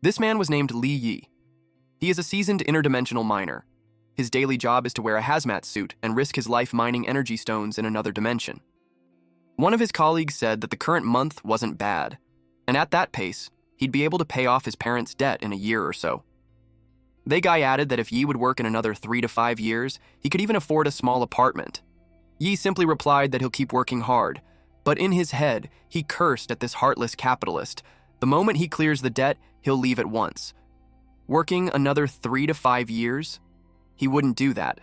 This man was named Li Yi. He is a seasoned interdimensional miner. His daily job is to wear a hazmat suit and risk his life mining energy stones in another dimension. One of his colleagues said that the current month wasn't bad, and at that pace, he'd be able to pay off his parents' debt in a year or so. They guy added that if Yi would work in another 3 to 5 years, he could even afford a small apartment. Yi simply replied that he'll keep working hard, but in his head, he cursed at this heartless capitalist. The moment he clears the debt, he'll leave at once. Working another 3 to 5 years? He wouldn't do that.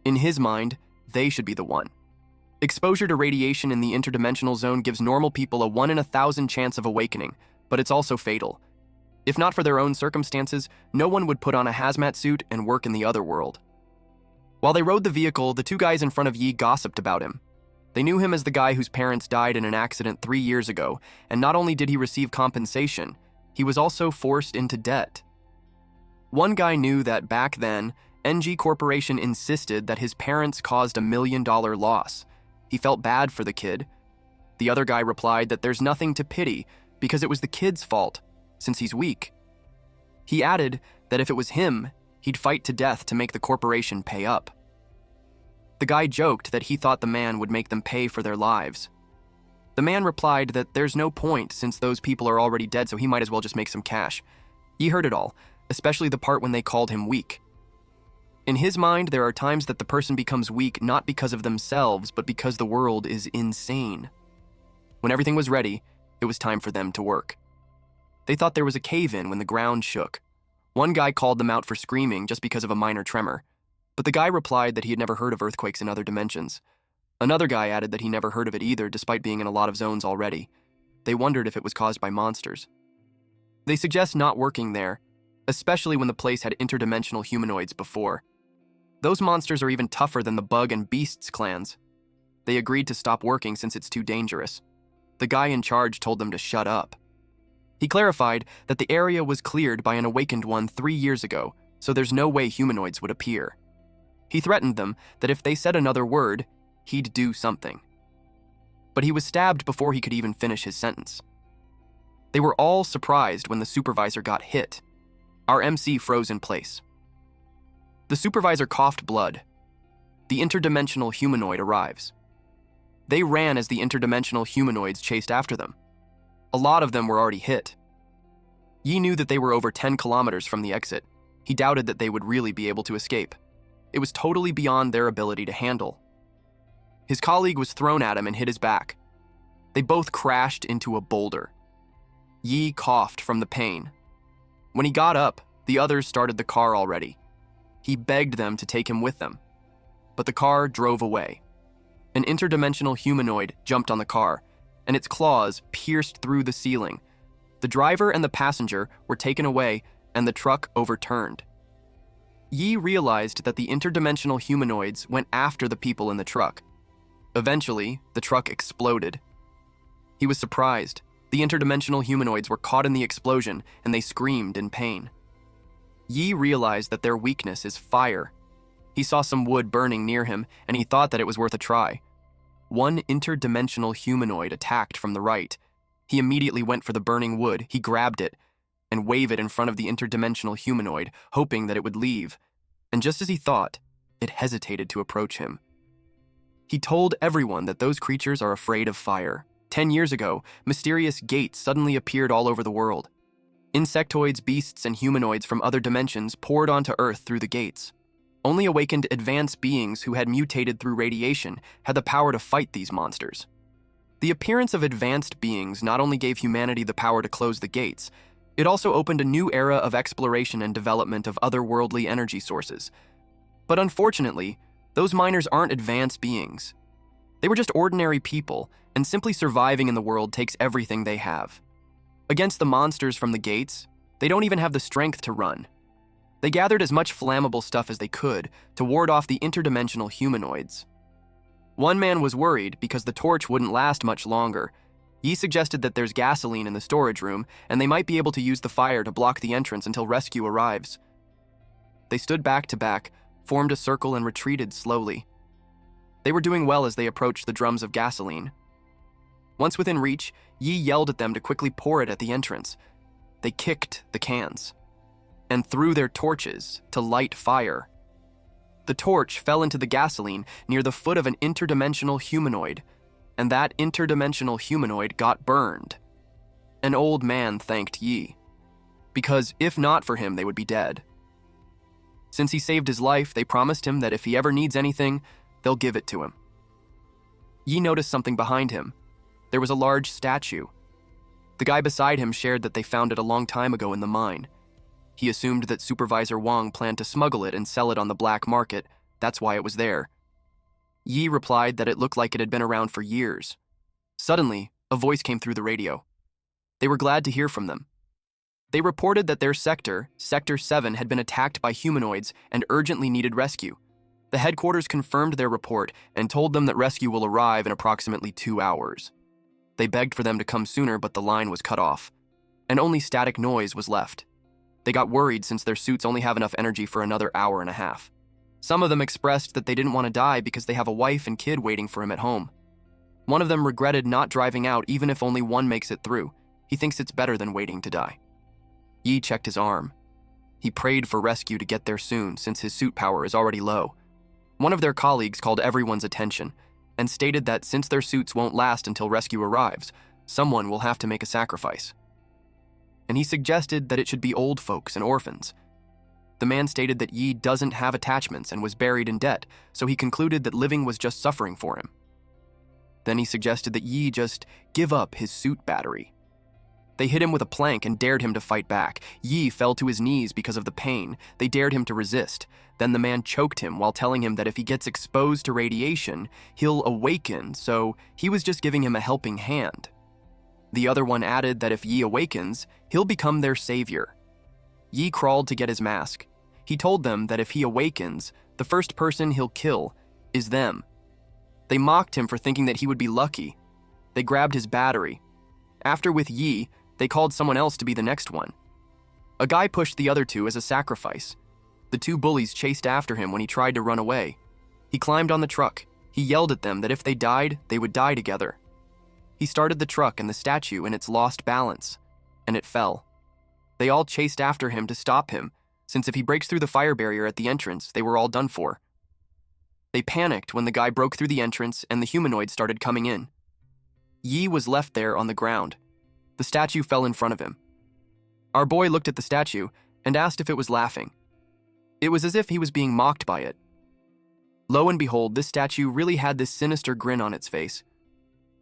In his mind, they should be the one. Exposure to radiation in the interdimensional zone gives normal people a 1 in 1,000 chance of awakening, but it's also fatal. If not for their own circumstances, no one would put on a hazmat suit and work in the other world. While they rode the vehicle, the two guys in front of Yi gossiped about him. They knew him as the guy whose parents died in an accident 3 years ago, and not only did he receive compensation, he was also forced into debt. One guy knew that back then, NG Corporation insisted that his parents caused a $1 million loss. He felt bad for the kid. The other guy replied that there's nothing to pity because it was the kid's fault, since he's weak. He added that if it was him, he'd fight to death to make the corporation pay up. The guy joked that he thought the man would make them pay for their lives. The man replied that there's no point since those people are already dead, so he might as well just make some cash. He heard it all, especially the part when they called him weak. In his mind, there are times that the person becomes weak not because of themselves, but because the world is insane. When everything was ready, it was time for them to work. They thought there was a cave-in when the ground shook. One guy called them out for screaming just because of a minor tremor, but the guy replied that he had never heard of earthquakes in other dimensions. Another guy added that he never heard of it either, despite being in a lot of zones already. They wondered if it was caused by monsters. They suggest not working there, especially when the place had interdimensional humanoids before. Those monsters are even tougher than the Bug and Beasts clans. They agreed to stop working since it's too dangerous. The guy in charge told them to shut up. He clarified that the area was cleared by an awakened one 3 years ago, so there's no way humanoids would appear. He threatened them that if they said another word, he'd do something. But he was stabbed before he could even finish his sentence. They were all surprised when the supervisor got hit. Our MC froze in place. The supervisor coughed blood. The interdimensional humanoid arrives. They ran as the interdimensional humanoids chased after them. A lot of them were already hit. Yi knew that they were over 10 kilometers from the exit. He doubted that they would really be able to escape. It was totally beyond their ability to handle. His colleague was thrown at him and hit his back. They both crashed into a boulder. Yi coughed from the pain. When he got up, the others started the car already. He begged them to take him with them, but the car drove away. An interdimensional humanoid jumped on the car, and its claws pierced through the ceiling. The driver and the passenger were taken away, and the truck overturned. Yi realized that the interdimensional humanoids went after the people in the truck. Eventually, the truck exploded. He was surprised. The interdimensional humanoids were caught in the explosion, and they screamed in pain. Yi realized that their weakness is fire. He saw some wood burning near him, and he thought that it was worth a try. One interdimensional humanoid attacked from the right. He immediately went for the burning wood. He grabbed it and waved it in front of the interdimensional humanoid, hoping that it would leave. And just as he thought, it hesitated to approach him. He told everyone that those creatures are afraid of fire. 10 years ago, mysterious gates suddenly appeared all over the world. Insectoids, beasts, and humanoids from other dimensions poured onto Earth through the gates. Only awakened advanced beings who had mutated through radiation had the power to fight these monsters. The appearance of advanced beings not only gave humanity the power to close the gates, it also opened a new era of exploration and development of otherworldly energy sources. But unfortunately, those miners aren't advanced beings. They were just ordinary people, and simply surviving in the world takes everything they have. Against the monsters from the gates, they don't even have the strength to run. They gathered as much flammable stuff as they could to ward off the interdimensional humanoids. One man was worried because the torch wouldn't last much longer. Yi suggested that there's gasoline in the storage room, and they might be able to use the fire to block the entrance until rescue arrives. They stood back to back, formed a circle, and retreated slowly. They were doing well as they approached the drums of gasoline. Once within reach, Yi yelled at them to quickly pour it at the entrance. they kicked the cans and threw their torches to light fire. The torch fell into the gasoline near the foot of an interdimensional humanoid, and that interdimensional humanoid got burned. An old man thanked Yi, because if not for him, they would be dead. Since he saved his life, they promised him that if he ever needs anything, they'll give it to him. Yi noticed something behind him. There was a large statue. The guy beside him shared that they found it a long time ago in the mine. He assumed that Supervisor Wang planned to smuggle it and sell it on the black market. That's why it was there. Yi replied that it looked like it had been around for years. Suddenly, a voice came through the radio. They were glad to hear from them. They reported that their sector, Sector 7, had been attacked by humanoids and urgently needed rescue. The headquarters confirmed their report and told them that rescue will arrive in approximately 2 hours. They begged for them to come sooner, but the line was cut off, and only static noise was left. They got worried since their suits only have enough energy for another hour and a half. Some of them expressed that they didn't want to die because they have a wife and kid waiting for him at home. One of them regretted not driving out even if only one makes it through. He thinks it's better than waiting to die. Yi checked his arm. He prayed for rescue to get there soon since his suit power is already low. One of their colleagues called everyone's attention and stated that since their suits won't last until rescue arrives, someone will have to make a sacrifice. And he suggested that it should be old folks and orphans. The man stated that Yi doesn't have attachments and was buried in debt, so he concluded that living was just suffering for him. Then he suggested that Yi just give up his suit battery. They hit him with a plank and dared him to fight back. Yi fell to his knees because of the pain. They dared him to resist. Then the man choked him while telling him that if he gets exposed to radiation, he'll awaken, so he was just giving him a helping hand. The other one added that if Yi awakens, he'll become their savior. Yi crawled to get his mask. He told them that if he awakens, the first person he'll kill is them. They mocked him for thinking that he would be lucky. They grabbed his battery. After with Yi, they called someone else to be the next one. A guy pushed the other two as a sacrifice. The two bullies chased after him when he tried to run away. He climbed on the truck. He yelled at them that if they died, they would die together. He started the truck and the statue in its lost balance, and it fell. They all chased after him to stop him, since if he breaks through the fire barrier at the entrance, they were all done for. They panicked when the guy broke through the entrance and the humanoid started coming in. Yi was left there on the ground. The statue fell in front of him. Our boy looked at the statue and asked if it was laughing. It was as if he was being mocked by it. Lo and behold, this statue really had this sinister grin on its face.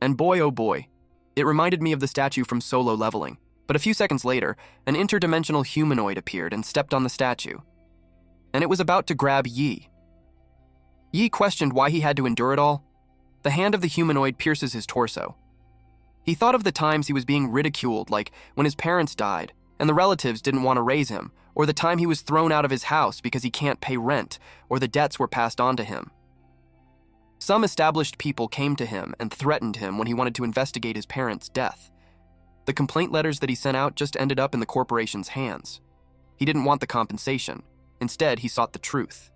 And boy, oh boy, it reminded me of the statue from Solo Leveling. But a few seconds later, an interdimensional humanoid appeared and stepped on the statue. And it was about to grab Yi. Yi questioned why he had to endure it all. The hand of the humanoid pierces his torso. He thought of the times he was being ridiculed, like when his parents died and the relatives didn't want to raise him, or the time he was thrown out of his house because he can't pay rent, or the debts were passed on to him. Some established people came to him and threatened him when he wanted to investigate his parents' death. The complaint letters that he sent out just ended up in the corporation's hands. He didn't want the compensation. Instead, he sought the truth.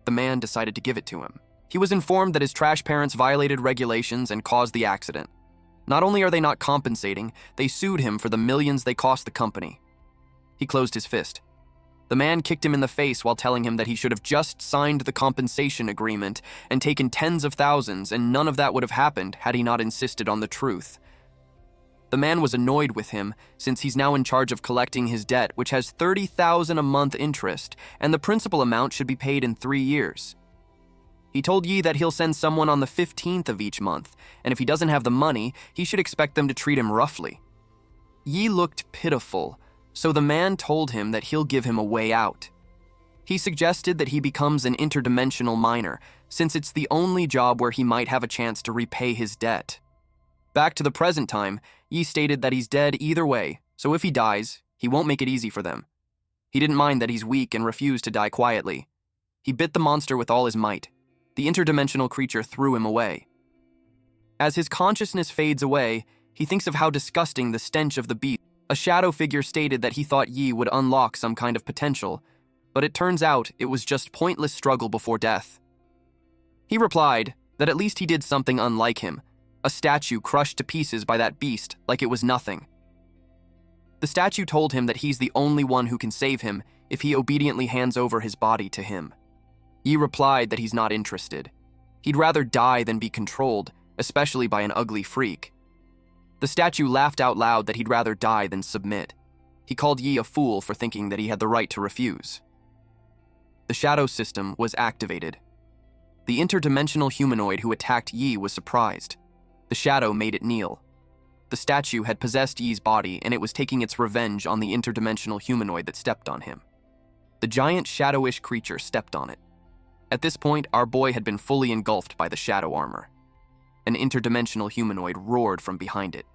The man decided to give it to him. He was informed that his trash parents violated regulations and caused the accident. Not only are they not compensating, they sued him for the millions they cost the company. He closed his fist. The man kicked him in the face while telling him that he should have just signed the compensation agreement and taken tens of thousands, and none of that would have happened had he not insisted on the truth. The man was annoyed with him since he's now in charge of collecting his debt, which has $30,000 a month interest, and the principal amount should be paid in 3 years. He told Yi that he'll send someone on the 15th of each month, and if he doesn't have the money, he should expect them to treat him roughly. Yi looked pitiful, so the man told him that he'll give him a way out. He suggested that he becomes an interdimensional miner, since it's the only job where he might have a chance to repay his debt. Back to the present time, Yi stated that he's dead either way, so if he dies, he won't make it easy for them. He didn't mind that he's weak and refused to die quietly. He bit the monster with all his might. The interdimensional creature threw him away. As his consciousness fades away, he thinks of how disgusting the stench of the beast. A shadow figure stated that he thought Yi would unlock some kind of potential, but it turns out it was just pointless struggle before death. He replied that at least he did something unlike him, a statue crushed to pieces by that beast like it was nothing. The statue told him that he's the only one who can save him if he obediently hands over his body to him. Yi replied that he's not interested. He'd rather die than be controlled, especially by an ugly freak. The statue laughed out loud that he'd rather die than submit. He called Yi a fool for thinking that he had the right to refuse. The shadow system was activated. The interdimensional humanoid who attacked Yi was surprised. The shadow made it kneel. The statue had possessed Yi's body, and it was taking its revenge on the interdimensional humanoid that stepped on him. The giant shadowish creature stepped on it. At this point, our boy had been fully engulfed by the shadow armor. An interdimensional humanoid roared from behind it.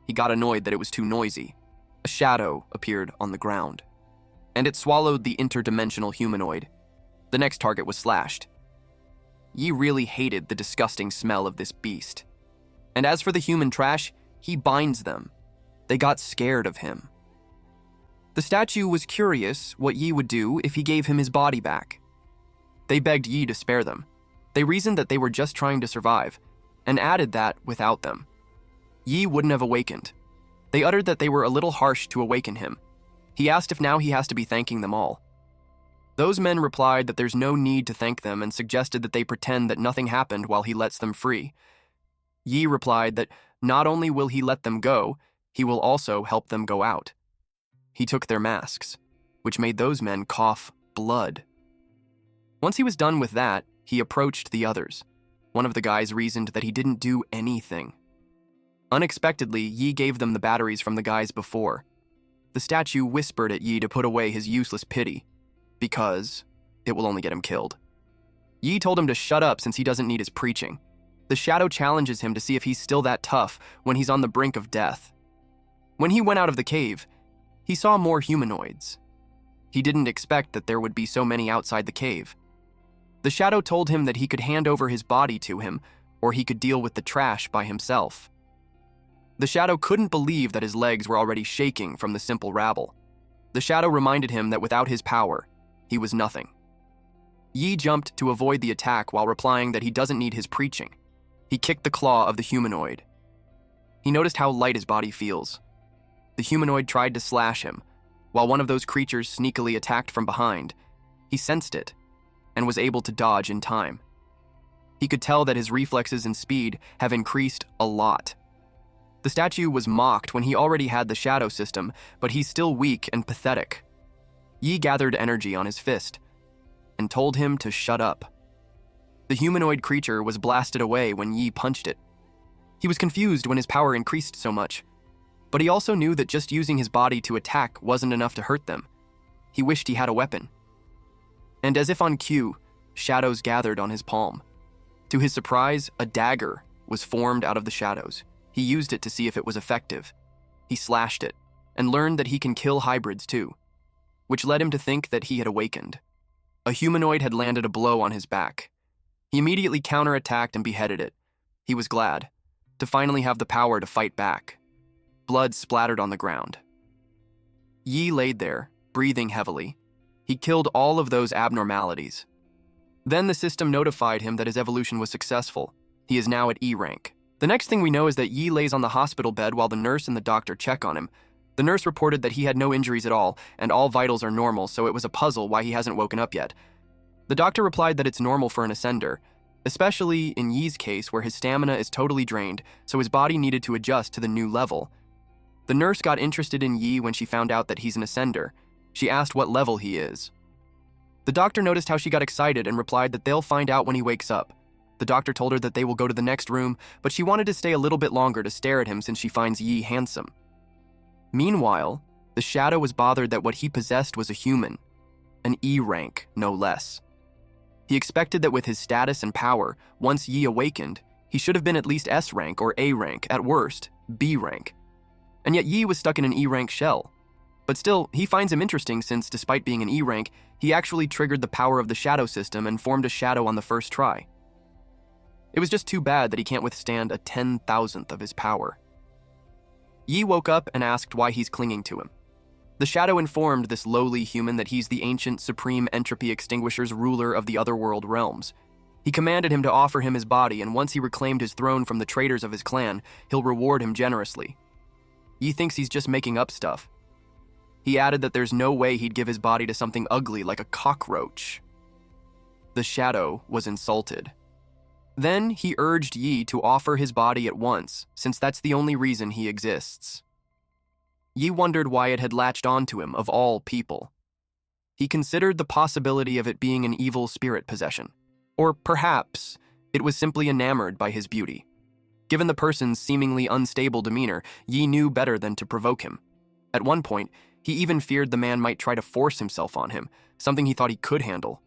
He got annoyed that it was too noisy. A shadow appeared on the ground, and it swallowed the interdimensional humanoid. The next target was slashed. Yi really hated the disgusting smell of this beast. And as for the human trash, he binds them. They got scared of him. The statue was curious what Yi would do if he gave him his body back. They begged Yi to spare them. They reasoned that they were just trying to survive, and added that without them, Yi wouldn't have awakened. They uttered that they were a little harsh to awaken him. He asked if now he has to be thanking them all. Those men replied that there's no need to thank them and suggested that they pretend that nothing happened while he lets them free. Yi replied that not only will he let them go, he will also help them go out. He took their masks, which made those men cough blood. Once he was done with that, he approached the others. One of the guys reasoned that he didn't do anything. Unexpectedly, Yi gave them the batteries from the guys before. The statue whispered at Yi to put away his useless pity, because it will only get him killed. Yi told him to shut up since he doesn't need his preaching. The shadow challenges him to see if he's still that tough when he's on the brink of death. When he went out of the cave, he saw more humanoids. He didn't expect that there would be so many outside the cave. The shadow told him that he could hand over his body to him, or he could deal with the trash by himself. The shadow couldn't believe that his legs were already shaking from the simple rabble. The shadow reminded him that without his power, he was nothing. Yi jumped to avoid the attack while replying that he doesn't need his preaching. He kicked the claw of the humanoid. He noticed how light his body feels. The humanoid tried to slash him, while one of those creatures sneakily attacked from behind. He sensed it, and was able to dodge in time. He could tell that his reflexes and speed have increased a lot. The statue was mocked when he already had the shadow system, but he's still weak and pathetic. Yi gathered energy on his fist, and told him to shut up. The humanoid creature was blasted away when Yi punched it. He was confused when his power increased so much, but he also knew that just using his body to attack wasn't enough to hurt them. He wished he had a weapon. And as if on cue, shadows gathered on his palm. To his surprise, a dagger was formed out of the shadows. He used it to see if it was effective. He slashed it, and learned that he can kill hybrids too, which led him to think that he had awakened. A humanoid had landed a blow on his back. He immediately counterattacked and beheaded it. He was glad to finally have the power to fight back. Blood splattered on the ground. Yi laid there, breathing heavily. He killed all of those abnormalities. Then the system notified him that his evolution was successful. He is now at E rank. The next thing we know is that Yi lays on the hospital bed while the nurse and the doctor check on him. The nurse reported that he had no injuries at all, and all vitals are normal, so it was a puzzle why he hasn't woken up yet. The doctor replied that it's normal for an ascender, especially in Yi's case where his stamina is totally drained, so his body needed to adjust to the new level. The nurse got interested in Yi when she found out that he's an ascender. She asked what level he is. The doctor noticed how she got excited and replied that they'll find out when he wakes up. The doctor told her that they will go to the next room, but she wanted to stay a little bit longer to stare at him since she finds Yi handsome. Meanwhile, the shadow was bothered that what he possessed was a human, an E rank, no less. He expected that with his status and power, once Yi awakened, he should have been at least S rank or A rank, at worst, B rank. And yet Yi was stuck in an E rank shell. But still, he finds him interesting since, despite being an E rank, he actually triggered the power of the shadow system and formed a shadow on the first try. It was just too bad that he can't withstand a 10,000th of his power. Yi woke up and asked why he's clinging to him. The shadow informed this lowly human that he's the ancient supreme entropy extinguisher's ruler of the otherworld realms. He commanded him to offer him his body, and once he reclaimed his throne from the traitors of his clan, he'll reward him generously. Yi thinks he's just making up stuff, He added that there's no way he'd give his body to something ugly like a cockroach. The shadow was insulted. Then he urged Yi to offer his body at once, since that's the only reason he exists. Yi wondered why it had latched onto him, of all people. He considered the possibility of it being an evil spirit possession. Or perhaps it was simply enamored by his beauty. Given the person's seemingly unstable demeanor, Yi knew better than to provoke him. At one point, he even feared the man might try to force himself on him, something he thought he could handle.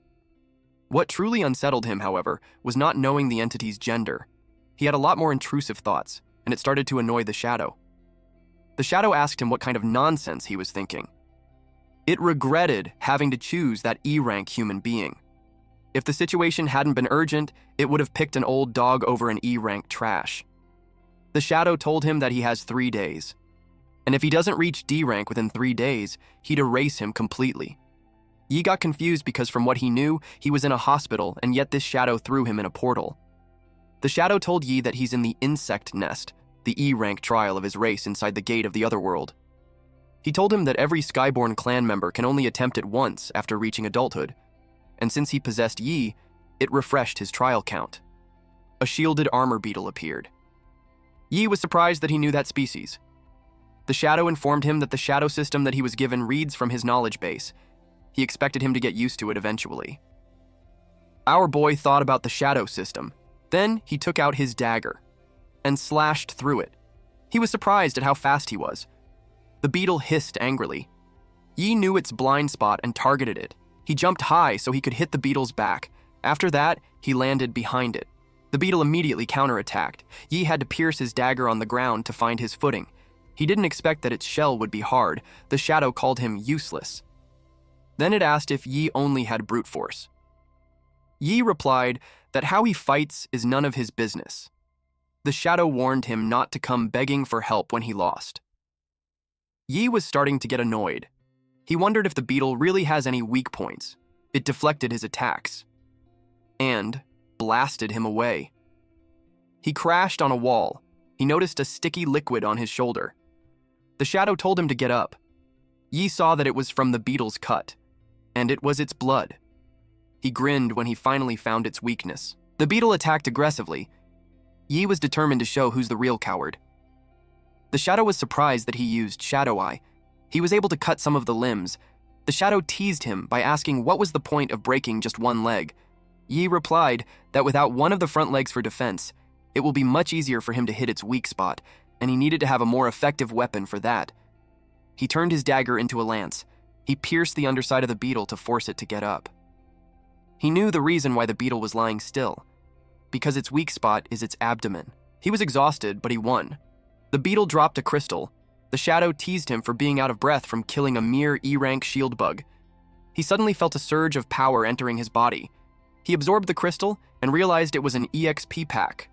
What truly unsettled him, however, was not knowing the entity's gender. He had a lot more intrusive thoughts, and it started to annoy the shadow. The shadow asked him what kind of nonsense he was thinking. It regretted having to choose that E-rank human being. If the situation hadn't been urgent, it would have picked an old dog over an E-rank trash. The shadow told him that he has 3 days, and if he doesn't reach D-rank within 3 days, he'd erase him completely. Yi got confused because from what he knew, he was in a hospital, and yet this shadow threw him in a portal. The shadow told Yi that he's in the insect nest, the E-rank trial of his race inside the gate of the other world. He told him that every Skyborn clan member can only attempt it once after reaching adulthood, and since he possessed Yi, it refreshed his trial count. A shielded armor beetle appeared. Yi was surprised that he knew that species. The shadow informed him that the shadow system that he was given reads from his knowledge base. He expected him to get used to it eventually. Our boy thought about the shadow system. Then he took out his dagger and slashed through it. He was surprised at how fast he was. The beetle hissed angrily. Yi knew its blind spot and targeted it. He jumped high so he could hit the beetle's back. After that, he landed behind it. The beetle immediately counterattacked. Yi had to pierce his dagger on the ground to find his footing. He didn't expect that its shell would be hard. The shadow called him useless. Then it asked if Yi only had brute force. Yi replied that how he fights is none of his business. The shadow warned him not to come begging for help when he lost. Yi was starting to get annoyed. He wondered if the beetle really has any weak points. It deflected his attacks and blasted him away. He crashed on a wall. He noticed a sticky liquid on his shoulder. The shadow told him to get up. Yi saw that it was from the beetle's cut, and it was its blood. He grinned when he finally found its weakness. The beetle attacked aggressively. Yi was determined to show who's the real coward. The shadow was surprised that he used Shadow Eye. He was able to cut some of the limbs. The shadow teased him by asking what was the point of breaking just one leg. Yi replied that without one of the front legs for defense, it will be much easier for him to hit its weak spot, and he needed to have a more effective weapon for that. He turned his dagger into a lance. He pierced the underside of the beetle to force it to get up. He knew the reason why the beetle was lying still, because its weak spot is its abdomen. He was exhausted, but he won. The beetle dropped a crystal. The shadow teased him for being out of breath from killing a mere E-rank shield bug. He suddenly felt a surge of power entering his body. He absorbed the crystal and realized it was an EXP pack.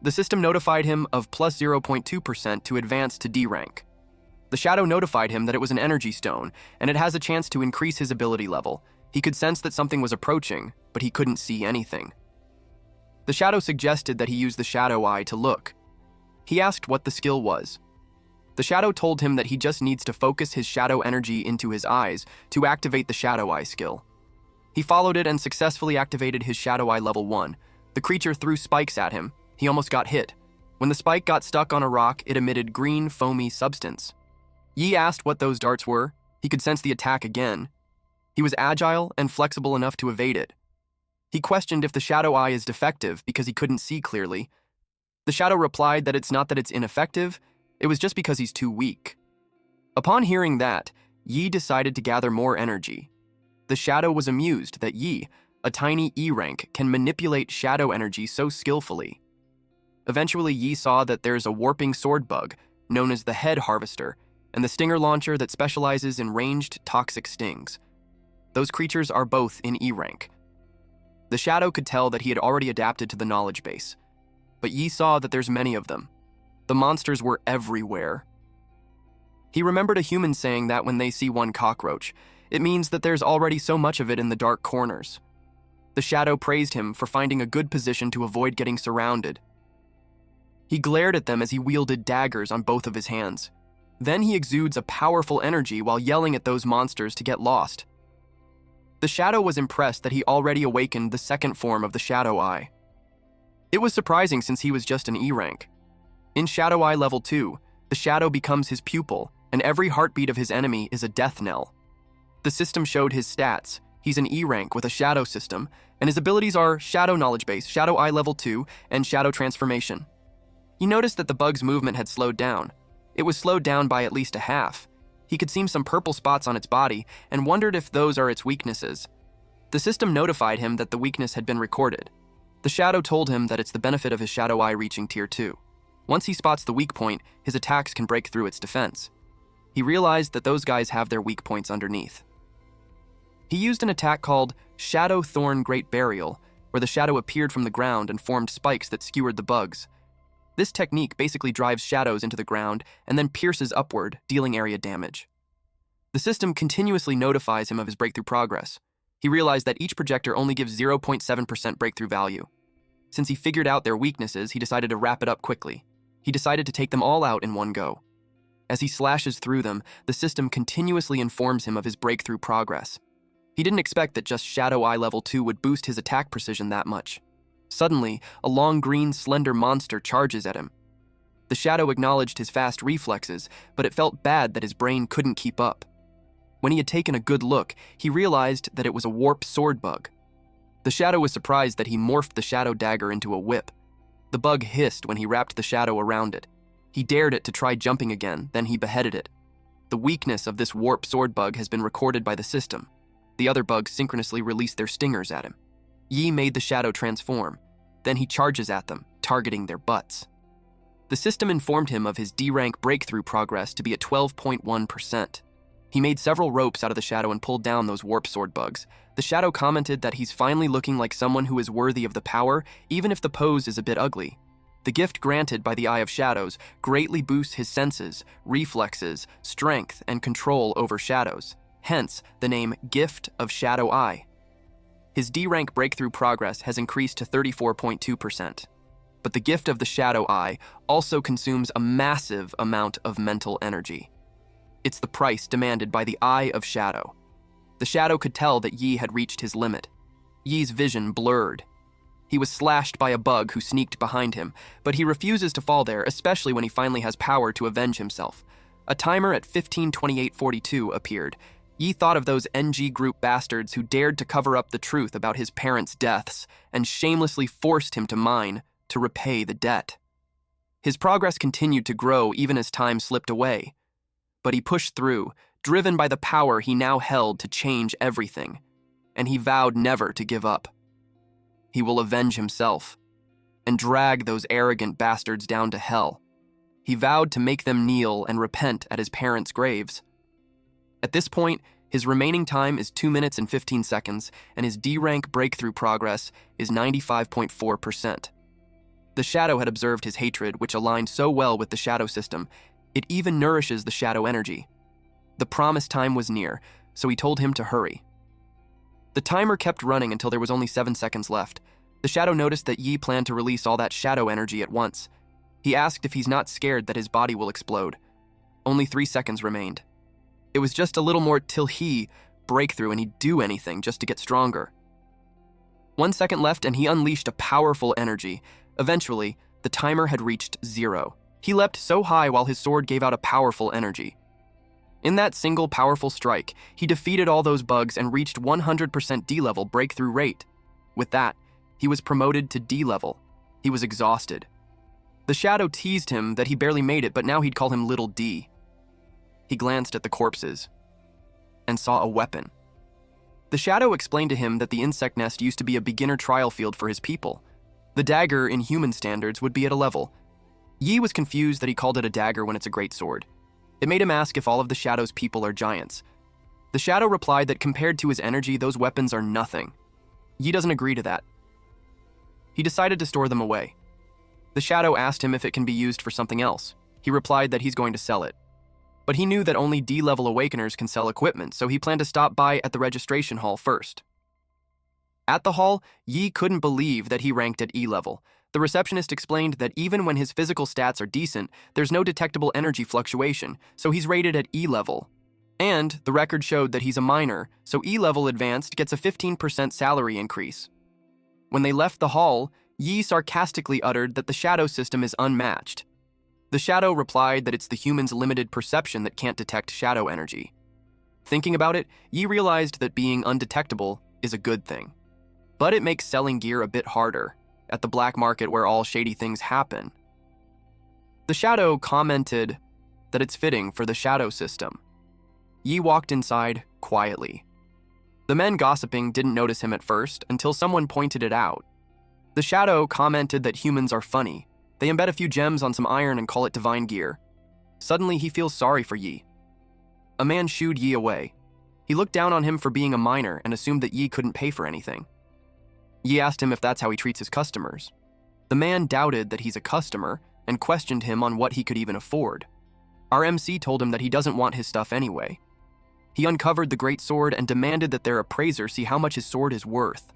The system notified him of plus 0.2% to advance to D rank. The shadow notified him that it was an energy stone, and it has a chance to increase his ability level. He could sense that something was approaching, but he couldn't see anything. The shadow suggested that he use the Shadow Eye to look. He asked what the skill was. The shadow told him that he just needs to focus his shadow energy into his eyes to activate the Shadow Eye skill. He followed it and successfully activated his Shadow Eye level 1. The creature threw spikes at him. He almost got hit. When the spike got stuck on a rock, it emitted green, foamy substance. Yi asked what those darts were. He could sense the attack again. He was agile and flexible enough to evade it. He questioned if the Shadow Eye is defective because he couldn't see clearly. The shadow replied that it's not that it's ineffective, it was just because he's too weak. Upon hearing that, Yi decided to gather more energy. The shadow was amused that Yi, a tiny E-rank, can manipulate shadow energy so skillfully. Eventually, Yi saw that there's a warping sword bug, known as the Head Harvester, and the stinger launcher that specializes in ranged toxic stings. Those creatures are both in E-rank. The shadow could tell that he had already adapted to the knowledge base, but Yi saw that there's many of them. The monsters were everywhere. He remembered a human saying that when they see one cockroach, it means that there's already so much of it in the dark corners. The shadow praised him for finding a good position to avoid getting surrounded. He glared at them as he wielded daggers on both of his hands. Then he exudes a powerful energy while yelling at those monsters to get lost. The Shadow was impressed that he already awakened the second form of the Shadow Eye. It was surprising since he was just an E rank. In Shadow Eye level 2, the Shadow becomes his pupil, and every heartbeat of his enemy is a death knell. The system showed his stats. He's an E rank with a Shadow system, and his abilities are Shadow Knowledge Base, Shadow Eye level 2, and Shadow Transformation. He noticed that the bug's movement had slowed down. It was slowed down by at least a half. He could see some purple spots on its body and wondered if those are its weaknesses. The system notified him that the weakness had been recorded. The Shadow told him that it's the benefit of his Shadow Eye reaching Tier 2. Once he spots the weak point, his attacks can break through its defense. He realized that those guys have their weak points underneath. He used an attack called Shadow Thorn Great Burial, where the shadow appeared from the ground and formed spikes that skewered the bugs. This technique basically drives shadows into the ground and then pierces upward, dealing area damage. The system continuously notifies him of his breakthrough progress. He realized that each projector only gives 0.7% breakthrough value. Since he figured out their weaknesses, he decided to wrap it up quickly. He decided to take them all out in one go. As he slashes through them, the system continuously informs him of his breakthrough progress. He didn't expect that just Shadow Eye level 2 would boost his attack precision that much. Suddenly, a long green slender monster charges at him. The Shadow acknowledged his fast reflexes, but it felt bad that his brain couldn't keep up. When he had taken a good look, he realized that it was a warp sword bug. The Shadow was surprised that he morphed the Shadow dagger into a whip. The bug hissed when he wrapped the Shadow around it. He dared it to try jumping again, then he beheaded it. The weakness of this warp sword bug has been recorded by the system. The other bugs synchronously release their stingers at him. Yi made the Shadow transform. Then he charges at them, targeting their butts. The system informed him of his D-rank breakthrough progress to be at 12.1%. He made several ropes out of the Shadow and pulled down those warp sword bugs. The Shadow commented that he's finally looking like someone who is worthy of the power, even if the pose is a bit ugly. The gift granted by the Eye of Shadows greatly boosts his senses, reflexes, strength, and control over shadows. Hence, the name Gift of Shadow Eye. His D-rank breakthrough progress has increased to 34.2%. But the gift of the Shadow Eye also consumes a massive amount of mental energy. It's the price demanded by the Eye of Shadow. The Shadow could tell that Yi had reached his limit. Yi's vision blurred. He was slashed by a bug who sneaked behind him, but he refuses to fall there, especially when he finally has power to avenge himself. A timer at 15:28:42 appeared. Yi thought of those NG group bastards who dared to cover up the truth about his parents' deaths and shamelessly forced him to mine to repay the debt. His progress continued to grow even as time slipped away. But he pushed through, driven by the power he now held to change everything, and he vowed never to give up. He will avenge himself and drag those arrogant bastards down to hell. He vowed to make them kneel and repent at his parents' graves. At this point, his remaining time is 2 minutes and 15 seconds, and his D-rank breakthrough progress is 95.4%. The Shadow had observed his hatred, which aligned so well with the Shadow system. It even nourishes the Shadow energy. The promised time was near, so he told him to hurry. The timer kept running until there was only 7 seconds left. The Shadow noticed that Yi planned to release all that Shadow energy at once. He asked if he's not scared that his body will explode. Only 3 seconds remained. It was just a little more till he break through and he'd do anything just to get stronger. 1 second left and he unleashed a powerful energy. Eventually, the timer had reached 0. He leapt so high while his sword gave out a powerful energy. In that single powerful strike, he defeated all those bugs and reached 100% D-level breakthrough rate. With that, he was promoted to D-level. He was exhausted. The Shadow teased him that he barely made it, but now he'd call him Little D. He glanced at the corpses and saw a weapon. The Shadow explained to him that the insect nest used to be a beginner trial field for his people. The dagger, in human standards, would be at a level. Yi was confused that he called it a dagger when it's a great sword. It made him ask if all of the Shadow's people are giants. The Shadow replied that compared to his energy, those weapons are nothing. Yi doesn't agree to that. He decided to store them away. The Shadow asked him if it can be used for something else. He replied that he's going to sell it. But he knew that only D-level awakeners can sell equipment, so he planned to stop by at the registration hall first. At the hall, Yi couldn't believe that he ranked at E-level. The The receptionist explained that even when his physical stats are decent, there's no detectable energy fluctuation, so he's rated at E level. And the record showed that he's a minor, so E level advanced gets a 15% salary increase. When they left the hall, Yi sarcastically uttered that the shadow system is unmatched. The shadow replied that it's the human's limited perception that can't detect shadow energy. Thinking about it, Yi realized that being undetectable is a good thing. But it makes selling gear a bit harder, at the black market where all shady things happen. The shadow commented that it's fitting for the shadow system. Yi walked inside quietly. The men gossiping didn't notice him at first until someone pointed it out. The shadow commented that humans are funny. They embed a few gems on some iron and call it divine gear. Suddenly, he feels sorry for Yi. A man shooed Yi away. He looked down on him for being a minor and assumed that Yi couldn't pay for anything. Yi asked him if that's how he treats his customers. The man doubted that he's a customer and questioned him on what he could even afford. Our MC told him that he doesn't want his stuff anyway. He uncovered the great sword and demanded that their appraiser see how much his sword is worth.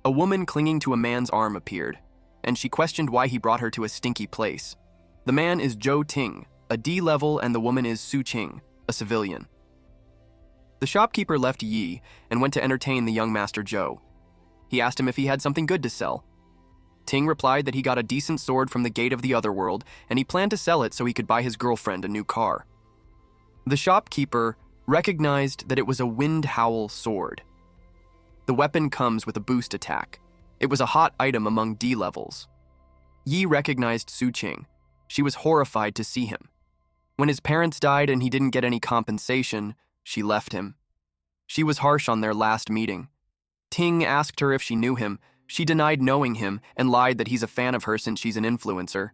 A woman clinging to a man's arm appeared, and she questioned why he brought her to a stinky place. The man is Zhou Ting, a D level, and the woman is Su Qing, a civilian. The shopkeeper left Yi and went to entertain the young Master Zhou. He asked him if he had something good to sell. Ting replied that he got a decent sword from the gate of the other world, and he planned to sell it so he could buy his girlfriend a new car. The shopkeeper recognized that it was a wind howl sword. The weapon comes with a boost attack. It was a hot item among D levels. Yi recognized Su Qing. She was horrified to see him. When his parents died and he didn't get any compensation, she left him. She was harsh on their last meeting. Ting asked her if she knew him. She denied knowing him and lied that he's a fan of her since she's an influencer.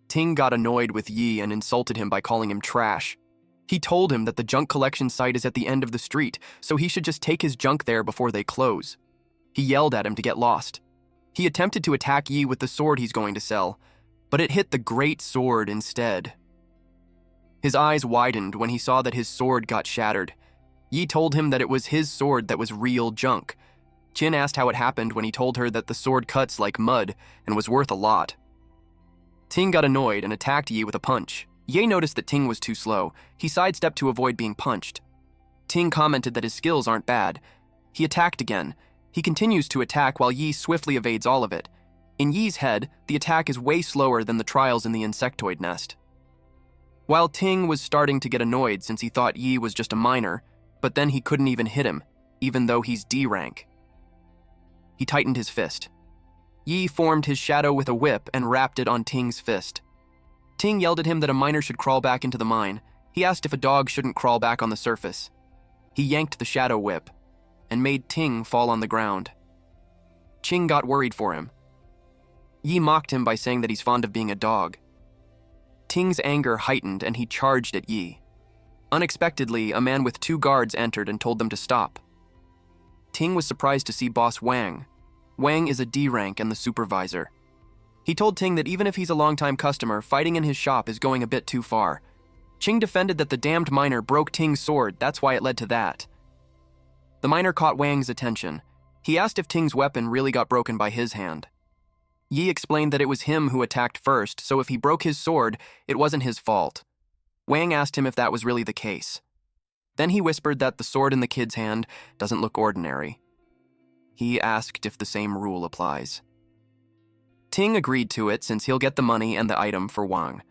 Ting got annoyed with Yi and insulted him by calling him trash. He told him that the junk collection site is at the end of the street, so he should just take his junk there before they close. He yelled at him to get lost. He attempted to attack Yi with the sword he's going to sell, but it hit the great sword instead. His eyes widened when he saw that his sword got shattered. Yi told him that it was his sword that was real junk. Qin asked how it happened when he told her that the sword cuts like mud and was worth a lot. Ting got annoyed and attacked Yi with a punch. Ye noticed that Ting was too slow. He sidestepped to avoid being punched. Ting commented that his skills aren't bad. He attacked again. He continues to attack while Yi swiftly evades all of it. In Yi's head, the attack is way slower than the trials in the insectoid nest. While Ting was starting to get annoyed since he thought Yi was just a minor, but then he couldn't even hit him, even though he's D rank. He tightened his fist. Yi formed his shadow with a whip and wrapped it on Ting's fist. Ting yelled at him that a miner should crawl back into the mine. He asked if a dog shouldn't crawl back on the surface. He yanked the shadow whip and made Ting fall on the ground. Qing got worried for him. Yi mocked him by saying that he's fond of being a dog. Ting's anger heightened and he charged at Yi. Unexpectedly, a man with 2 guards entered and told them to stop. Ting was surprised to see Boss Wang. Wang is a D rank and the supervisor. He told Ting that even if he's a longtime customer, fighting in his shop is going a bit too far. Qing defended that the damned miner broke Ting's sword, that's why it led to that. The miner caught Wang's attention. He asked if Ting's weapon really got broken by his hand. Yi explained that it was him who attacked first, so if he broke his sword, it wasn't his fault. Wang asked him if that was really the case. Then he whispered that the sword in the kid's hand doesn't look ordinary. He asked if the same rule applies. Ting agreed to it since he'll get the money and the item for Wang.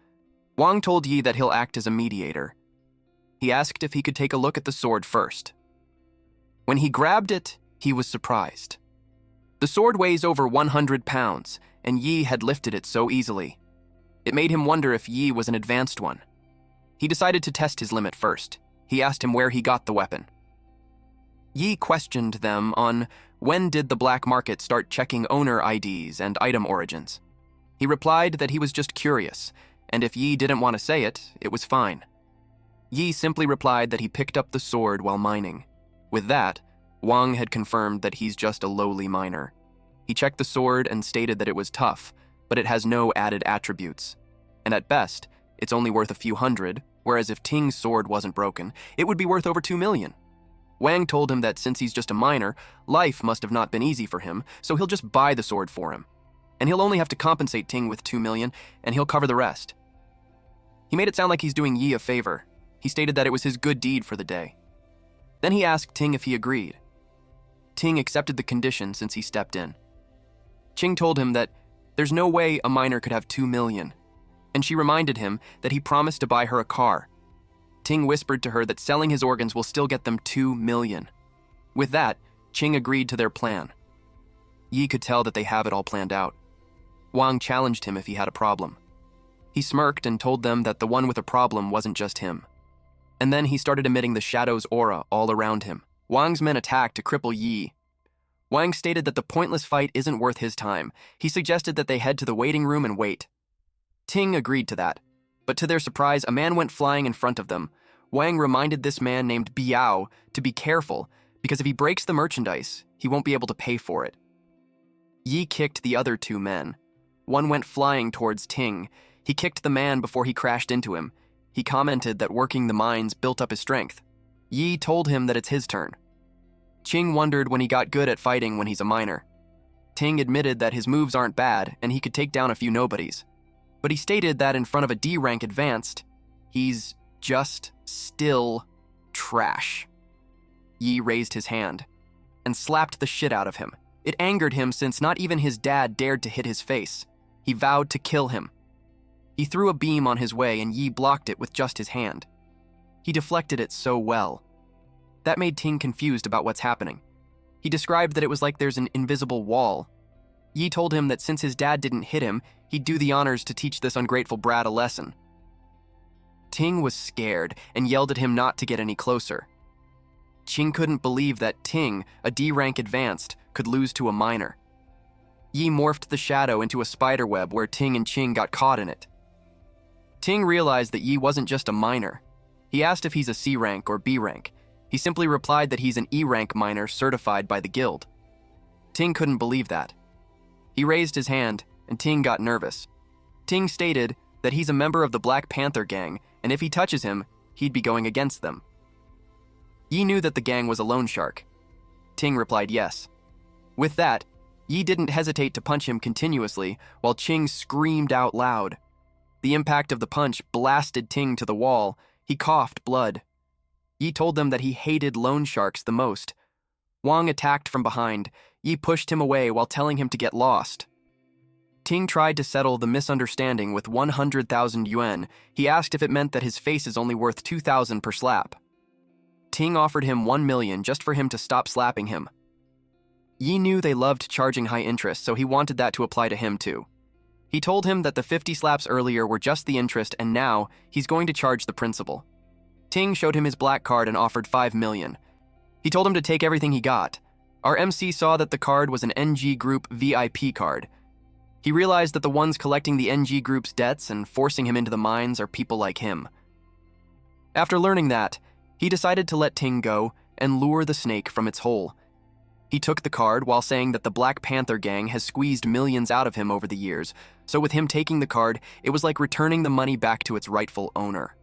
Wang told Yi that he'll act as a mediator. He asked if he could take a look at the sword first. When he grabbed it, he was surprised. The sword weighs over 100 pounds, and Yi had lifted it so easily. It made him wonder if Yi was an advanced one. He decided to test his limit first. He asked him where he got the weapon. Yi questioned them on when did the black market start checking owner IDs and item origins. He replied that he was just curious, and if Yi didn't want to say it, it was fine. Yi simply replied that he picked up the sword while mining. With that, Wang had confirmed that he's just a lowly miner. He checked the sword and stated that it was tough, but it has no added attributes. And at best, it's only worth a few hundred, whereas if Ting's sword wasn't broken, it would be worth over 2 million. Wang told him that since he's just a miner, life must have not been easy for him, so he'll just buy the sword for him. and he'll only have to compensate Ting with 2 million, and he'll cover the rest. He made it sound like he's doing Yi a favor. He stated that it was his good deed for the day. Then he asked Ting if he agreed. Ting accepted the condition since he stepped in. Ching told him that there's no way a minor could have 2 million, and she reminded him that he promised to buy her a car. Ting whispered to her that selling his organs will still get them 2 million. With that, Ching agreed to their plan. Yi could tell that they have it all planned out. Wang challenged him if he had a problem. He smirked and told them that the one with a problem wasn't just him. And then he started emitting the shadow's aura all around him. Wang's men attacked to cripple Yi. Wang stated that the pointless fight isn't worth his time. He suggested that they head to the waiting room and wait. Ting agreed to that, but to their surprise, a man went flying in front of them. Wang reminded this man named Biao to be careful, because if he breaks the merchandise, he won't be able to pay for it. Yi kicked the other 2 men. One went flying towards Ting. He kicked the man before he crashed into him. He commented that working the mines built up his strength. Yi told him that it's his turn. Ching wondered when he got good at fighting when he's a minor. Ting admitted that his moves aren't bad and he could take down a few nobodies. But he stated that in front of a D rank advanced, he's just still trash. Yi raised his hand and slapped the shit out of him. It angered him since not even his dad dared to hit his face. He vowed to kill him. He threw a beam on his way and Yi blocked it with just his hand. He deflected it so well. That made Ting confused about what's happening. He described that it was like there's an invisible wall. Yi told him that since his dad didn't hit him, he'd do the honors to teach this ungrateful brat a lesson. Ting was scared and yelled at him not to get any closer. Ching couldn't believe that Ting, a D rank advanced, could lose to a minor. Yi morphed the shadow into a spider web where Ting and Ching got caught in it. Ting realized that Yi wasn't just a minor. He asked if he's a C rank or B rank. He simply replied that he's an E rank minor certified by the guild. Ting couldn't believe that. He raised his hand, and Ting got nervous. Ting stated that he's a member of the Black Panther gang, and if he touches him, he'd be going against them. Yi knew that the gang was a loan shark. Ting replied yes. With that, Yi didn't hesitate to punch him continuously, while Ching screamed out loud. The impact of the punch blasted Ting to the wall. He coughed blood. Yi told them that he hated loan sharks the most. Wang attacked from behind. Yi pushed him away while telling him to get lost. Ting tried to settle the misunderstanding with 100,000 yuan. He asked if it meant that his face is only worth 2,000 per slap. Ting offered him 1 million just for him to stop slapping him. Yi knew they loved charging high interest, so he wanted that to apply to him too. He told him that the 50 slaps earlier were just the interest and now he's going to charge the principal. Ting showed him his black card and offered 5 million. He told him to take everything he got. Our MC saw that the card was an NG Group VIP card. He realized that the ones collecting the NG Group's debts and forcing him into the mines are people like him. After learning that, he decided to let Ting go and lure the snake from its hole. He took the card while saying that the Black Panther gang has squeezed millions out of him over the years, so with him taking the card, it was like returning the money back to its rightful owner.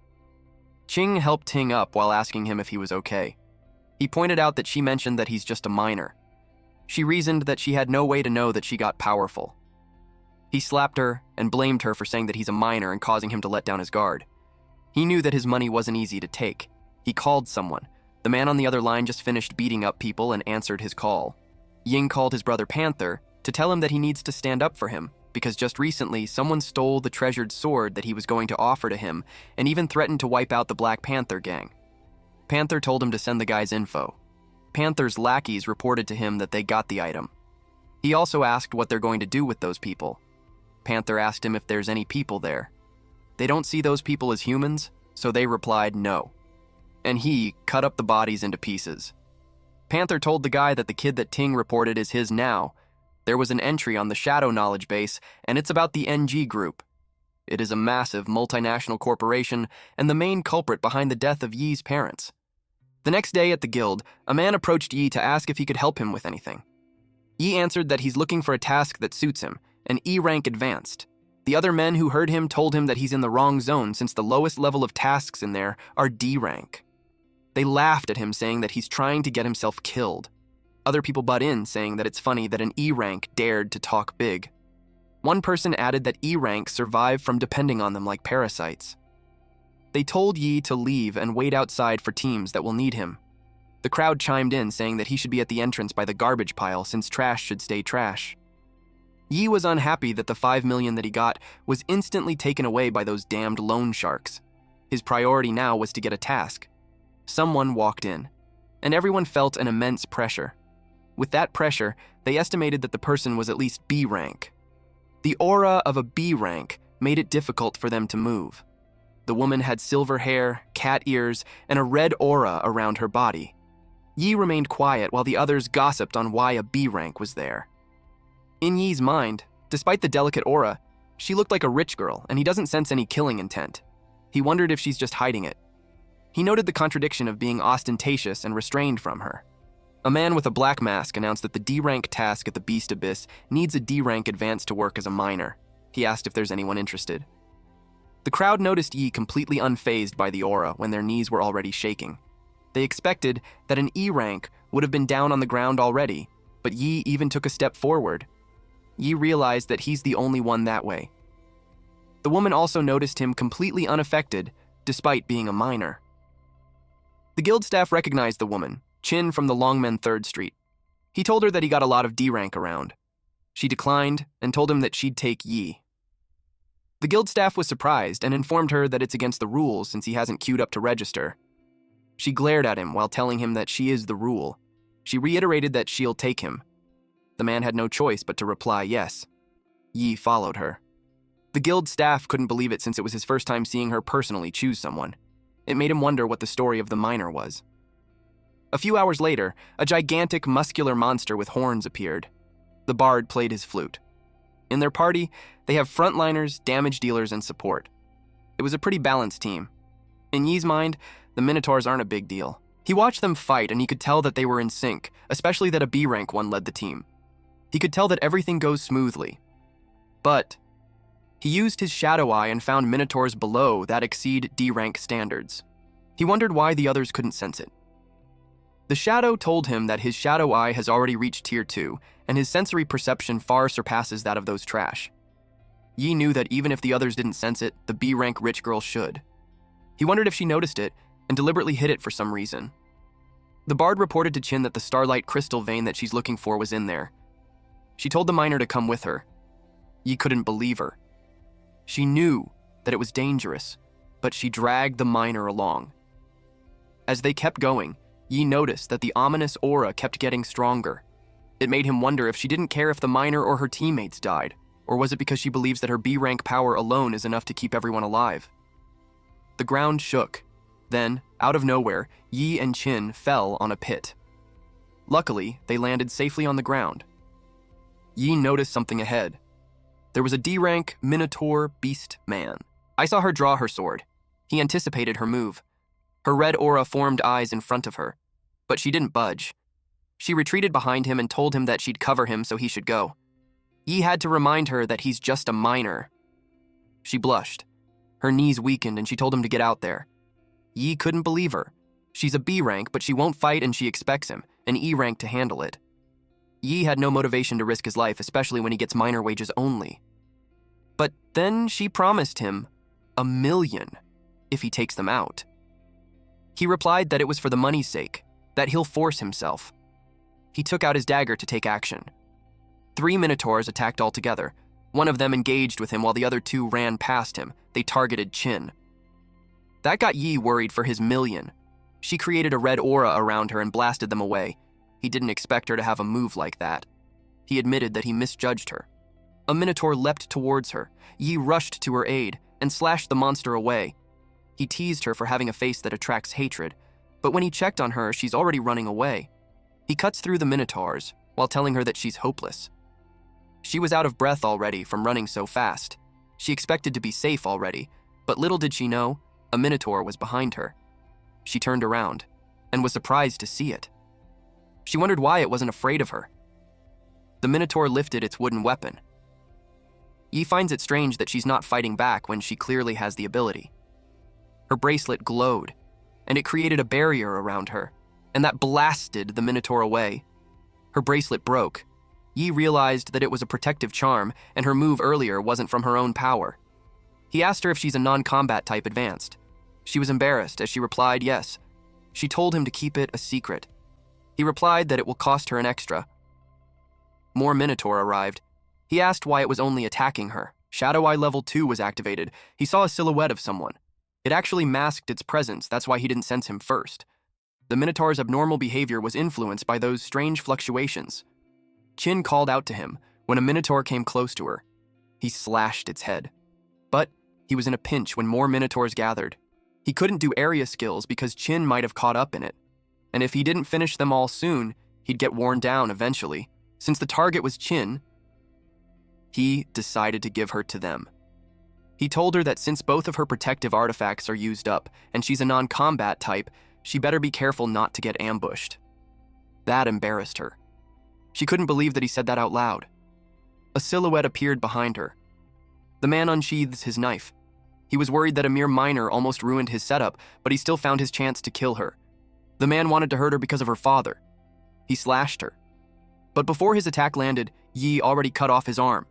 Ching helped Ting up while asking him if he was okay. He pointed out that she mentioned that he's just a minor. She reasoned that she had no way to know that she got powerful. He slapped her and blamed her for saying that he's a minor and causing him to let down his guard. He knew that his money wasn't easy to take. He called someone. The man on the other line just finished beating up people and answered his call. Ying called his brother Panther to tell him that he needs to stand up for him, because just recently someone stole the treasured sword that he was going to offer to him and even threatened to wipe out the Black Panther gang. Panther told him to send the guy's info. Panther's lackeys reported to him that they got the item. He also asked what they're going to do with those people. Panther asked him if there's any people there. They don't see those people as humans, so they replied no. And he cut up the bodies into pieces. Panther told the guy that the kid that Ting reported is his now. There was an entry on the Shadow Knowledge base, and it's about the NG Group. It is a massive multinational corporation and the main culprit behind the death of Yi's parents. The next day at the guild, a man approached Yi to ask if he could help him with anything. Yi answered that he's looking for a task that suits him, an E-rank advanced. The other men who heard him told him that he's in the wrong zone since the lowest level of tasks in there are D-rank. They laughed at him, saying that he's trying to get himself killed. Other people butt in, saying that it's funny that an E-rank dared to talk big. One person added that E ranks survive from depending on them like parasites. They told Yi to leave and wait outside for teams that will need him. The crowd chimed in, saying that he should be at the entrance by the garbage pile since trash should stay trash. Yi was unhappy that the 5 million that he got was instantly taken away by those damned loan sharks. His priority now was to get a task. Someone walked in, and everyone felt an immense pressure. With that pressure, they estimated that the person was at least B rank. The aura of a B rank made it difficult for them to move. The woman had silver hair, cat ears, and a red aura around her body. Yi remained quiet while the others gossiped on why a B rank was there. In Yi's mind, despite the delicate aura, she looked like a rich girl, and he doesn't sense any killing intent. He wondered if she's just hiding it. He noted the contradiction of being ostentatious and restrained from her. A man with a black mask announced that the D-rank task at the Beast Abyss needs a D-rank advance to work as a miner. He asked if there's anyone interested. The crowd noticed Yi completely unfazed by the aura when their knees were already shaking. They expected that an E rank would have been down on the ground already, but Yi even took a step forward. Yi realized that he's the only one that way. The woman also noticed him completely unaffected, despite being a miner. The guild staff recognized the woman, Chin from the Longmen 3rd Street. He told her that he got a lot of D rank around. She declined and told him that she'd take Yi. The guild staff was surprised and informed her that it's against the rules since he hasn't queued up to register. She glared at him while telling him that she is the rule. She reiterated that she'll take him. The man had no choice but to reply yes. Yi followed her. The guild staff couldn't believe it since it was his first time seeing her personally choose someone. It made him wonder what the story of the miner was. A few hours later, a gigantic, muscular monster with horns appeared. The bard played his flute. In their party, they have frontliners, damage dealers, and support. It was a pretty balanced team. In Yi's mind, the Minotaurs aren't a big deal. He watched them fight and he could tell that they were in sync, especially that a B rank one led the team. He could tell that everything goes smoothly. But he used his shadow eye and found Minotaurs below that exceed D rank standards. He wondered why the others couldn't sense it. The shadow told him that his shadow eye has already reached tier 2, and his sensory perception far surpasses that of those trash. Yi knew that even if the others didn't sense it, the B rank rich girl should. He wondered if she noticed it and deliberately hid it for some reason. The bard reported to Chin that the starlight crystal vein that she's looking for was in there. She told the miner to come with her. Yi couldn't believe her. She knew that it was dangerous, but she dragged the miner along. As they kept going, Yi noticed that the ominous aura kept getting stronger. It made him wonder if she didn't care if the miner or her teammates died, or was it because she believes that her B rank power alone is enough to keep everyone alive? The ground shook. Then, out of nowhere, Yi and Chin fell on a pit. Luckily, they landed safely on the ground. Yi noticed something ahead. There was a D-rank Minotaur beast man. I saw her draw her sword. He anticipated her move. Her red aura formed eyes in front of her, but she didn't budge. She retreated behind him and told him that she'd cover him so he should go. Yi had to remind her that he's just a miner. She blushed. Her knees weakened and she told him to get out there. Yi couldn't believe her. She's a B rank, but she won't fight and she expects him, an E rank, to handle it. Yi had no motivation to risk his life, especially when he gets miner wages only. But then she promised him $1 million if he takes them out. He replied that it was for the money's sake, that he'll force himself. He took out his dagger to take action. 3 Minotaurs attacked altogether. One of them engaged with him while the other 2 ran past him. They targeted Chin. That got Yi worried for his $1 million. She created a red aura around her and blasted them away. He didn't expect her to have a move like that. He admitted that he misjudged her. A Minotaur leapt towards her. Yi rushed to her aid and slashed the monster away. He teased her for having a face that attracts hatred, but when he checked on her, she's already running away. He cuts through the Minotaurs while telling her that she's hopeless. She was out of breath already from running so fast. She expected to be safe already, but little did she know, a Minotaur was behind her. She turned around and was surprised to see it. She wondered why it wasn't afraid of her. The Minotaur lifted its wooden weapon. Yi finds it strange that she's not fighting back when she clearly has the ability. Her bracelet glowed, and it created a barrier around her, and that blasted the Minotaur away. Her bracelet broke, Yi realized that it was a protective charm, and her move earlier wasn't from her own power. He asked her if she's a non-combat type advanced. She was embarrassed as she replied yes. She told him to keep it a secret. He replied that it will cost her an extra. More Minotaur arrived. He asked why it was only attacking her. Shadow Eye Level 2 was activated. He saw a silhouette of someone. It actually masked its presence, that's why he didn't sense him first. The Minotaur's abnormal behavior was influenced by those strange fluctuations. Chin called out to him. When a Minotaur came close to her, he slashed its head. But he was in a pinch when more Minotaurs gathered. He couldn't do area skills because Chin might have caught up in it. And if he didn't finish them all soon, he'd get worn down eventually. Since the target was Chin, he decided to give her to them. He told her that since both of her protective artifacts are used up and she's a non-combat type, she better be careful not to get ambushed. That embarrassed her. She couldn't believe that he said that out loud. A silhouette appeared behind her. The man unsheathes his knife. He was worried that a mere minor almost ruined his setup, but he still found his chance to kill her. The man wanted to hurt her because of her father. He slashed her. But before his attack landed, Yi already cut off his arm.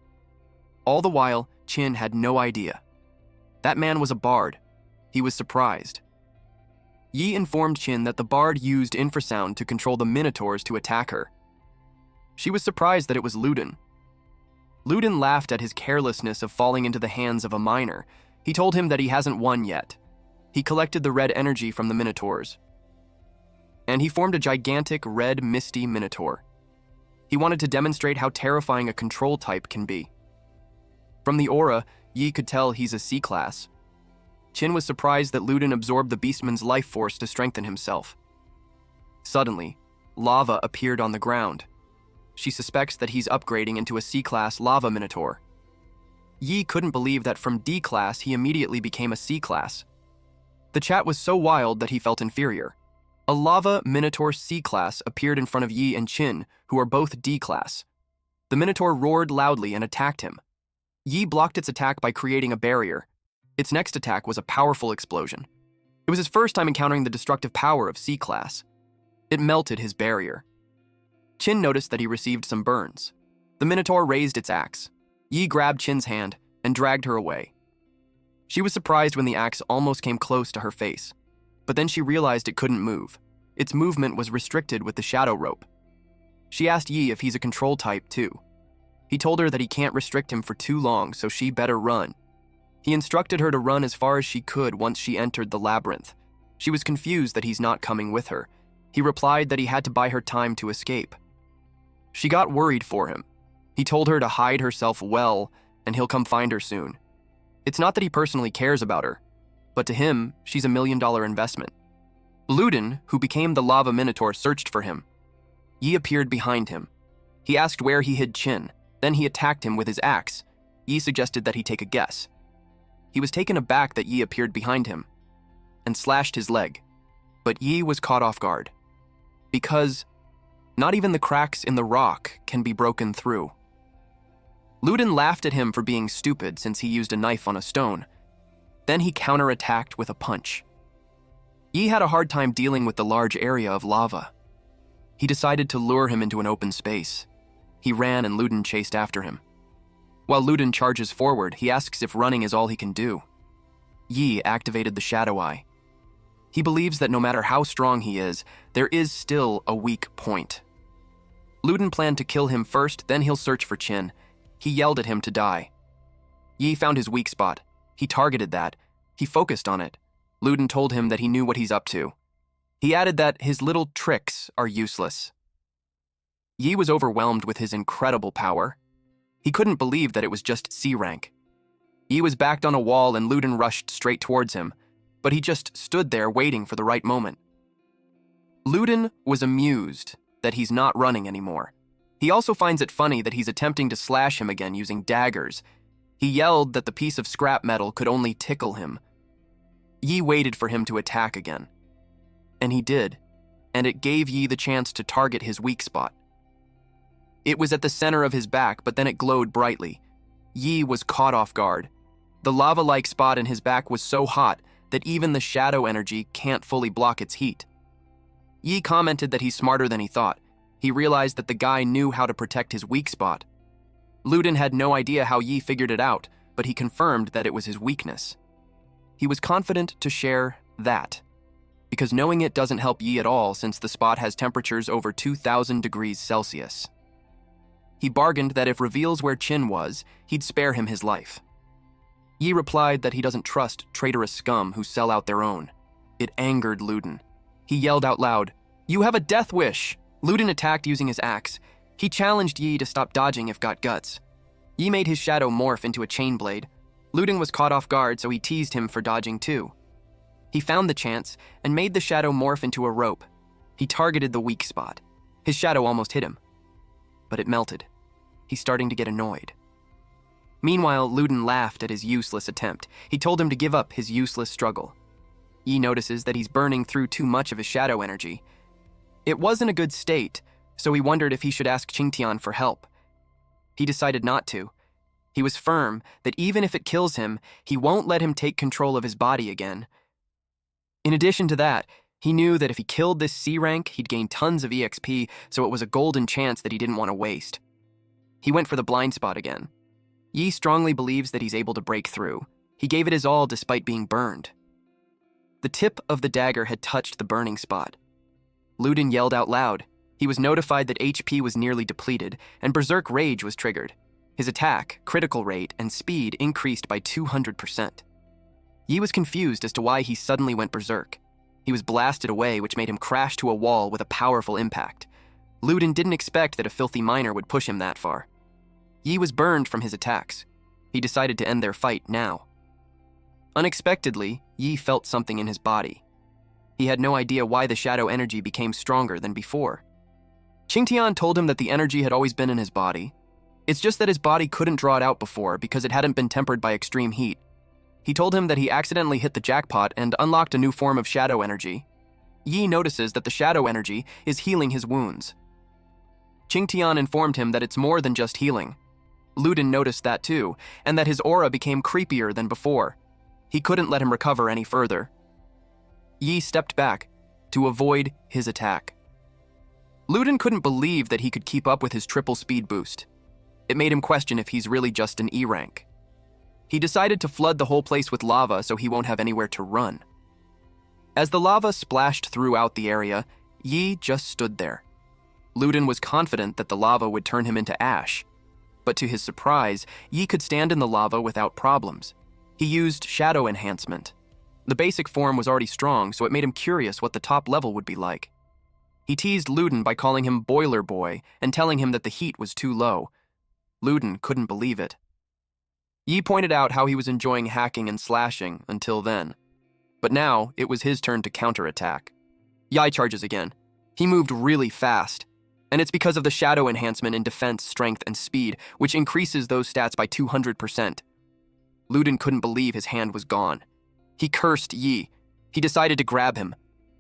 All the while, Chin had no idea. That man was a bard. He was surprised. Yi informed Chin that the bard used infrasound to control the Minotaurs to attack her. She was surprised that it was Luden. Luden laughed at his carelessness of falling into the hands of a minor. He told him that he hasn't won yet. He collected the red energy from the Minotaurs. And he formed a gigantic red misty Minotaur. He wanted to demonstrate how terrifying a control type can be. From the aura, Yi could tell he's a C-class. Chin was surprised that Luden absorbed the beastman's life force to strengthen himself. Suddenly, lava appeared on the ground. She suspects that he's upgrading into a C-class lava Minotaur. Yi couldn't believe that from D-class he immediately became a C-class. The chat was so wild that he felt inferior. A lava Minotaur C-class appeared in front of Yi and Chin, who are both D-class. The Minotaur roared loudly and attacked him. Yi blocked its attack by creating a barrier. Its next attack was a powerful explosion. It was his first time encountering the destructive power of C-class. It melted his barrier. Chin noticed that he received some burns. The Minotaur raised its axe. Yi grabbed Chin's hand and dragged her away. She was surprised when the axe almost came close to her face, but then she realized it couldn't move. Its movement was restricted with the shadow rope. She asked Yi if he's a control type too. He told her that he can't restrict him for too long, so she better run. He instructed her to run as far as she could once she entered the labyrinth. She was confused that he's not coming with her. He replied that he had to buy her time to escape. She got worried for him. He told her to hide herself well, and he'll come find her soon. It's not that he personally cares about her, but to him, she's $1 million investment. Luden, who became the lava Minotaur, searched for him. Yi appeared behind him. He asked where he hid Chin. Then he attacked him with his axe. Yi suggested that he take a guess. He was taken aback that Yi appeared behind him and slashed his leg. But Yi was caught off guard. Because not even the cracks in the rock can be broken through. Luden laughed at him for being stupid since he used a knife on a stone. Then he counterattacked with a punch. Yi had a hard time dealing with the large area of lava. He decided to lure him into an open space. He ran and Luden chased after him. While Luden charges forward, he asks if running is all he can do. Yi activated the Shadow Eye. He believes that no matter how strong he is, there is still a weak point. Luden planned to kill him first, then he'll search for Chin. He yelled at him to die. Yi found his weak spot. He targeted that. He focused on it. Luden told him that he knew what he's up to. He added that his little tricks are useless. Yi was overwhelmed with his incredible power. He couldn't believe that it was just C rank. Yi was backed on a wall and Luden rushed straight towards him, but he just stood there waiting for the right moment. Luden was amused that he's not running anymore. He also finds it funny that he's attempting to slash him again using daggers. He yelled that the piece of scrap metal could only tickle him. Yi waited for him to attack again. And he did, and it gave Yi the chance to target his weak spot. It was at the center of his back, but then it glowed brightly. Yi was caught off guard. The lava-like spot in his back was so hot that even the shadow energy can't fully block its heat. Yi commented that he's smarter than he thought. He realized that the guy knew how to protect his weak spot. Luden had no idea how Yi figured it out, but he confirmed that it was his weakness. He was confident to share that, because knowing it doesn't help Yi at all since the spot has temperatures over 2,000 degrees Celsius. He bargained that if reveals where Qin was, he'd spare him his life. Yi replied that he doesn't trust traitorous scum who sell out their own. It angered Luden. He yelled out loud, "You have a death wish!" Luden attacked using his axe. He challenged Yi to stop dodging if got guts. Yi made his shadow morph into a chain blade. Luden was caught off guard, so he teased him for dodging too. He found the chance and made the shadow morph into a rope. He targeted the weak spot. His shadow almost hit him, but it melted. He's starting to get annoyed. Meanwhile, Luden laughed at his useless attempt. He told him to give up his useless struggle. Yi notices that he's burning through too much of his shadow energy. It wasn't a good state, so he wondered if he should ask Qingtian for help. He decided not to. He was firm that even if it kills him, he won't let him take control of his body again. In addition to that, he knew that if he killed this C rank, he'd gain tons of EXP, so it was a golden chance that he didn't want to waste. He went for the blind spot again. Yi strongly believes that he's able to break through. He gave it his all despite being burned. The tip of the dagger had touched the burning spot. Luden yelled out loud. He was notified that HP was nearly depleted, and Berserk Rage was triggered. His attack, critical rate, and speed increased by 200%. Yi was confused as to why he suddenly went berserk. He was blasted away, which made him crash to a wall with a powerful impact. Luden didn't expect that a filthy miner would push him that far. Yi was burned from his attacks. He decided to end their fight now. Unexpectedly, Yi felt something in his body. He had no idea why the shadow energy became stronger than before. Qingtian told him that the energy had always been in his body. It's just that his body couldn't draw it out before because it hadn't been tempered by extreme heat. He told him that he accidentally hit the jackpot and unlocked a new form of shadow energy. Yi notices that the shadow energy is healing his wounds. Qingtian informed him that it's more than just healing. Luden noticed that too, and that his aura became creepier than before. He couldn't let him recover any further. Yi stepped back to avoid his attack. Luden couldn't believe that he could keep up with his triple speed boost. It made him question if he's really just an E rank. He decided to flood the whole place with lava so he won't have anywhere to run. As the lava splashed throughout the area, Yi just stood there. Luden was confident that the lava would turn him into ash. But to his surprise, Yi could stand in the lava without problems. He used shadow enhancement. The basic form was already strong, so it made him curious what the top level would be like. He teased Luden by calling him Boiler Boy and telling him that the heat was too low. Luden couldn't believe it. Yi pointed out how he was enjoying hacking and slashing until then. But now, it was his turn to counterattack. Yi charges again. He moved really fast, and it's because of the shadow enhancement in defense, strength, and speed, which increases those stats by 200%. Luden couldn't believe his hand was gone. He cursed Yi. He decided to grab him,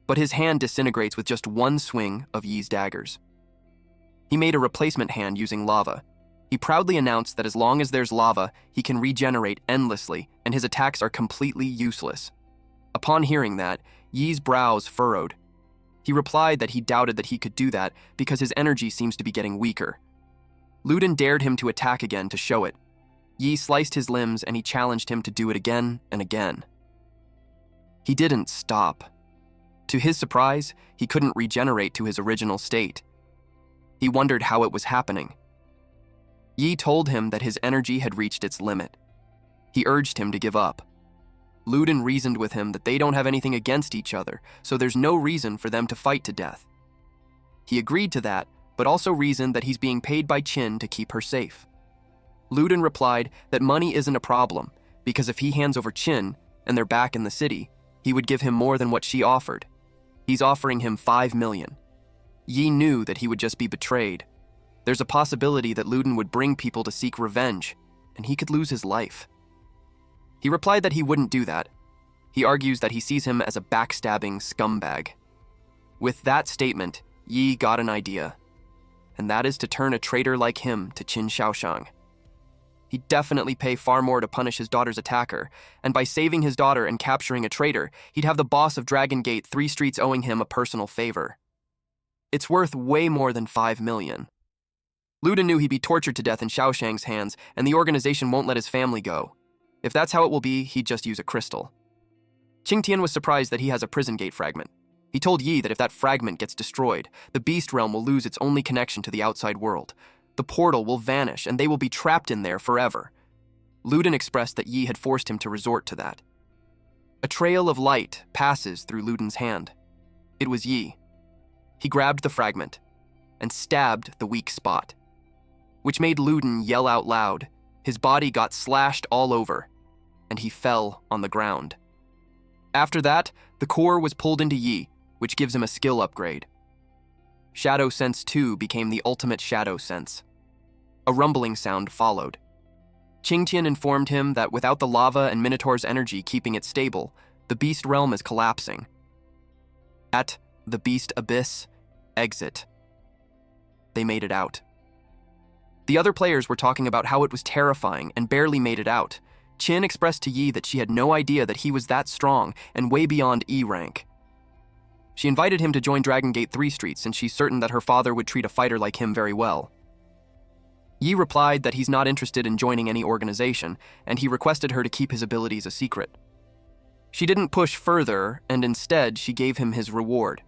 but his hand disintegrates with just one swing of Yi's daggers. He made a replacement hand using lava. He proudly announced that as long as there's lava, he can regenerate endlessly, and his attacks are completely useless. Upon hearing that, Yi's brows furrowed. He replied that he doubted that he could do that because his energy seems to be getting weaker. Luden dared him to attack again to show it. Yi sliced his limbs and he challenged him to do it again and again. He didn't stop. To his surprise, he couldn't regenerate to his original state. He wondered how it was happening. Yi told him that his energy had reached its limit. He urged him to give up. Luden reasoned with him that they don't have anything against each other, so there's no reason for them to fight to death. He agreed to that, but also reasoned that he's being paid by Qin to keep her safe. Luden replied that money isn't a problem, because if he hands over Qin, and they're back in the city, he would give him more than what she offered. He's offering him 5 million. Yi knew that he would just be betrayed. There's a possibility that Luden would bring people to seek revenge, and he could lose his life. He replied that he wouldn't do that. He argues that he sees him as a backstabbing scumbag. With that statement, Yi got an idea, and that is to turn a traitor like him to Qin Shaoshang. He'd definitely pay far more to punish his daughter's attacker, and by saving his daughter and capturing a traitor, he'd have the boss of Dragon Gate 3 streets owing him a personal favor. It's worth way more than 5 million. Luden knew he'd be tortured to death in Xiaoshang's hands, and the organization won't let his family go. If that's how it will be, he'd just use a crystal. Qingtian was surprised that he has a prison gate fragment. He told Yi that if that fragment gets destroyed, the beast realm will lose its only connection to the outside world. The portal will vanish, and they will be trapped in there forever. Luden expressed that Yi had forced him to resort to that. A trail of light passes through Luden's hand. It was Yi. He grabbed the fragment and stabbed the weak spot, which made Luden yell out loud. His body got slashed all over, and he fell on the ground. After that, the core was pulled into Yi, which gives him a skill upgrade. Shadow Sense 2 became the ultimate Shadow Sense. A rumbling sound followed. Qingtian informed him that without the lava and Minotaur's energy keeping it stable, the beast realm is collapsing. At the beast abyss, exit. They made it out. The other players were talking about how it was terrifying and barely made it out. Qin expressed to Yi that she had no idea that he was that strong and way beyond E rank. She invited him to join Dragon Gate 3 Street since she's certain that her father would treat a fighter like him very well. Yi replied that he's not interested in joining any organization, and he requested her to keep his abilities a secret. She didn't push further, and instead she gave him his reward.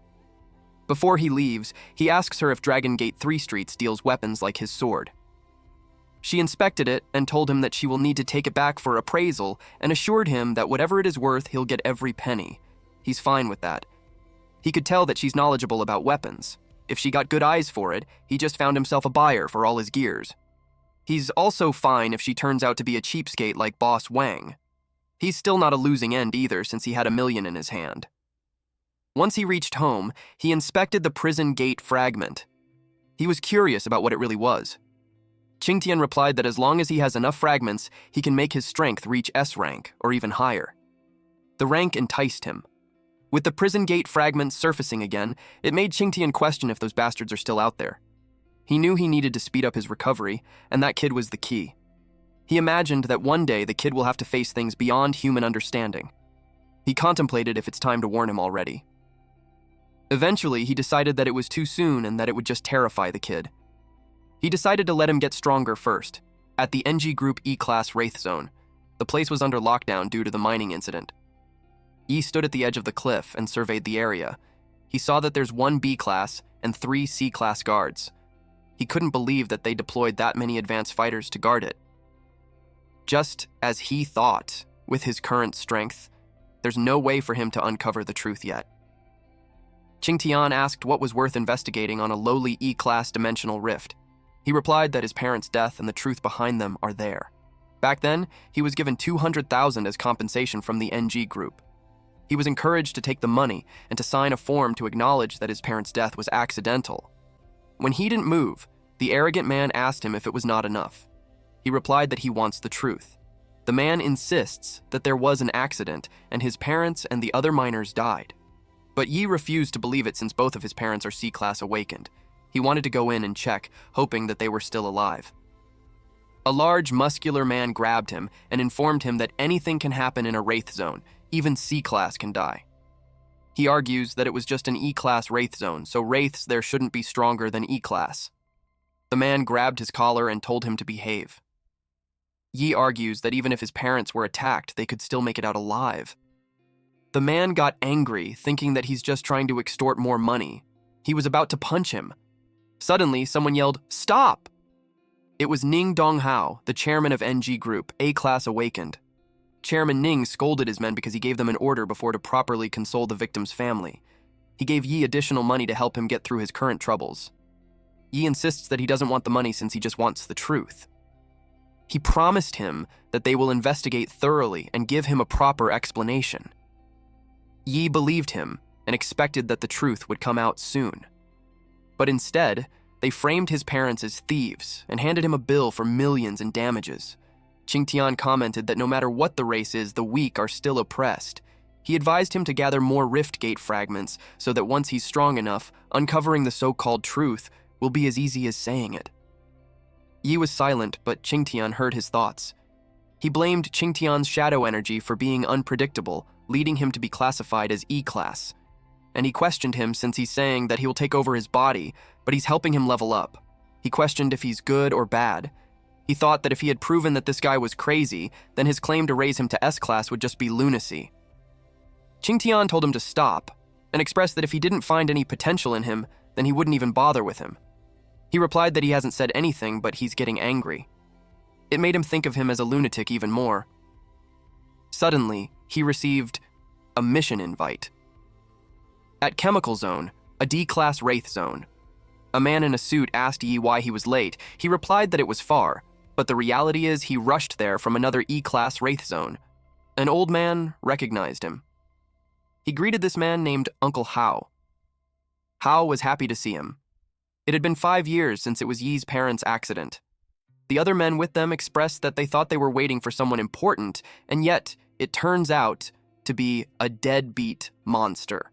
Before he leaves, he asks her if Dragon Gate 3 Street steals weapons like his sword. She inspected it and told him that she will need to take it back for appraisal and assured him that whatever it is worth, he'll get every penny. He's fine with that. He could tell that she's knowledgeable about weapons. If she got good eyes for it, he just found himself a buyer for all his gears. He's also fine if she turns out to be a cheapskate like Boss Wang. He's still not a losing end either since he had $1 million in his hand. Once he reached home, he inspected the prison gate fragment. He was curious about what it really was. Qingtian replied that as long as he has enough fragments, he can make his strength reach S rank or even higher. The rank enticed him. With the prison gate fragments surfacing again, it made Qingtian question if those bastards are still out there. He knew he needed to speed up his recovery, and that kid was the key. He imagined that one day the kid will have to face things beyond human understanding. He contemplated if it's time to warn him already. Eventually, he decided that it was too soon and that it would just terrify the kid. He decided to let him get stronger first, at the NG Group E-Class Wraith Zone. The place was under lockdown due to the mining incident. Yi stood at the edge of the cliff and surveyed the area. He saw that there's 1 B-Class and 3 C-Class guards. He couldn't believe that they deployed that many advanced fighters to guard it. Just as he thought, with his current strength, there's no way for him to uncover the truth yet. Qingtian asked what was worth investigating on a lowly E-Class dimensional rift. He replied that his parents' death and the truth behind them are there. Back then, he was given 200,000 as compensation from the NG Group. He was encouraged to take the money and to sign a form to acknowledge that his parents' death was accidental. When he didn't move, the arrogant man asked him if it was not enough. He replied that he wants the truth. The man insists that there was an accident and his parents and the other miners died. But Yi refused to believe it since both of his parents are C-Class awakened. He wanted to go in and check, hoping that they were still alive. A large, muscular man grabbed him and informed him that anything can happen in a Wraith Zone, even C-Class can die. He argues that it was just an E-Class Wraith Zone, so Wraiths there shouldn't be stronger than E-Class. The man grabbed his collar and told him to behave. Yi argues that even if his parents were attacked, they could still make it out alive. The man got angry, thinking that he's just trying to extort more money. He was about to punch him. Suddenly, someone yelled, "Stop!" It was Ning Donghao, the chairman of NG Group, A-Class Awakened. Chairman Ning scolded his men because he gave them an order before to properly console the victim's family. He gave Yi additional money to help him get through his current troubles. Yi insists that he doesn't want the money since he just wants the truth. He promised him that they will investigate thoroughly and give him a proper explanation. Yi believed him and expected that the truth would come out soon. But instead, they framed his parents as thieves and handed him a bill for millions in damages. Qingtian commented that no matter what the race is, the weak are still oppressed. He advised him to gather more Rift Gate fragments so that once he's strong enough, uncovering the so-called truth will be as easy as saying it. Yi was silent, but Qingtian heard his thoughts. He blamed Qingtian's shadow energy for being unpredictable, leading him to be classified as E-Class. and he questioned him since he's saying that he will take over his body, but he's helping him level up. He questioned if he's good or bad. He thought that if he had proven that this guy was crazy, then his claim to raise him to S-class would just be lunacy. Qingtian told him to stop, and expressed that if he didn't find any potential in him, then he wouldn't even bother with him. He replied that he hasn't said anything, but he's getting angry. It made him think of him as a lunatic even more. Suddenly, he received a mission invite. At Chemical Zone, a D-class Wraith zone, a man in a suit asked Yi why he was late. He replied that it was far, but the reality is he rushed there from another E-class Wraith zone. An old man recognized him. He greeted this man named Uncle Hao. Hao was happy to see him. It had been 5 years since it was Yi's parents' accident. The other men with them expressed that they thought they were waiting for someone important, and yet it turns out to be a deadbeat monster.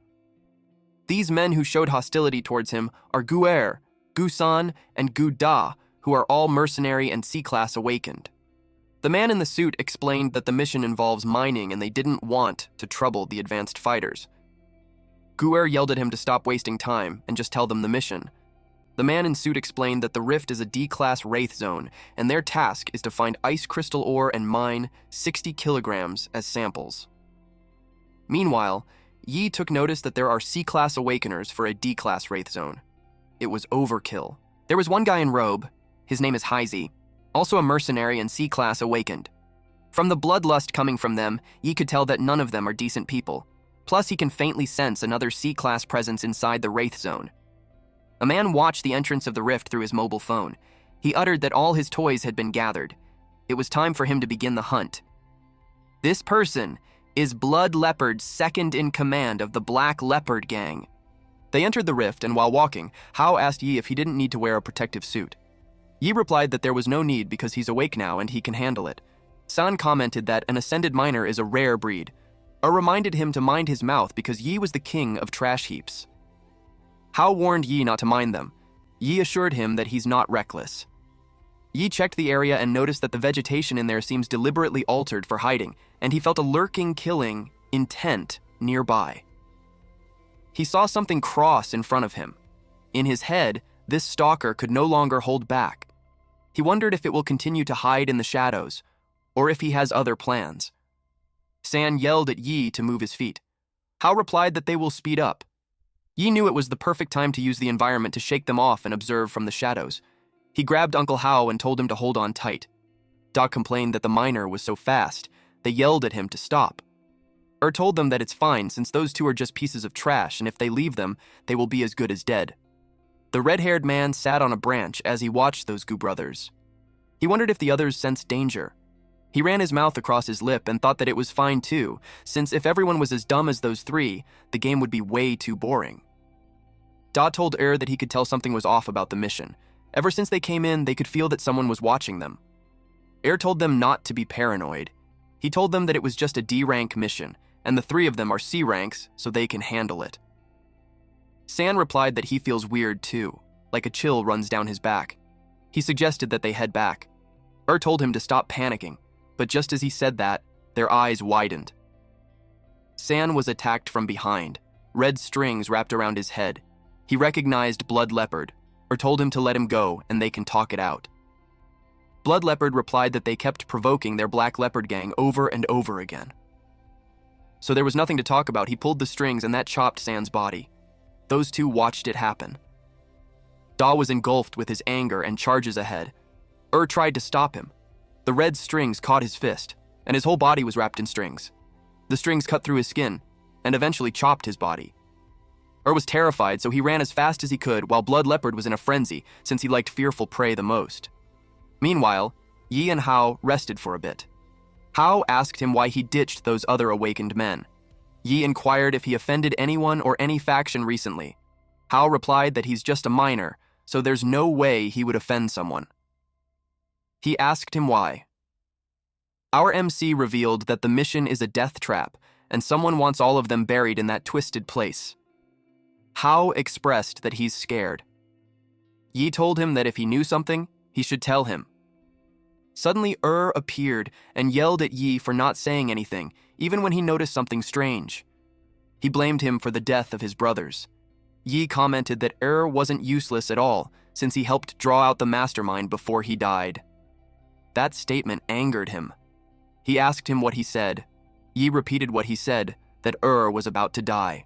These men who showed hostility towards him are Gu'er, Gusan, and Gu-Da, who are all mercenary and C-class awakened. The man in the suit explained that the mission involves mining and they didn't want to trouble the advanced fighters. Gu'er yelled at him to stop wasting time and just tell them the mission. The man in suit explained that the rift is a D-class Wraith zone, and their task is to find ice crystal ore and mine 60 kilograms as samples. Meanwhile, Yi took notice that there are C-class awakeners for a D-class Wraith zone. It was overkill. There was one guy in robe, his name is Heizi, also a mercenary and C-class awakened. From the bloodlust coming from them, Yi could tell that none of them are decent people. Plus, he can faintly sense another C-class presence inside the Wraith zone. A man watched the entrance of the rift through his mobile phone. He uttered that all his toys had been gathered. It was time for him to begin the hunt. This person is Blood Leopard's second in command of the Black Leopard Gang. They entered the rift, and while walking, Hao asked Yi if he didn't need to wear a protective suit. Yi replied that there was no need because he's awake now and he can handle it. San commented that an ascended miner is a rare breed. Reminded him to mind his mouth because Yi was the king of trash heaps. Hao warned Yi not to mind them. Yi assured him that he's not reckless. Yi checked the area and noticed that the vegetation in there seems deliberately altered for hiding, and he felt a lurking killing intent nearby. He saw something cross in front of him. In his head, this stalker could no longer hold back. He wondered if it will continue to hide in the shadows, or if he has other plans. San yelled at Yi to move his feet. Hao replied that they will speed up. Yi knew it was the perfect time to use the environment to shake them off and observe from the shadows. He grabbed Uncle Hao and told him to hold on tight. Da complained that the miner was so fast, they yelled at him to stop. Told them that it's fine since those two are just pieces of trash and if they leave them, they will be as good as dead. The red-haired man sat on a branch as he watched those Gu brothers. He wondered if the others sensed danger. He ran his mouth across his lip and thought that it was fine too, since if everyone was as dumb as those three, the game would be way too boring. Da told that he could tell something was off about the mission. Ever since they came in, they could feel that someone was watching them. Told them not to be paranoid. He told them that it was just a D-rank mission, and the three of them are C ranks, so they can handle it. San replied that he feels weird too, like a chill runs down his back. He suggested that they head back. Told him to stop panicking, but just as he said that, their eyes widened. San was attacked from behind, red strings wrapped around his head. He recognized Blood Leopard, told him to let him go and they can talk it out. Blood Leopard replied that they kept provoking their Black Leopard Gang over and over again. So there was nothing to talk about. He pulled the strings and that chopped San's body. Those two watched it happen. Da was engulfed with his anger and charges ahead. Tried to stop him. The red strings caught his fist, and his whole body was wrapped in strings. The strings cut through his skin, and eventually chopped his body. Was terrified, so he ran as fast as he could while Blood Leopard was in a frenzy since he liked fearful prey the most. Meanwhile, Yi and Hao rested for a bit. Hao asked him why he ditched those other awakened men. Yi inquired if he offended anyone or any faction recently. Hao replied that he's just a miner, so there's no way he would offend someone. He asked him why. Our MC revealed that the mission is a death trap, and someone wants all of them buried in that twisted place. Hao expressed that he's scared. Yi told him that if he knew something, he should tell him. Suddenly, appeared and yelled at Yi for not saying anything, even when he noticed something strange. He blamed him for the death of his brothers. Yi commented that wasn't useless at all, since he helped draw out the mastermind before he died. That statement angered him. He asked him what he said. Yi repeated what he said, that was about to die.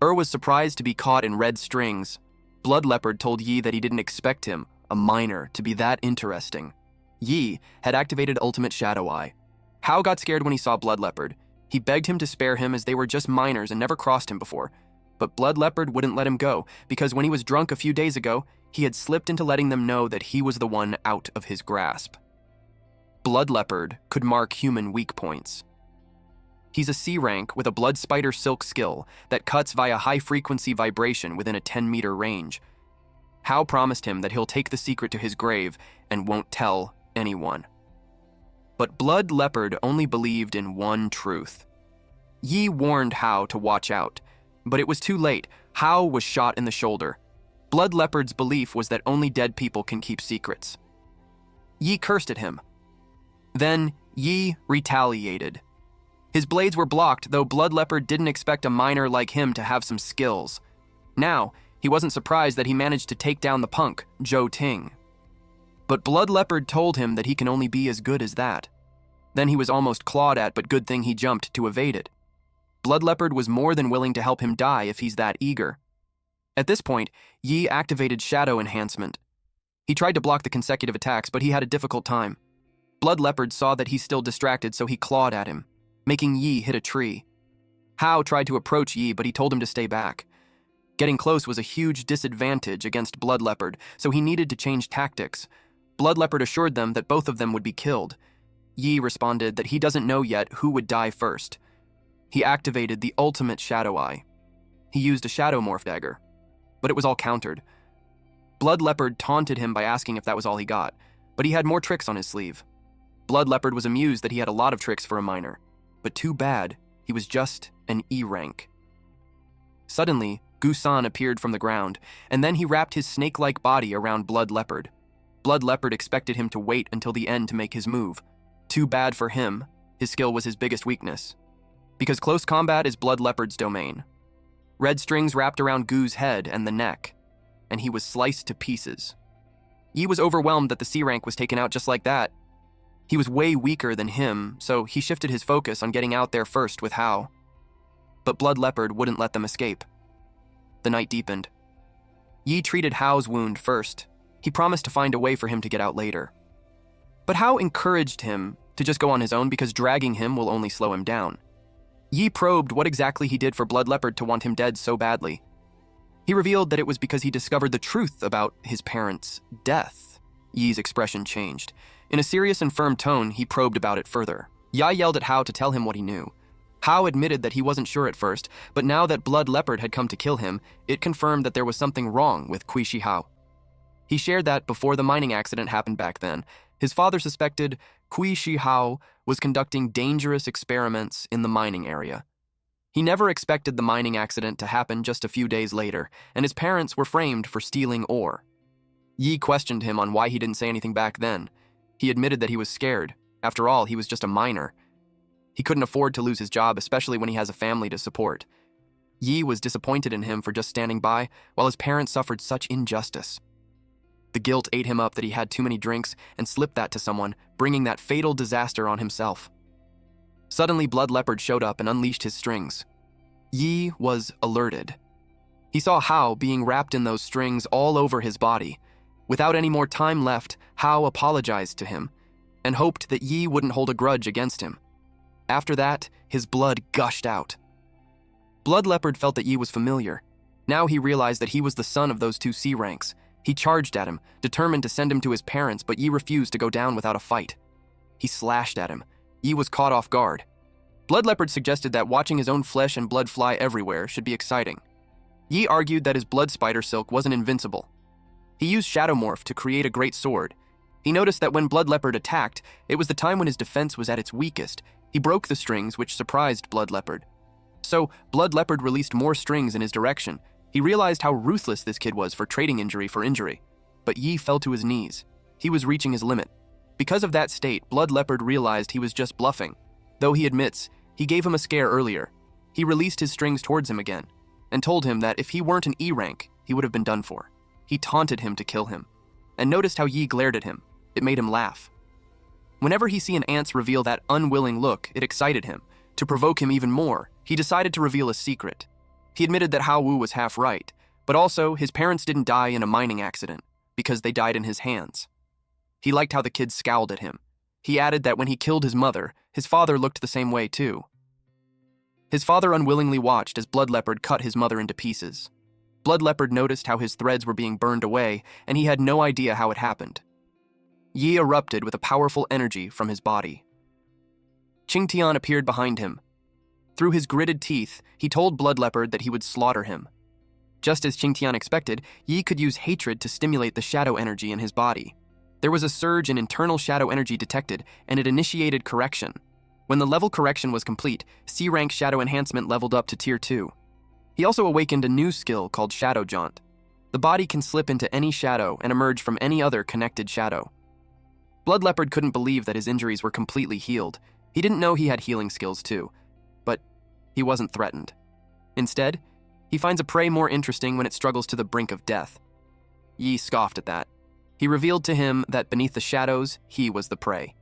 Was surprised to be caught in red strings. Blood Leopard told Yi that he didn't expect him, a minor, to be that interesting. Yi had activated Ultimate Shadow Eye. Hao got scared when he saw Blood Leopard. He begged him to spare him as they were just minors and never crossed him before. But Blood Leopard wouldn't let him go, because when he was drunk a few days ago, he had slipped into letting them know that he was the one out of his grasp. Blood Leopard could mark human weak points. He's a C rank with a Blood Spider Silk skill that cuts via high-frequency vibration within a 10-meter range. Hao promised him that he'll take the secret to his grave and won't tell anyone. But Blood Leopard only believed in one truth. Yi warned Hao to watch out, but it was too late. Hao was shot in the shoulder. Blood Leopard's belief was that only dead people can keep secrets. Yi cursed at him. Then Yi retaliated. His blades were blocked, though Blood Leopard didn't expect a minor like him to have some skills. Now, he wasn't surprised that he managed to take down the punk, Zhou Ting. But Blood Leopard told him that he can only be as good as that. Then he was almost clawed at, but good thing he jumped to evade it. Blood Leopard was more than willing to help him die if he's that eager. At this point, Yi activated Shadow Enhancement. He tried to block the consecutive attacks, but he had a difficult time. Blood Leopard saw that he's still distracted, so he clawed at him, making Yi hit a tree. Hao tried to approach Yi, but he told him to stay back. Getting close was a huge disadvantage against Blood Leopard, so he needed to change tactics. Blood Leopard assured them that both of them would be killed. Yi responded that he doesn't know yet who would die first. He activated the Ultimate Shadow Eye. He used a Shadow Morph Dagger, but it was all countered. Blood Leopard taunted him by asking if that was all he got, but he had more tricks on his sleeve. Blood Leopard was amused that he had a lot of tricks for a minor, but too bad, he was just an E rank. Suddenly, Gusan appeared from the ground, and then he wrapped his snake-like body around Blood Leopard. Blood Leopard expected him to wait until the end to make his move. Too bad for him, his skill was his biggest weakness. Because close combat is Blood Leopard's domain. Red strings wrapped around Gu's head and the neck, and he was sliced to pieces. Yi was overwhelmed that the C rank was taken out just like that. He was way weaker than him, so he shifted his focus on getting out there first with Hao. But Blood Leopard wouldn't let them escape. The night deepened. Yi treated Hao's wound first. He promised to find a way for him to get out later. But Hao encouraged him to just go on his own because dragging him will only slow him down. Yi probed what exactly he did for Blood Leopard to want him dead so badly. He revealed that it was because he discovered the truth about his parents' death. Yi's expression changed. In a serious and firm tone, he probed about it further. Yi yelled at Hao to tell him what he knew. Hao admitted that he wasn't sure at first, but now that Blood Leopard had come to kill him, it confirmed that there was something wrong with Shi Hao. He shared that before the mining accident happened back then, his father suspected Shi Hao was conducting dangerous experiments in the mining area. He never expected the mining accident to happen just a few days later, and his parents were framed for stealing ore. Yi questioned him on why he didn't say anything back then. He admitted that he was scared. After all, he was just a minor. He couldn't afford to lose his job, especially when he has a family to support. Yi was disappointed in him for just standing by, while his parents suffered such injustice. The guilt ate him up that he had too many drinks and slipped that to someone, bringing that fatal disaster on himself. Suddenly, Blood Leopard showed up and unleashed his strings. Yi was alerted. He saw Hao being wrapped in those strings all over his body. Without any more time left, Hao apologized to him and hoped that Yi wouldn't hold a grudge against him. After that, his blood gushed out. Blood Leopard felt that Yi was familiar. Now he realized that he was the son of those two C ranks. He charged at him, determined to send him to his parents, but Yi refused to go down without a fight. He slashed at him. Yi was caught off guard. Blood Leopard suggested that watching his own flesh and blood fly everywhere should be exciting. Yi argued that his blood spider silk wasn't invincible. He used Shadow Morph to create a great sword. He noticed that when Blood Leopard attacked, it was the time when his defense was at its weakest. He broke the strings, which surprised Blood Leopard. So, Blood Leopard released more strings in his direction. He realized how ruthless this kid was for trading injury for injury. But Yi fell to his knees. He was reaching his limit. Because of that state, Blood Leopard realized he was just bluffing. Though he admits, he gave him a scare earlier. He released his strings towards him again, and told him that if he weren't an E rank, he would have been done for. He taunted him to kill him, and noticed how Yi glared at him. It made him laugh. Whenever he see an ant reveal that unwilling look, it excited him. To provoke him even more, he decided to reveal a secret. He admitted that Hao Wu was half right, but also his parents didn't die in a mining accident, because they died in his hands. He liked how the kids scowled at him. He added that when he killed his mother, his father looked the same way too. His father unwillingly watched as Blood Leopard cut his mother into pieces. Blood Leopard noticed how his threads were being burned away, and he had no idea how it happened. Yi erupted with a powerful energy from his body. Qingtian appeared behind him. Through his gritted teeth, he told Blood Leopard that he would slaughter him. Just as Qingtian expected, Yi could use hatred to stimulate the shadow energy in his body. There was a surge in internal shadow energy detected, and it initiated correction. When the level correction was complete, C-rank shadow enhancement leveled up to Tier 2. He also awakened a new skill called Shadow Jaunt. The body can slip into any shadow and emerge from any other connected shadow. Blood Leopard couldn't believe that his injuries were completely healed. He didn't know he had healing skills too, but he wasn't threatened. Instead, he finds a prey more interesting when it struggles to the brink of death. Yi scoffed at that. He revealed to him that beneath the shadows, he was the prey.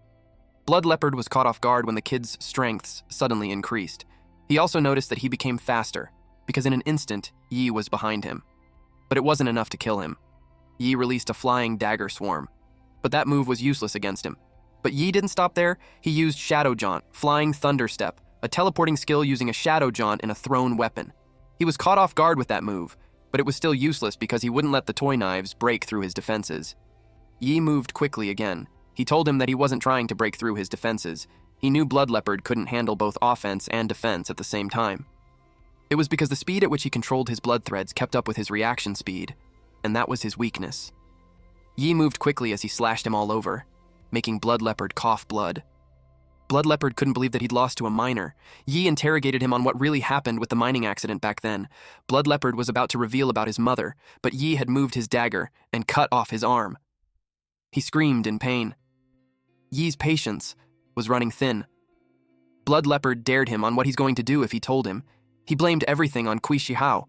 Blood Leopard was caught off guard when the kid's strengths suddenly increased. He also noticed that he became faster, because in an instant, Yi was behind him. But it wasn't enough to kill him. Yi released a flying dagger swarm, but that move was useless against him. But Yi didn't stop there. He used Shadow Jaunt, Flying Thunder Step, a teleporting skill using a Shadow Jaunt and a thrown weapon. He was caught off guard with that move, but it was still useless because he wouldn't let the toy knives break through his defenses. Yi moved quickly again. He told him that he wasn't trying to break through his defenses. He knew Blood Leopard couldn't handle both offense and defense at the same time. It was because the speed at which he controlled his blood threads kept up with his reaction speed, and that was his weakness. Yi moved quickly as he slashed him all over, making Blood Leopard cough blood. Blood Leopard couldn't believe that he'd lost to a miner. Yi interrogated him on what really happened with the mining accident back then. Blood Leopard was about to reveal about his mother, but Yi had moved his dagger and cut off his arm. He screamed in pain. Yi's patience was running thin. Blood Leopard dared him on what he's going to do if he told him. He blamed everything on Kui Shihao.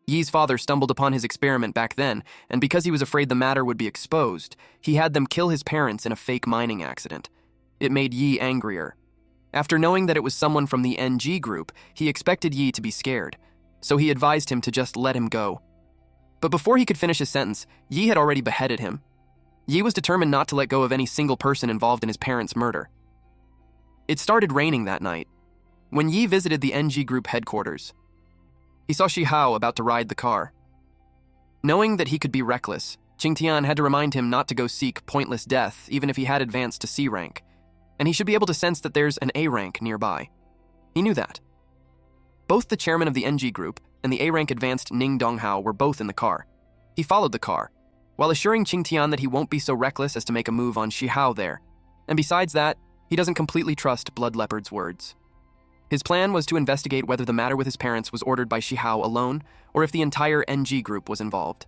Yi's father stumbled upon his experiment back then, and because he was afraid the matter would be exposed, he had them kill his parents in a fake mining accident. It made Yi angrier. After knowing that it was someone from the NG group, he expected Yi to be scared, so he advised him to just let him go. But before he could finish his sentence, Yi had already beheaded him. Yi was determined not to let go of any single person involved in his parents' murder. It started raining that night. When Yi visited the NG group headquarters, he saw Shihao about to ride the car. Knowing that he could be reckless, Qingtian had to remind him not to go seek pointless death even if he had advanced to C rank, and he should be able to sense that there's an A rank nearby. He knew that. Both the chairman of the NG group and the A rank advanced Ning Donghao were both in the car. He followed the car, while assuring Qingtian that he won't be so reckless as to make a move on Shihao there, and besides that, he doesn't completely trust Blood Leopard's words. His plan was to investigate whether the matter with his parents was ordered by Shihao alone or if the entire NG group was involved.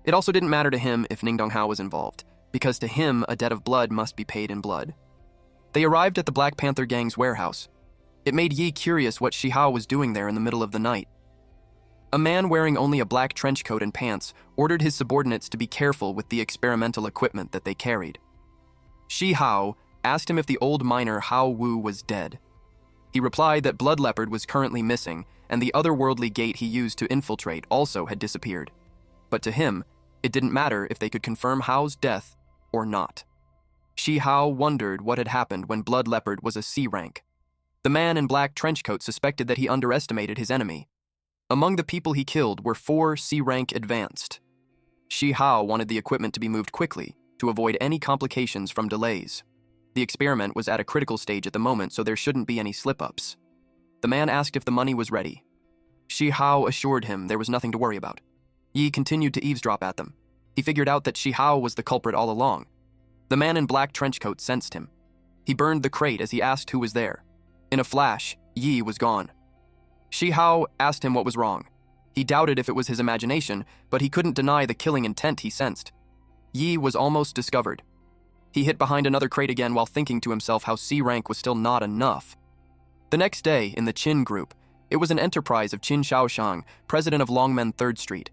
It also didn't matter to him if Ning Donghao was involved, because to him, a debt of blood must be paid in blood. They arrived at the Black Panther gang's warehouse. It made Yi curious what Shihao was doing there in the middle of the night. A man wearing only a black trench coat and pants ordered his subordinates to be careful with the experimental equipment that they carried. Shihao asked him if the old miner Hao Wu was dead. He replied that Blood Leopard was currently missing, and the otherworldly gate he used to infiltrate also had disappeared. But to him, it didn't matter if they could confirm Hao's death or not. Shihao wondered what had happened when Blood Leopard was a C rank. The man in black trenchcoat suspected that he underestimated his enemy. Among the people he killed were 4 C rank advanced. Shihao wanted the equipment to be moved quickly to avoid any complications from delays. The experiment was at a critical stage at the moment, so there shouldn't be any slip-ups. The man asked if the money was ready. Shihao assured him there was nothing to worry about. Yi continued to eavesdrop at them. He figured out that Shihao was the culprit all along. The man in black trenchcoat sensed him. He burned the crate as he asked who was there. In a flash, Yi was gone. Shihao asked him what was wrong. He doubted if it was his imagination, but he couldn't deny the killing intent he sensed. Yi was almost discovered. He hid behind another crate again while thinking to himself how C rank was still not enough. The next day, in the Qin group, It was an enterprise of Qin Shaoshang, president of Longmen 3rd Street.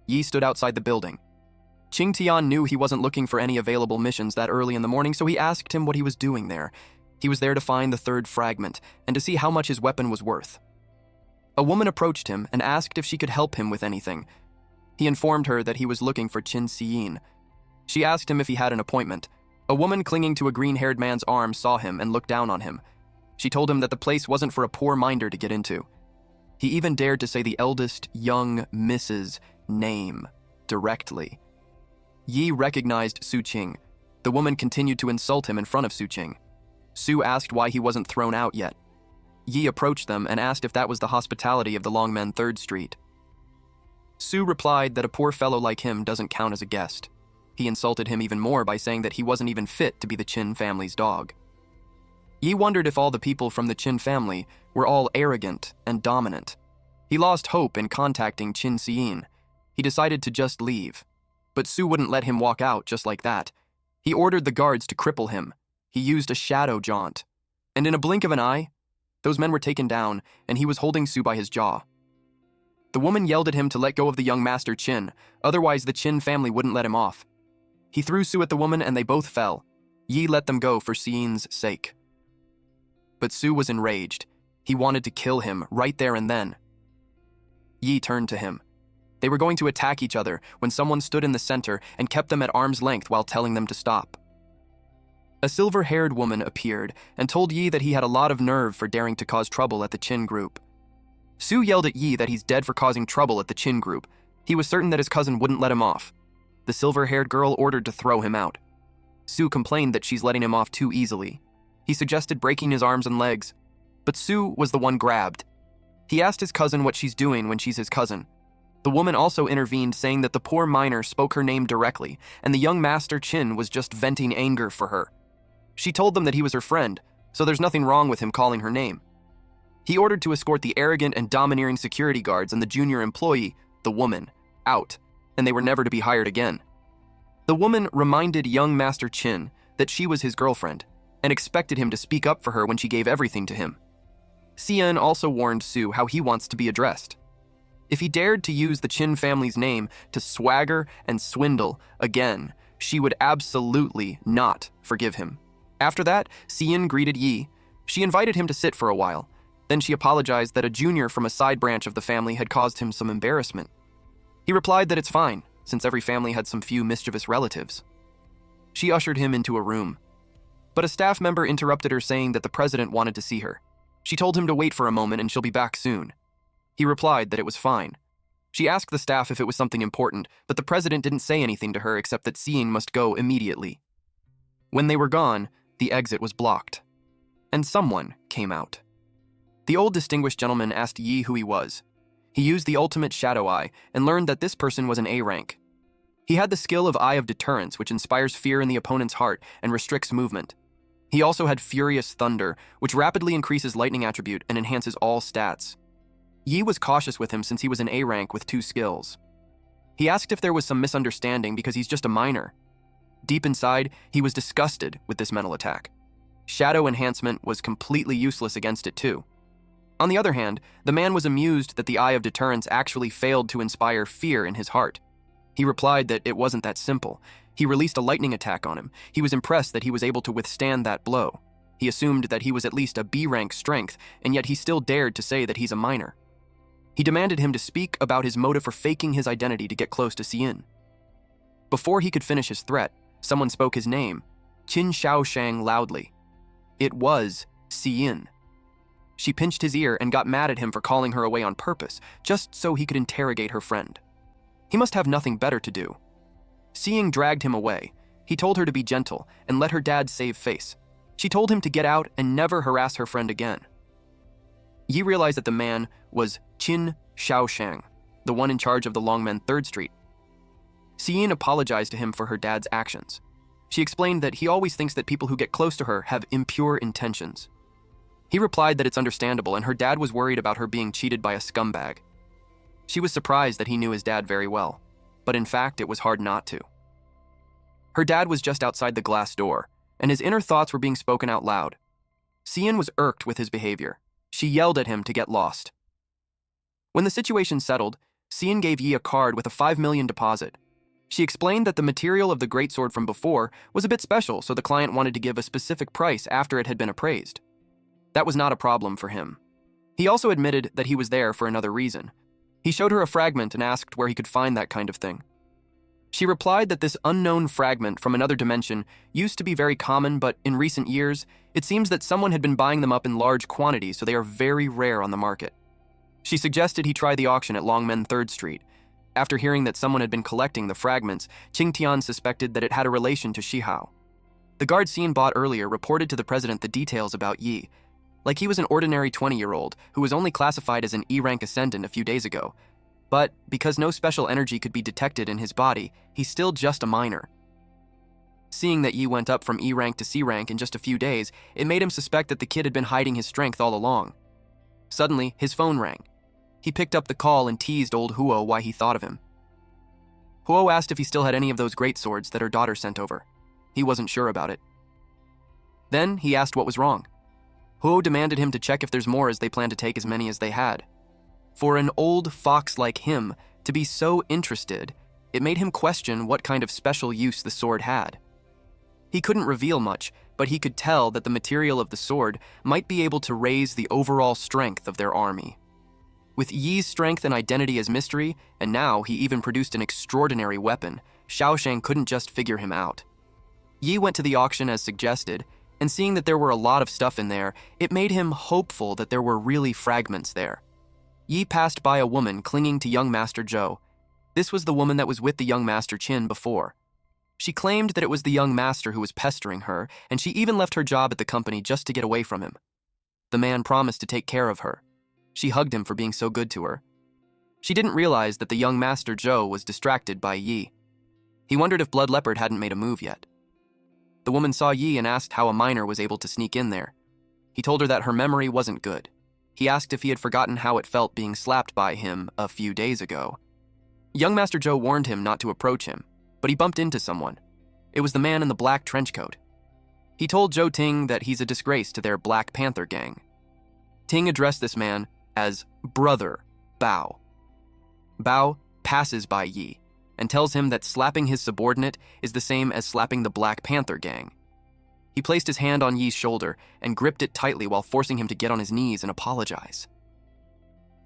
Yi stood outside the building. Qing Tian knew he wasn't looking for any available missions that early in the morning, so he asked him what he was doing there. He was there to find the third fragment and to see how much his weapon was worth. A woman approached him and asked if she could help him with anything. He informed her that he was looking for Qin Xiyin. She asked him if he had an appointment. A woman clinging to a green-haired man's arm saw him and looked down on him. She told him that the place wasn't for a poor minder to get into. He even dared to say the eldest young Mrs. name directly. Yi recognized Su Qing. The woman continued to insult him in front of Su Qing. Su asked why he wasn't thrown out yet. Yi approached them and asked if that was the hospitality of the Longmen 3rd Street. Su replied that a poor fellow like him doesn't count as a guest. He insulted him even more by saying that he wasn't even fit to be the Qin family's dog. Yi wondered if all the people from the Qin family were all arrogant and dominant. He lost hope in contacting Qin Xiyin. He decided to just leave. But Su wouldn't let him walk out just like that. He ordered the guards to cripple him. He used a shadow jaunt. And in a blink of an eye, those men were taken down, and he was holding Su by his jaw. The woman yelled at him to let go of the young master Qin, otherwise the Qin family wouldn't let him off. He threw Su at the woman and they both fell. Yi let them go for Xiyin's sake. But Su was enraged. He wanted to kill him right there and then. Yi turned to him. They were going to attack each other when someone stood in the center and kept them at arm's length while telling them to stop. A silver-haired woman appeared and told Yi that he had a lot of nerve for daring to cause trouble at the Qin group. Su yelled at Yi that he's dead for causing trouble at the Qin group. He was certain that his cousin wouldn't let him off. The silver-haired girl ordered to throw him out. Su complained that she's letting him off too easily. He suggested breaking his arms and legs, but Su was the one grabbed. He asked his cousin what she's doing when she's his cousin. The woman also intervened, saying that the poor miner spoke her name directly, and the young master Qin was just venting anger for her. She told them that he was her friend, so there's nothing wrong with him calling her name. He ordered to escort the arrogant and domineering security guards and the junior employee, the woman, out, and they were never to be hired again. The woman reminded young Master Qin that she was his girlfriend, and expected him to speak up for her when she gave everything to him. Xian also warned Su how he wants to be addressed. If he dared to use the Qin family's name to swagger and swindle again, she would absolutely not forgive him. After that, Xian greeted Yi. She invited him to sit for a while. Then she apologized that a junior from a side branch of the family had caused him some embarrassment. He replied that it's fine, since every family had some few mischievous relatives. She ushered him into a room. But a staff member interrupted her, saying that the president wanted to see her. She told him to wait for a moment and she'll be back soon. He replied that it was fine. She asked the staff if it was something important, but the president didn't say anything to her except that Xiyin must go immediately. When they were gone, the exit was blocked, and someone came out. The old distinguished gentleman asked Yi who he was. He used the ultimate shadow eye and learned that this person was an A rank. He had the skill of Eye of Deterrence, which inspires fear in the opponent's heart and restricts movement. He also had Furious Thunder, which rapidly increases lightning attribute and enhances all stats. Yi was cautious with him since he was an A rank with 2 skills. He asked if there was some misunderstanding because he's just a minor. Deep inside, he was disgusted with this mental attack. Shadow enhancement was completely useless against it too. On the other hand, the man was amused that the Eye of Deterrence actually failed to inspire fear in his heart. He replied that it wasn't that simple. He released a lightning attack on him. He was impressed that he was able to withstand that blow. He assumed that he was at least a B-rank strength, and yet he still dared to say that he's a minor. He demanded him to speak about his motive for faking his identity to get close to Xiyin. Before he could finish his threat, someone spoke his name, Qin Shaoshang, loudly. It was Xiyin. She pinched his ear and got mad at him for calling her away on purpose, just so he could interrogate her friend. He must have nothing better to do. Xiyin dragged him away. He told her to be gentle and let her dad save face. She told him to get out and never harass her friend again. Yi realized that the man was Qin Shaoshang, the one in charge of the Longmen 3rd Street. Xiyin apologized to him for her dad's actions. She explained that he always thinks that people who get close to her have impure intentions. He replied that it's understandable, and her dad was worried about her being cheated by a scumbag. She was surprised that he knew his dad very well, but in fact, it was hard not to. Her dad was just outside the glass door, and his inner thoughts were being spoken out loud. Xiyin was irked with his behavior. She yelled at him to get lost. When the situation settled, Xian gave Yi a card with a 5 million deposit. She explained that the material of the greatsword from before was a bit special, so the client wanted to give a specific price after it had been appraised. That was not a problem for him. He also admitted that he was there for another reason. He showed her a fragment and asked where he could find that kind of thing. She replied that this unknown fragment from another dimension used to be very common, but in recent years, it seems that someone had been buying them up in large quantities, so they are very rare on the market. She suggested he try the auction at Longmen 3rd Street. After hearing that someone had been collecting the fragments, Qingtian suspected that it had a relation to Shihao. The guard Xian bought earlier reported to the president the details about Yi, like he was an ordinary 20-year-old who was only classified as an E-rank ascendant a few days ago. But because no special energy could be detected in his body, he's still just a minor. Seeing that Yi went up from E-rank to C-rank in just a few days, it made him suspect that the kid had been hiding his strength all along. Suddenly, his phone rang. He picked up the call and teased old Huo why he thought of him. Huo asked if he still had any of those great swords that her daughter sent over. He wasn't sure about it. Then he asked what was wrong. Huo demanded him to check if there's more, as they planned to take as many as they had. For an old fox like him to be so interested, it made him question what kind of special use the sword had. He couldn't reveal much, but he could tell that the material of the sword might be able to raise the overall strength of their army. With Yi's strength and identity as mystery, and now he even produced an extraordinary weapon, Xiaoshang couldn't just figure him out. Yi went to the auction as suggested, and seeing that there were a lot of stuff in there, it made him hopeful that there were really fragments there. Yi passed by a woman clinging to young Master Zhou. This was the woman that was with the young Master Qin before. She claimed that it was the young master who was pestering her, and she even left her job at the company just to get away from him. The man promised to take care of her. She hugged him for being so good to her. She didn't realize that the young Master Zhou was distracted by Yi. He wondered if Blood Leopard hadn't made a move yet. The woman saw Yi and asked how a minor was able to sneak in there. He told her that her memory wasn't good. He asked if he had forgotten how it felt being slapped by him a few days ago. Young Master Zhou warned him not to approach him, but he bumped into someone. It was the man in the black trench coat. He told Zhou Ting that he's a disgrace to their Black Panther gang. Ting addressed this man as Brother Bao. Bao passes by Yi and tells him that slapping his subordinate is the same as slapping the Black Panther gang. He placed his hand on Yi's shoulder and gripped it tightly while forcing him to get on his knees and apologize.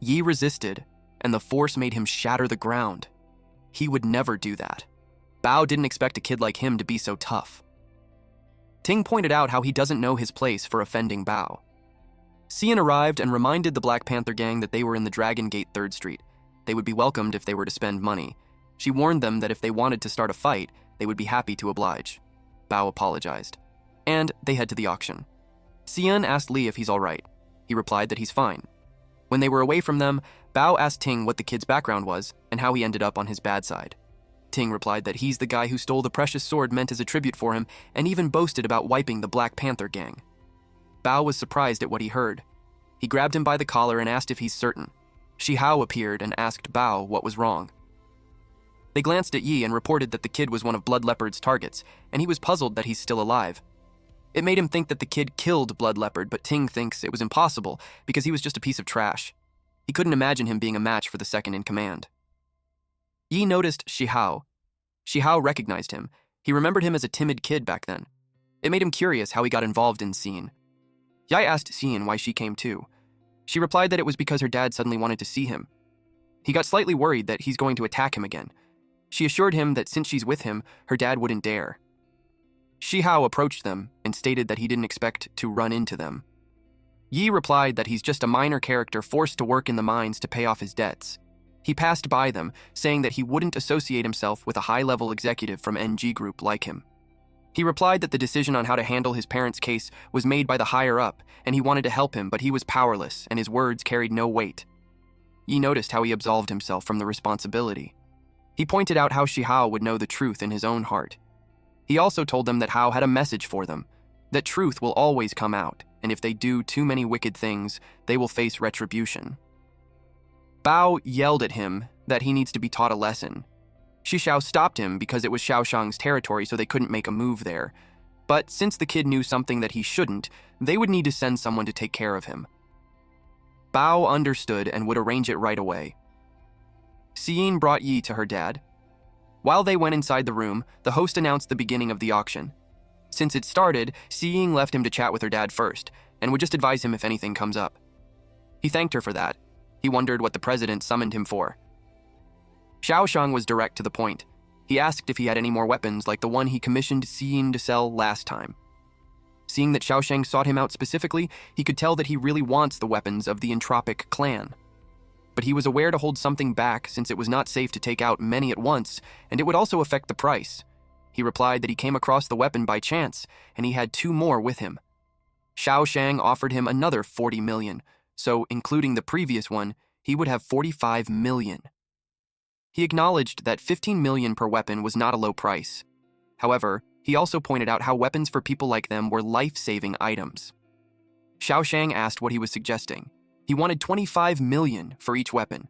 Yi resisted, and the force made him shatter the ground. He would never do that. Bao didn't expect a kid like him to be so tough. Ting pointed out how he doesn't know his place for offending Bao. Xian arrived and reminded the Black Panther gang that they were in the Dragon Gate 3rd Street. They would be welcomed if they were to spend money. She warned them that if they wanted to start a fight, they would be happy to oblige. Bao apologized, and they head to the auction. Xian asked Li if he's all right. He replied that he's fine. When they were away from them, Bao asked Ting what the kid's background was and how he ended up on his bad side. Ting replied that he's the guy who stole the precious sword meant as a tribute for him and even boasted about wiping the Black Panther gang. Bao was surprised at what he heard. He grabbed him by the collar and asked if he's certain. Shihao appeared and asked Bao what was wrong. They glanced at Yi and reported that the kid was one of Blood Leopard's targets, and he was puzzled that he's still alive. It made him think that the kid killed Blood Leopard, but Ting thinks it was impossible because he was just a piece of trash. He couldn't imagine him being a match for the second in command. Yi noticed Shihao. Shihao recognized him. He remembered him as a timid kid back then. It made him curious how he got involved in Xian. Yai asked Xian why she came too. She replied that it was because her dad suddenly wanted to see him. He got slightly worried that he's going to attack him again. She assured him that since she's with him, her dad wouldn't dare. Shihao approached them and stated that he didn't expect to run into them. Yi replied that he's just a minor character forced to work in the mines to pay off his debts. He passed by them, saying that he wouldn't associate himself with a high-level executive from NG Group like him. He replied that the decision on how to handle his parents' case was made by the higher-up, and he wanted to help him, but he was powerless, and his words carried no weight. Yi noticed how he absolved himself from the responsibility. He pointed out how Shihao would know the truth in his own heart. He also told them that Hao had a message for them, that truth will always come out, and if they do too many wicked things, they will face retribution. Bao yelled at him that he needs to be taught a lesson. Shishao stopped him because it was Xiaoshang's territory, so they couldn't make a move there. But since the kid knew something that he shouldn't, they would need to send someone to take care of him. Bao understood and would arrange it right away. Xiyin brought Yi to her dad. While they went inside the room, the host announced the beginning of the auction. Since it started, Xiyin left him to chat with her dad first, and would just advise him if anything comes up. He thanked her for that. He wondered what the president summoned him for. Xiaoshang was direct to the point. He asked if he had any more weapons like the one he commissioned Xiyin to sell last time. Seeing that Xiaoshang sought him out specifically, he could tell that he really wants the weapons of the Entropic clan. But he was aware to hold something back since it was not safe to take out many at once, and it would also affect the price. He replied that he came across the weapon by chance, and he had 2 more with him. Xiaoshang offered him another 40 million, so including the previous one, he would have 45 million. He acknowledged that 15 million per weapon was not a low price. However, he also pointed out how weapons for people like them were life-saving items. Xiaoshang asked what he was suggesting. He wanted 25 million for each weapon.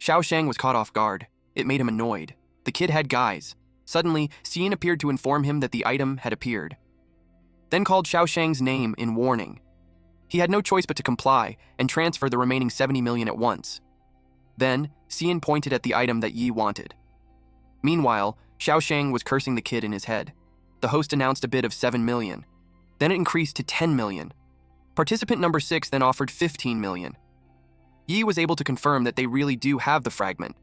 Xiaoshang was caught off guard. It made him annoyed. The kid had guys. Suddenly, Xiyin appeared to inform him that the item had appeared. Then called Xiaoshang's name in warning. He had no choice but to comply and transfer the remaining 70 million at once. Then, Xiyin pointed at the item that Yi wanted. Meanwhile, Xiaoshang was cursing the kid in his head. The host announced a bid of 7 million. Then it increased to 10 million. Participant number 6 then offered 15 million. Yi was able to confirm that they really do have the fragment.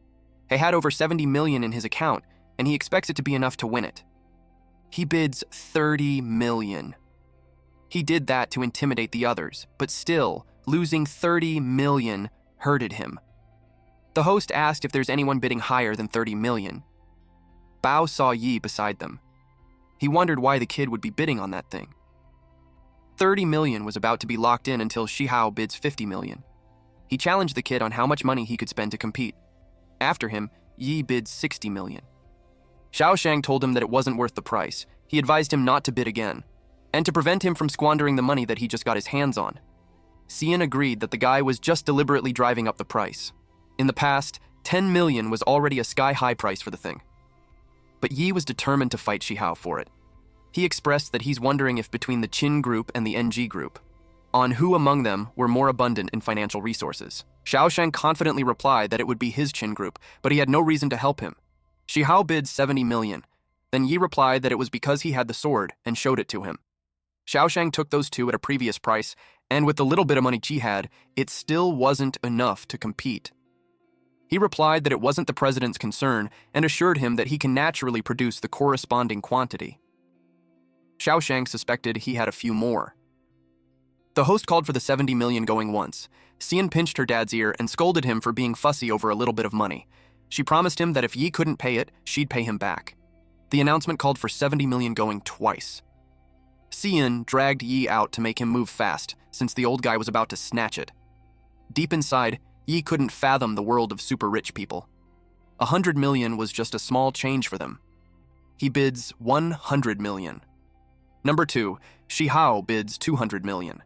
He had over 70 million in his account, and he expects it to be enough to win it. He bids 30 million. He did that to intimidate the others, but still, losing 30 million hurted him. The host asked if there's anyone bidding higher than 30 million. Bao saw Yi beside them. He wondered why the kid would be bidding on that thing. 30 million was about to be locked in until Shihao bids 50 million. He challenged the kid on how much money he could spend to compete. After him, Yi bids 60 million. Xiaoshang told him that it wasn't worth the price. He advised him not to bid again, and to prevent him from squandering the money that he just got his hands on. Xiyin agreed that the guy was just deliberately driving up the price. In the past, 10 million was already a sky-high price for the thing. But Yi was determined to fight Shihao for it. He expressed that he's wondering if between the Qin group and the NG group, on who among them were more abundant in financial resources. Xiaoshang confidently replied that it would be his Qin group, but he had no reason to help him. Shihao bid 70 million. Then Yi replied that it was because he had the sword and showed it to him. Xiaoshang took those two at a previous price, and with the little bit of money Yi had, it still wasn't enough to compete. He replied that it wasn't the president's concern and assured him that he can naturally produce the corresponding quantity. Xiaoshang suspected he had a few more. The host called for the 70 million going once. Xiyin pinched her dad's ear and scolded him for being fussy over a little bit of money. She promised him that if Yi couldn't pay it, she'd pay him back. The announcement called for 70 million going twice. Xiyin dragged Yi out to make him move fast, since the old guy was about to snatch it. Deep inside, Yi couldn't fathom the world of super rich people. 100 million was just a small change for them. He bids 100 million. Number 2, Shihao bids 200 million.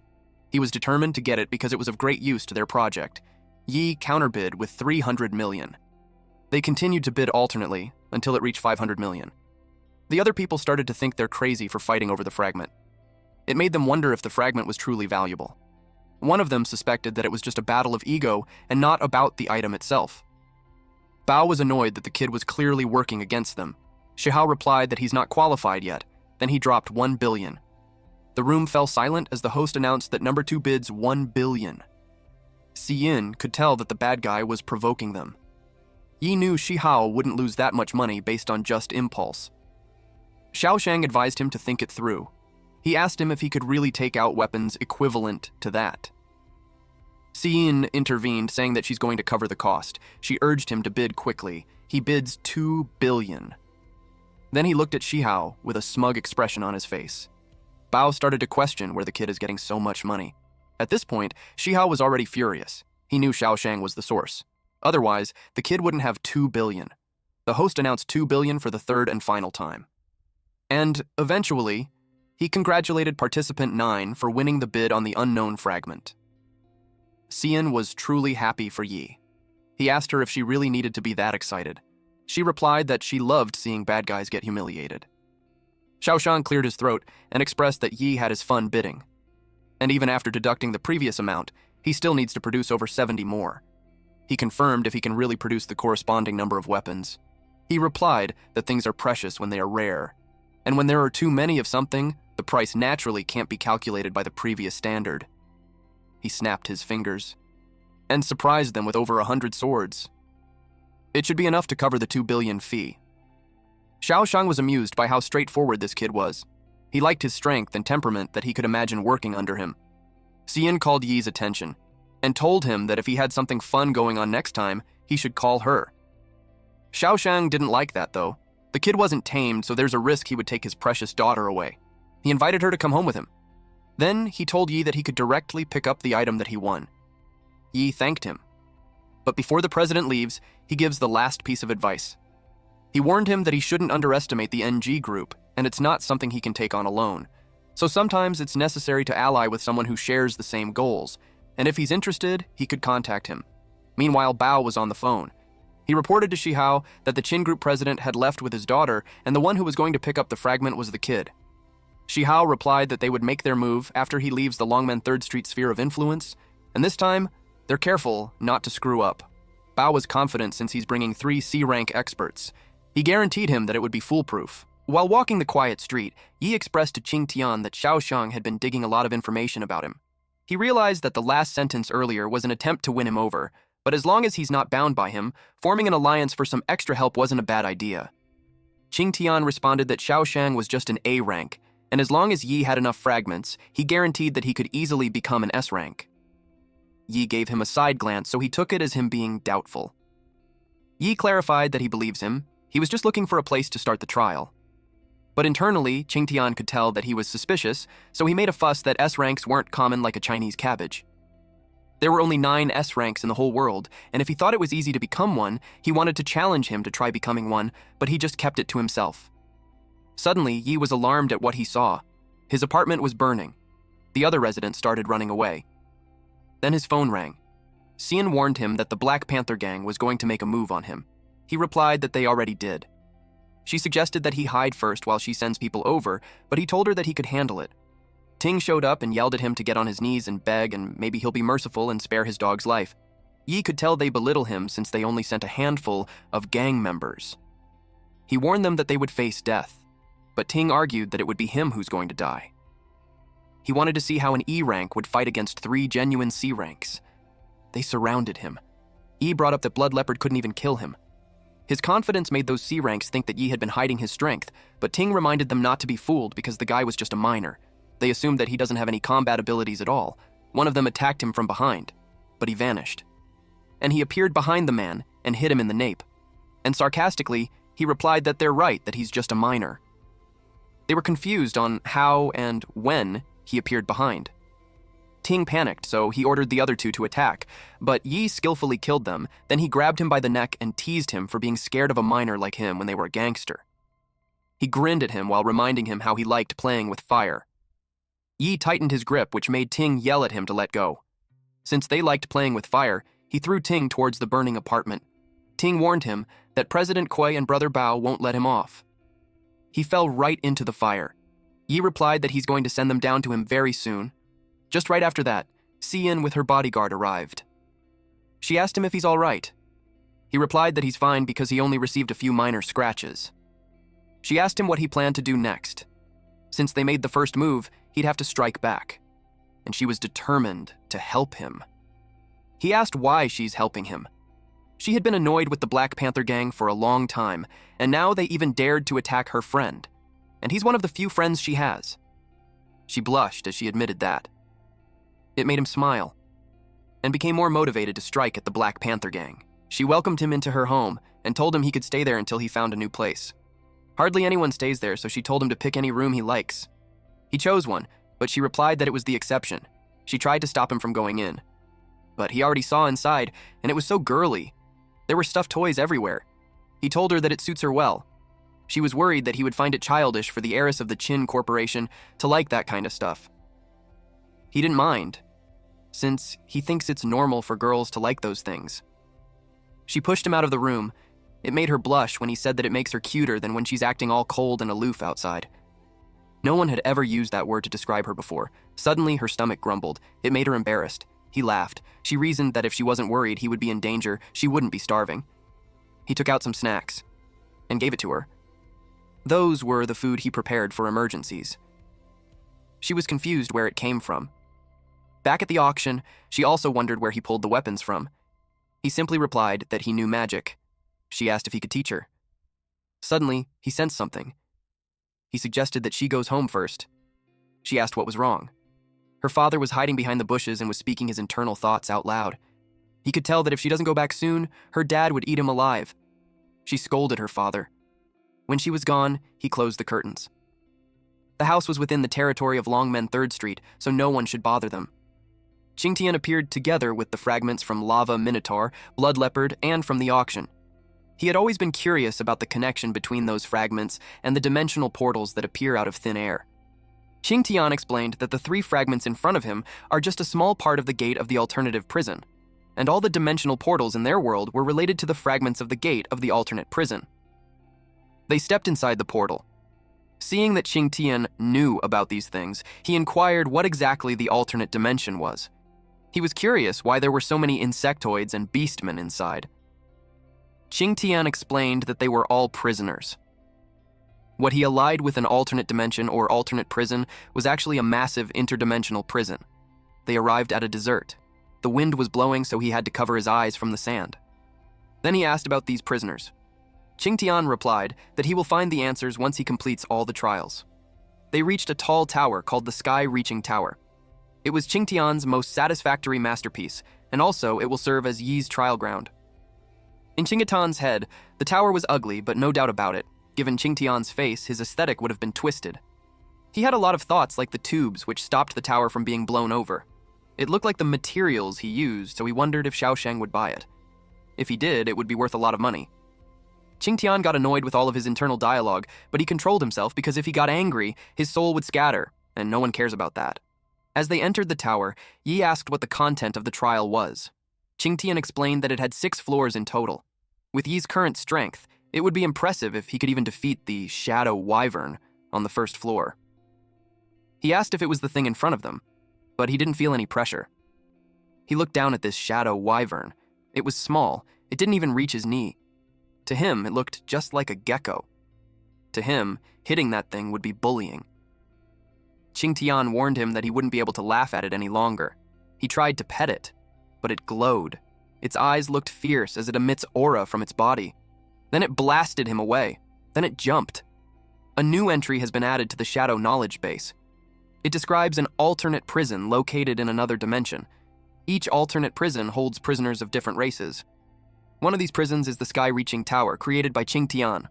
He was determined to get it because it was of great use to their project. Yi counterbid with 300 million. They continued to bid alternately until it reached 500 million. The other people started to think they're crazy for fighting over the fragment. It made them wonder if the fragment was truly valuable. One of them suspected that it was just a battle of ego and not about the item itself. Bao was annoyed that the kid was clearly working against them. Shihao replied that he's not qualified yet. Then he dropped 1 billion. The room fell silent as the host announced that number 2 bids 1 billion. Xiyin could tell that the bad guy was provoking them. Yi knew Shihao wouldn't lose that much money based on just impulse. Xiaoshang advised him to think it through. He asked him if he could really take out weapons equivalent to that. Xiyin intervened, saying that she's going to cover the cost. She urged him to bid quickly. He bids 2 billion. Then he looked at Shihao with a smug expression on his face. Bao started to question where the kid is getting so much money. At this point, Shihao was already furious. He knew Xiaoshang was the source. Otherwise, the kid wouldn't have 2 billion. The host announced 2 billion for the third and final time. And, eventually, he congratulated participant 9 for winning the bid on the unknown fragment. Xiyin was truly happy for Yi. He asked her if she really needed to be that excited. She replied that she loved seeing bad guys get humiliated. Xiaoshang cleared his throat and expressed that Yi had his fun bidding. And even after deducting the previous amount, He still needs to produce over 70 more. He confirmed if he can really produce the corresponding number of weapons. He replied that things are precious when they are rare, and when there are too many of something, the price naturally can't be calculated by the previous standard. He snapped his fingers and surprised them with over 100 swords. It should be enough to cover the 2 billion fee. Xiaoshang was amused by how straightforward this kid was. He liked his strength and temperament that he could imagine working under him. Xian called Yi's attention and told him that if he had something fun going on next time, he should call her. Xiaoshang didn't like that, though. The kid wasn't tamed, so there's a risk he would take his precious daughter away. He invited her to come home with him. Then he told Yi that he could directly pick up the item that he won. Yi thanked him. But before the president leaves, he gives the last piece of advice. He warned him that he shouldn't underestimate the NG group, and it's not something he can take on alone. So sometimes it's necessary to ally with someone who shares the same goals, and if he's interested, he could contact him. Meanwhile, Bao was on the phone. He reported to Shihao that the Qin group president had left with his daughter, and the one who was going to pick up the fragment was the kid. Shihao replied that they would make their move after he leaves the Longmen 3rd Street sphere of influence, and this time, they're careful not to screw up. Bao was confident since he's bringing 3 C-rank experts. He guaranteed him that it would be foolproof. While walking the quiet street, Yi expressed to Qing Tian that Xiaoshang had been digging a lot of information about him. He realized that the last sentence earlier was an attempt to win him over, but as long as he's not bound by him, forming an alliance for some extra help wasn't a bad idea. Qing Tian responded that Xiaoshang was just an A rank, and as long as Yi had enough fragments, he guaranteed that he could easily become an S rank. Yi gave him a side glance, so he took it as him being doubtful. Yi clarified that he believes him. He was just looking for a place to start the trial. But internally, Qing Tian could tell that he was suspicious, so he made a fuss that S ranks weren't common like a Chinese cabbage. There were only 9 S ranks in the whole world, and if he thought it was easy to become one, he wanted to challenge him to try becoming one, but he just kept it to himself. Suddenly, Yi was alarmed at what he saw. His apartment was burning. The other residents started running away. Then his phone rang. Xian warned him that the Black Panther gang was going to make a move on him. He replied that they already did. She suggested that he hide first while she sends people over, but he told her that he could handle it. Ting showed up and yelled at him to get on his knees and beg, and maybe he'll be merciful and spare his dog's life. Yi could tell they belittle him since they only sent a handful of gang members. He warned them that they would face death, but Ting argued that it would be him who's going to die. He wanted to see how an E rank would fight against 3 genuine C ranks. They surrounded him. Yi brought up that Blood Leopard couldn't even kill him. His confidence made those C ranks think that Yi had been hiding his strength, but Ting reminded them not to be fooled because the guy was just a minor. They assumed that he doesn't have any combat abilities at all. One of them attacked him from behind, but he vanished. And he appeared behind the man and hit him in the nape. And sarcastically, he replied that they're right, that he's just a minor. They were confused on how and when he appeared behind. Ting panicked, so he ordered the other 2 to attack, but Yi skillfully killed them. Then he grabbed him by the neck and teased him for being scared of a minor like him when they were a gangster. He grinned at him while reminding him how he liked playing with fire. Yi tightened his grip, which made Ting yell at him to let go. Since they liked playing with fire, he threw Ting towards the burning apartment. Ting warned him that President Kui and Brother Bao won't let him off. He fell right into the fire. Yi replied that he's going to send them down to him very soon. Just right after that, Xian with her bodyguard arrived. She asked him if he's all right. He replied that he's fine because he only received a few minor scratches. She asked him what he planned to do next. Since they made the first move, he'd have to strike back, and she was determined to help him. He asked why she's helping him. She had been annoyed with the Black Panther gang for a long time, and now they even dared to attack her friend, and he's one of the few friends she has. She blushed as she admitted that. It made him smile, and became more motivated to strike at the Black Panther gang. She welcomed him into her home and told him he could stay there until he found a new place. Hardly anyone stays there, so she told him to pick any room he likes. He chose one, but she replied that it was the exception. She tried to stop him from going in. But he already saw inside, and it was so girly. There were stuffed toys everywhere. He told her that it suits her well. She was worried that he would find it childish for the heiress of the Qin Corporation to like that kind of stuff. He didn't mind, since he thinks it's normal for girls to like those things. She pushed him out of the room. It made her blush when he said that it makes her cuter than when she's acting all cold and aloof outside. No one had ever used that word to describe her before. Suddenly, her stomach grumbled. It made her embarrassed. He laughed. She reasoned that if she wasn't worried he would be in danger, she wouldn't be starving. He took out some snacks and gave it to her. Those were the food he prepared for emergencies. She was confused where it came from. Back at the auction, she also wondered where he pulled the weapons from. He simply replied that he knew magic. She asked if he could teach her. Suddenly, he sensed something. He suggested that she goes home first. She asked what was wrong. Her father was hiding behind the bushes and was speaking his internal thoughts out loud. He could tell that if she doesn't go back soon, her dad would eat him alive. She scolded her father. When she was gone, he closed the curtains. The house was within the territory of Longmen 3rd Street, so no one should bother them. Qingtian appeared together with the fragments from Lava Minotaur, Blood Leopard, and from the auction. He had always been curious about the connection between those fragments and the dimensional portals that appear out of thin air. Qingtian explained that the 3 fragments in front of him are just a small part of the gate of the alternative prison, and all the dimensional portals in their world were related to the fragments of the gate of the alternate prison. They stepped inside the portal. Seeing that Qingtian knew about these things, he inquired what exactly the alternate dimension was. He was curious why there were so many insectoids and beastmen inside. Qingtian explained that they were all prisoners. What he allied with an alternate dimension or alternate prison was actually a massive interdimensional prison. They arrived at a desert. The wind was blowing, so he had to cover his eyes from the sand. Then he asked about these prisoners. Qingtian replied that he will find the answers once he completes all the trials. They reached a tall tower called the Sky-Reaching Tower. It was Qingtian's most satisfactory masterpiece, and also it will serve as Yi's trial ground. In Qingtian's head, the tower was ugly, but no doubt about it. Given Qingtian's face, his aesthetic would have been twisted. He had a lot of thoughts like the tubes which stopped the tower from being blown over. It looked like the materials he used, so he wondered if Xiaosheng would buy it. If he did, it would be worth a lot of money. Qingtian got annoyed with all of his internal dialogue, but he controlled himself because if he got angry, his soul would scatter, and no one cares about that. As they entered the tower, Yi asked what the content of the trial was. Qingtian explained that it had 6 floors in total. With Yi's current strength, it would be impressive if he could even defeat the Shadow Wyvern on the 1st floor. He asked if it was the thing in front of them, but he didn't feel any pressure. He looked down at this Shadow Wyvern. It was small. It didn't even reach his knee. To him, it looked just like a gecko. To him, hitting that thing would be bullying. Qingtian warned him that he wouldn't be able to laugh at it any longer. He tried to pet it, but it glowed. Its eyes looked fierce as it emits aura from its body. Then it blasted him away. Then it jumped. A new entry has been added to the Shadow Knowledge Base. It describes an alternate prison located in another dimension. Each alternate prison holds prisoners of different races. One of these prisons is the Sky-Reaching Tower, created by Qingtian.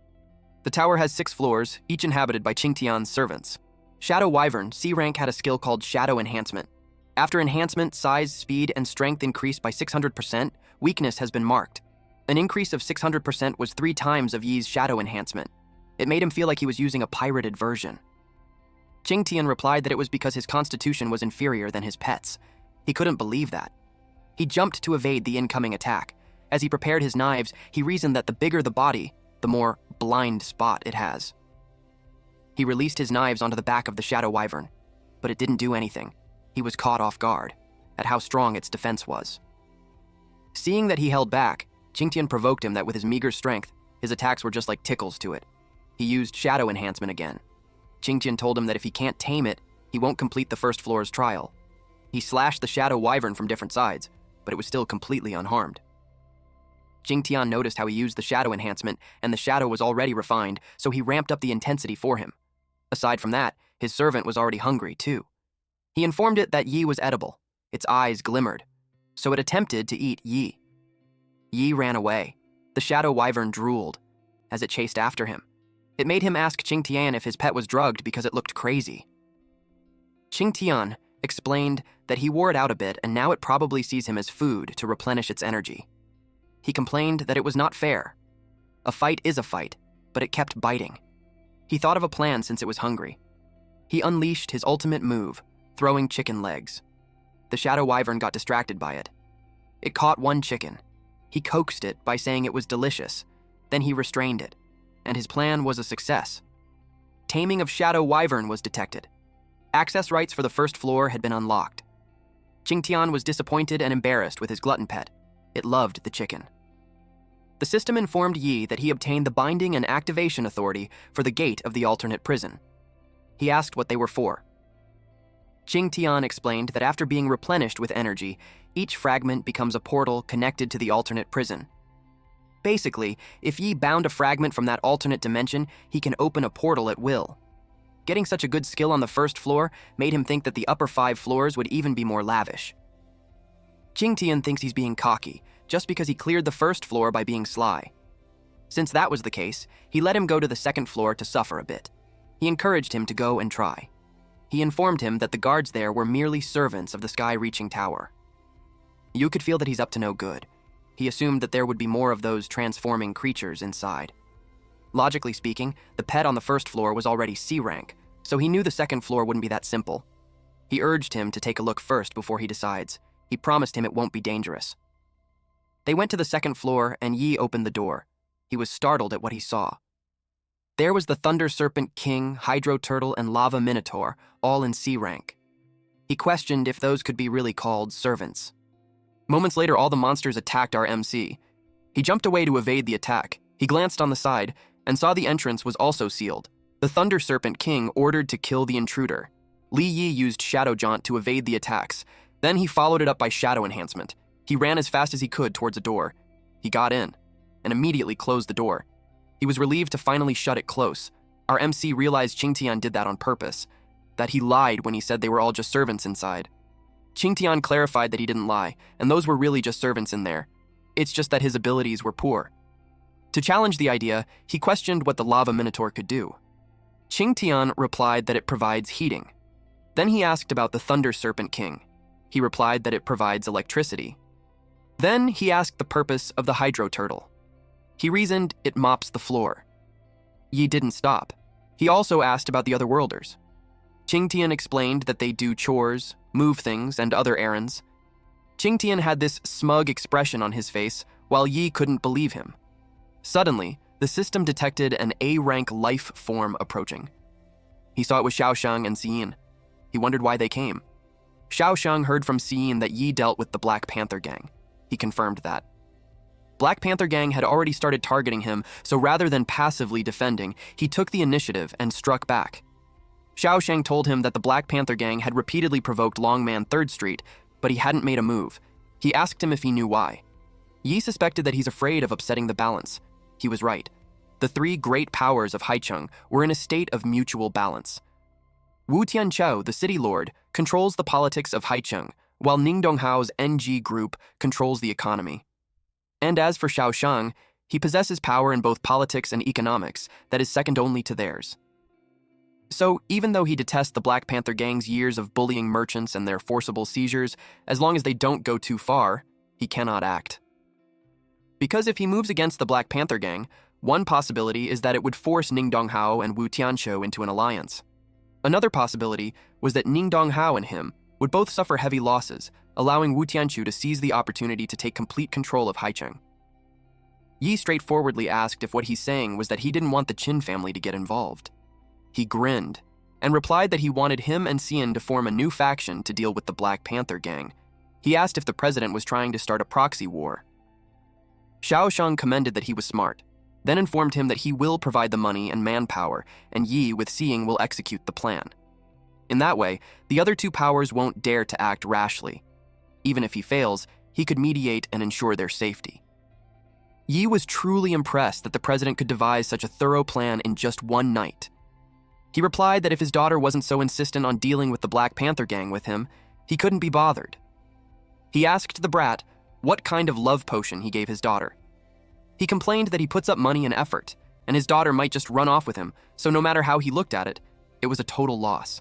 The tower has 6 floors, each inhabited by Qingtian's servants. Shadow Wyvern, C rank, had a skill called Shadow Enhancement. After enhancement, size, speed, and strength increased by 600%, weakness has been marked. An increase of 600% was 3 times of Yi's Shadow Enhancement. It made him feel like he was using a pirated version. Qingtian replied that it was because his constitution was inferior than his pet's. He couldn't believe that. He jumped to evade the incoming attack. As he prepared his knives, he reasoned that the bigger the body, the more blind spot it has. He released his knives onto the back of the Shadow Wyvern, but it didn't do anything. He was caught off guard at how strong its defense was. Seeing that he held back, Qingtian provoked him that with his meager strength, his attacks were just like tickles to it. He used Shadow Enhancement again. Qingtian told him that if he can't tame it, he won't complete the 1st floor's trial. He slashed the Shadow Wyvern from different sides, but it was still completely unharmed. Qingtian noticed how he used the Shadow Enhancement, and the shadow was already refined, so he ramped up the intensity for him. Aside from that, his servant was already hungry, too. He informed it that Yi was edible. Its eyes glimmered, so it attempted to eat Yi. Yi ran away. The Shadow Wyvern drooled as it chased after him. It made him ask Qingtian if his pet was drugged because it looked crazy. Qingtian explained that he wore it out a bit and now it probably sees him as food to replenish its energy. He complained that it was not fair. A fight is a fight, but it kept biting. He thought of a plan since it was hungry. He unleashed his ultimate move, throwing chicken legs. The Shadow Wyvern got distracted by it. It caught one chicken. He coaxed it by saying it was delicious. Then he restrained it, and his plan was a success. Taming of Shadow Wyvern was detected. Access rights for the 1st floor had been unlocked. Qingtian was disappointed and embarrassed with his glutton pet. It loved the chicken. The system informed Yi that he obtained the binding and activation authority for the gate of the alternate prison. He asked what they were for. Qingtian explained that after being replenished with energy, each fragment becomes a portal connected to the alternate prison. Basically, if Yi bound a fragment from that alternate dimension, he can open a portal at will. Getting such a good skill on the first floor made him think that the upper 5 floors would even be more lavish. Qingtian thinks he's being cocky, just because he cleared the first floor by being sly. Since that was the case, he let him go to the second floor to suffer a bit. He encouraged him to go and try. He informed him that the guards there were merely servants of the sky-reaching tower. You could feel that he's up to no good. He assumed that there would be more of those transforming creatures inside. Logically speaking, the pet on the first floor was already C rank, so he knew the second floor wouldn't be that simple. He urged him to take a look first before he decides. He promised him it won't be dangerous. They went to the second floor, and Yi opened the door. He was startled at what he saw. There was the Thunder Serpent King, Hydro Turtle, and Lava Minotaur, all in C rank. He questioned if those could be really called servants. Moments later, all the monsters attacked our MC. He jumped away to evade the attack. He glanced on the side and saw the entrance was also sealed. The Thunder Serpent King ordered to kill the intruder. Li Yi used Shadow Jaunt to evade the attacks. Then he followed it up by Shadow Enhancement. He ran as fast as he could towards a door. He got in and immediately closed the door. He was relieved to finally shut it close. Our MC realized Qingtian did that on purpose, that he lied when he said they were all just servants inside. Qingtian clarified that he didn't lie, and those were really just servants in there. It's just that his abilities were poor. To challenge the idea, he questioned what the Lava Minotaur could do. Qingtian replied that it provides heating. Then he asked about the Thunder Serpent King. He replied that it provides electricity. Then he asked the purpose of the Hydro Turtle. He reasoned it mops the floor. Yi didn't stop. He also asked about the other worlders. Qingtian explained that they do chores, move things, and other errands. Qingtian had this smug expression on his face, while Yi couldn't believe him. Suddenly, the system detected an A-rank life form approaching. He saw it was Xiaosheng and Xiyin. He wondered why they came. Xiaosheng heard from Xiyin that Yi dealt with the Black Panther Gang. He confirmed that. Black Panther Gang had already started targeting him, so rather than passively defending, he took the initiative and struck back. Xiaosheng told him that the Black Panther Gang had repeatedly provoked Longman 3rd Street, but he hadn't made a move. He asked him if he knew why. Yi suspected that he's afraid of upsetting the balance. He was right. The 3 great powers of Haicheng were in a state of mutual balance. Wu Tianqiao, the city lord, controls the politics of Haicheng, while Ningdonghao's NG group controls the economy. And as for Xiaosheng, he possesses power in both politics and economics that is second only to theirs. So, even though he detests the Black Panther Gang's years of bullying merchants and their forcible seizures, as long as they don't go too far, he cannot act. Because if he moves against the Black Panther Gang, one possibility is that it would force Ningdonghao and Wu Tianqiao into an alliance. Another possibility was that Ningdonghao and him would both suffer heavy losses, allowing Wu Tianqiao to seize the opportunity to take complete control of Haicheng. Yi straightforwardly asked if what he's saying was that he didn't want the Qin family to get involved. He grinned and replied that he wanted him and Xian to form a new faction to deal with the Black Panther Gang. He asked if the president was trying to start a proxy war. Xiaosheng commended that he was smart, then informed him that he will provide the money and manpower, and Yi with Seeing will execute the plan. In that way, the other 2 powers won't dare to act rashly. Even if he fails, he could mediate and ensure their safety. Yi was truly impressed that the president could devise such a thorough plan in just one night. He replied that if his daughter wasn't so insistent on dealing with the Black Panther Gang with him, he couldn't be bothered. He asked the brat what kind of love potion he gave his daughter. He complained that he puts up money and effort, and his daughter might just run off with him, so no matter how he looked at it, it was a total loss.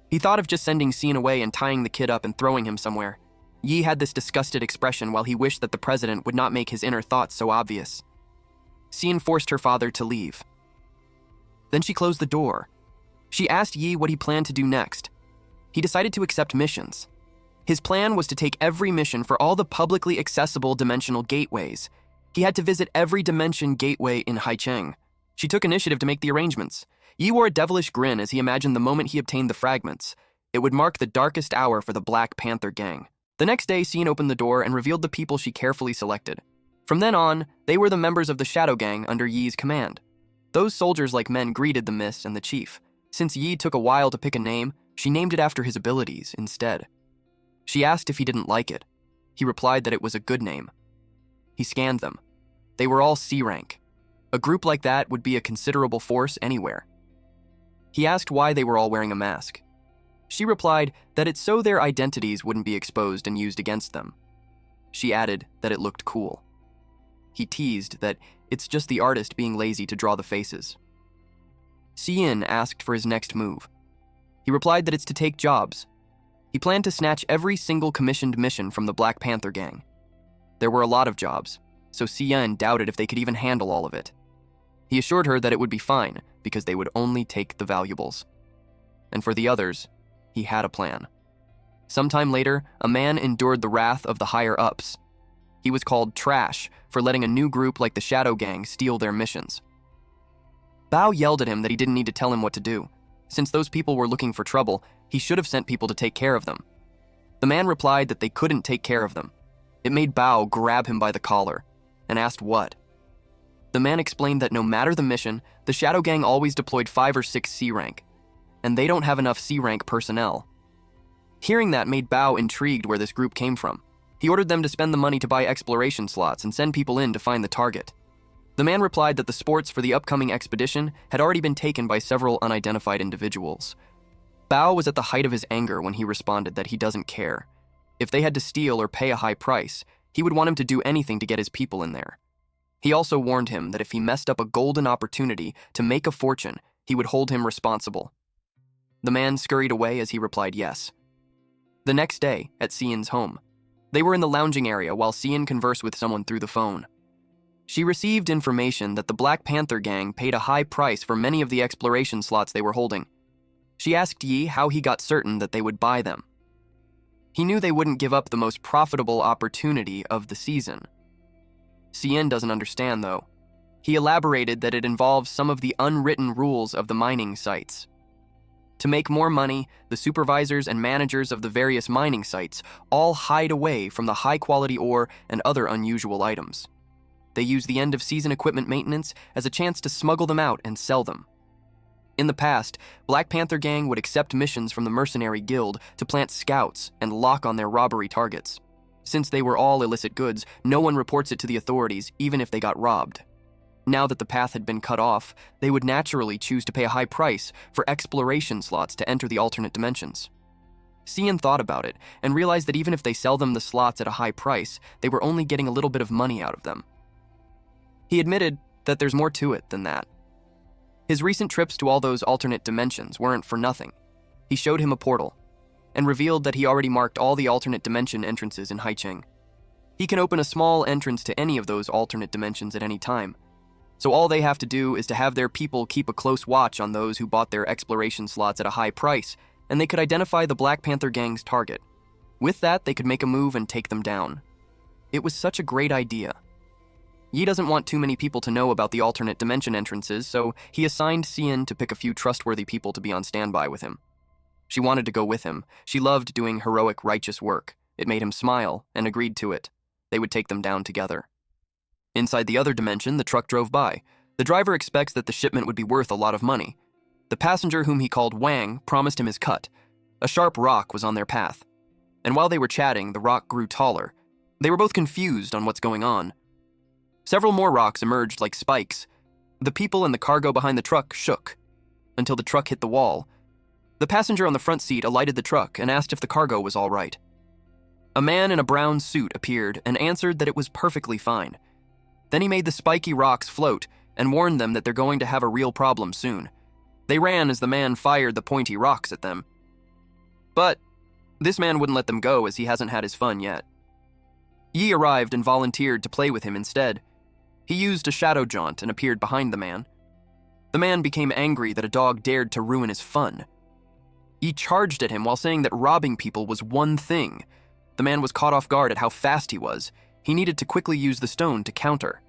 He thought of just sending Xian away and tying the kid up and throwing him somewhere. Yi had this disgusted expression while he wished that the president would not make his inner thoughts so obvious. Xian forced her father to leave. Then she closed the door. She asked Yi what he planned to do next. He decided to accept missions. His plan was to take every mission for all the publicly accessible dimensional gateways. He had to visit every dimension gateway in Haicheng. She took initiative to make the arrangements. Yi wore a devilish grin as he imagined the moment he obtained the fragments. It would mark the darkest hour for the Black Panther gang. The next day, Cian opened the door and revealed the people she carefully selected. From then on, they were the members of the Shadow Gang under Yi's command. Those soldiers-like men greeted the Mist and the Chief. Since Yi took a while to pick a name, she named it after his abilities instead. She asked if he didn't like it. He replied that it was a good name. He scanned them. They were all C rank. A group like that would be a considerable force anywhere. He asked why they were all wearing a mask. She replied that it's so their identities wouldn't be exposed and used against them. She added that it looked cool. He teased that it's just the artist being lazy to draw the faces. Cian asked for his next move. He replied that it's to take jobs. He planned to snatch every single commissioned mission from the Black Panther gang. There were a lot of jobs, so Cian doubted if they could even handle all of it. He assured her that it would be fine because they would only take the valuables. And for the others, he had a plan. Sometime later, a man endured the wrath of the higher-ups. He was called Trash for letting a new group like the Shadow Gang steal their missions. Bao yelled at him that he didn't need to tell him what to do. Since those people were looking for trouble, he should have sent people to take care of them. The man replied that they couldn't take care of them. It made Bao grab him by the collar and asked what. The man explained that no matter the mission, the Shadow Gang always deployed 5 or 6 C rank, and they don't have enough C rank personnel. Hearing that made Bao intrigued where this group came from. He ordered them to spend the money to buy exploration slots and send people in to find the target. The man replied that the sports for the upcoming expedition had already been taken by several unidentified individuals. Bao was at the height of his anger when he responded that he doesn't care. If they had to steal or pay a high price, he would want him to do anything to get his people in there. He also warned him that if he messed up a golden opportunity to make a fortune, he would hold him responsible. The man scurried away as he replied yes. The next day, at Cian's home, they were in the lounging area while Cian conversed with someone through the phone. She received information that the Black Panther gang paid a high price for many of the exploration slots they were holding. She asked Yi how he got certain that they would buy them. He knew they wouldn't give up the most profitable opportunity of the season. Cian doesn't understand, though. He elaborated that it involves some of the unwritten rules of the mining sites. To make more money, the supervisors and managers of the various mining sites all hide away from the high-quality ore and other unusual items. They use the end-of-season equipment maintenance as a chance to smuggle them out and sell them. In the past, Black Panther Gang would accept missions from the Mercenary Guild to plant scouts and lock on their robbery targets. Since they were all illicit goods, no one reports it to the authorities, even if they got robbed. Now that the path had been cut off, they would naturally choose to pay a high price for exploration slots to enter the alternate dimensions. Cian thought about it and realized that even if they sell them the slots at a high price, they were only getting a little bit of money out of them. He admitted that there's more to it than that. His recent trips to all those alternate dimensions weren't for nothing. He showed him a portal and revealed that he already marked all the alternate dimension entrances in Haicheng. He can open a small entrance to any of those alternate dimensions at any time. So all they have to do is to have their people keep a close watch on those who bought their exploration slots at a high price, and they could identify the Black Panther Gang's target. With that, they could make a move and take them down. It was such a great idea. Yi doesn't want too many people to know about the alternate dimension entrances, so he assigned Cian to pick a few trustworthy people to be on standby with him. She wanted to go with him. She loved doing heroic, righteous work. It made him smile, and agreed to it. They would take them down together. Inside the other dimension, the truck drove by. The driver expects that the shipment would be worth a lot of money. The passenger, whom he called Wang, promised him his cut. A sharp rock was on their path. And while they were chatting, the rock grew taller. They were both confused on what's going on. Several more rocks emerged like spikes. The people and the cargo behind the truck shook, until the truck hit the wall. The passenger on the front seat alighted the truck and asked if the cargo was all right. A man in a brown suit appeared and answered that it was perfectly fine. Then he made the spiky rocks float and warned them that they're going to have a real problem soon. They ran as the man fired the pointy rocks at them. But this man wouldn't let them go as he hasn't had his fun yet. Yi arrived and volunteered to play with him instead. He used a shadow jaunt and appeared behind the man. The man became angry that a dog dared to ruin his fun. Yi charged at him while saying that robbing people was one thing. The man was caught off guard at how fast he was. He needed to quickly use the stone to counter.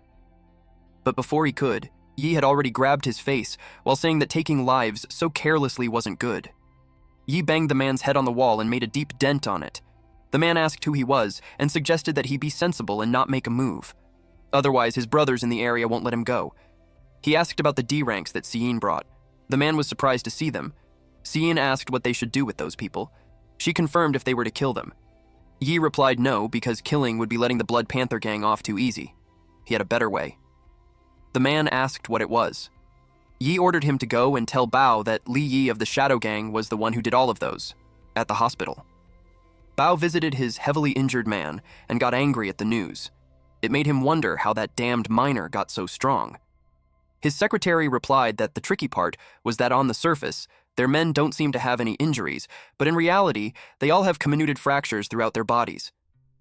But before he could, Yi had already grabbed his face while saying that taking lives so carelessly wasn't good. Yi banged the man's head on the wall and made a deep dent on it. The man asked who he was and suggested that he be sensible and not make a move. Otherwise, his brothers in the area won't let him go. He asked about the D ranks that Siyun brought. The man was surprised to see them. Siyun asked what they should do with those people. She confirmed if they were to kill them. Yi replied no, because killing would be letting the Blood Panther gang off too easy. He had a better way. The man asked what it was. Yi ordered him to go and tell Bao that Li Yi of the Shadow Gang was the one who did all of those, at the hospital. Bao visited his heavily injured man and got angry at the news. It made him wonder how that damned miner got so strong. His secretary replied that the tricky part was that on the surface, their men don't seem to have any injuries, but in reality, they all have comminuted fractures throughout their bodies.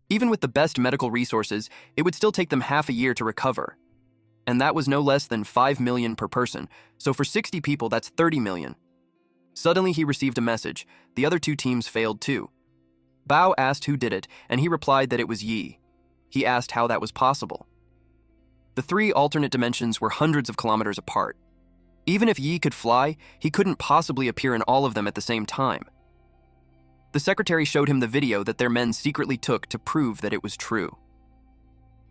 Even with the best medical resources, it would still take them half a year to recover. And that was no less than 5 million per person, so for 60 people, that's 30 million. Suddenly, he received a message. The other two teams failed too. Bao asked who did it, and he replied that it was Yi. He asked how that was possible. The 3 alternate dimensions were hundreds of kilometers apart. Even if Yi could fly, he couldn't possibly appear in all of them at the same time. The secretary showed him the video that their men secretly took to prove that it was true.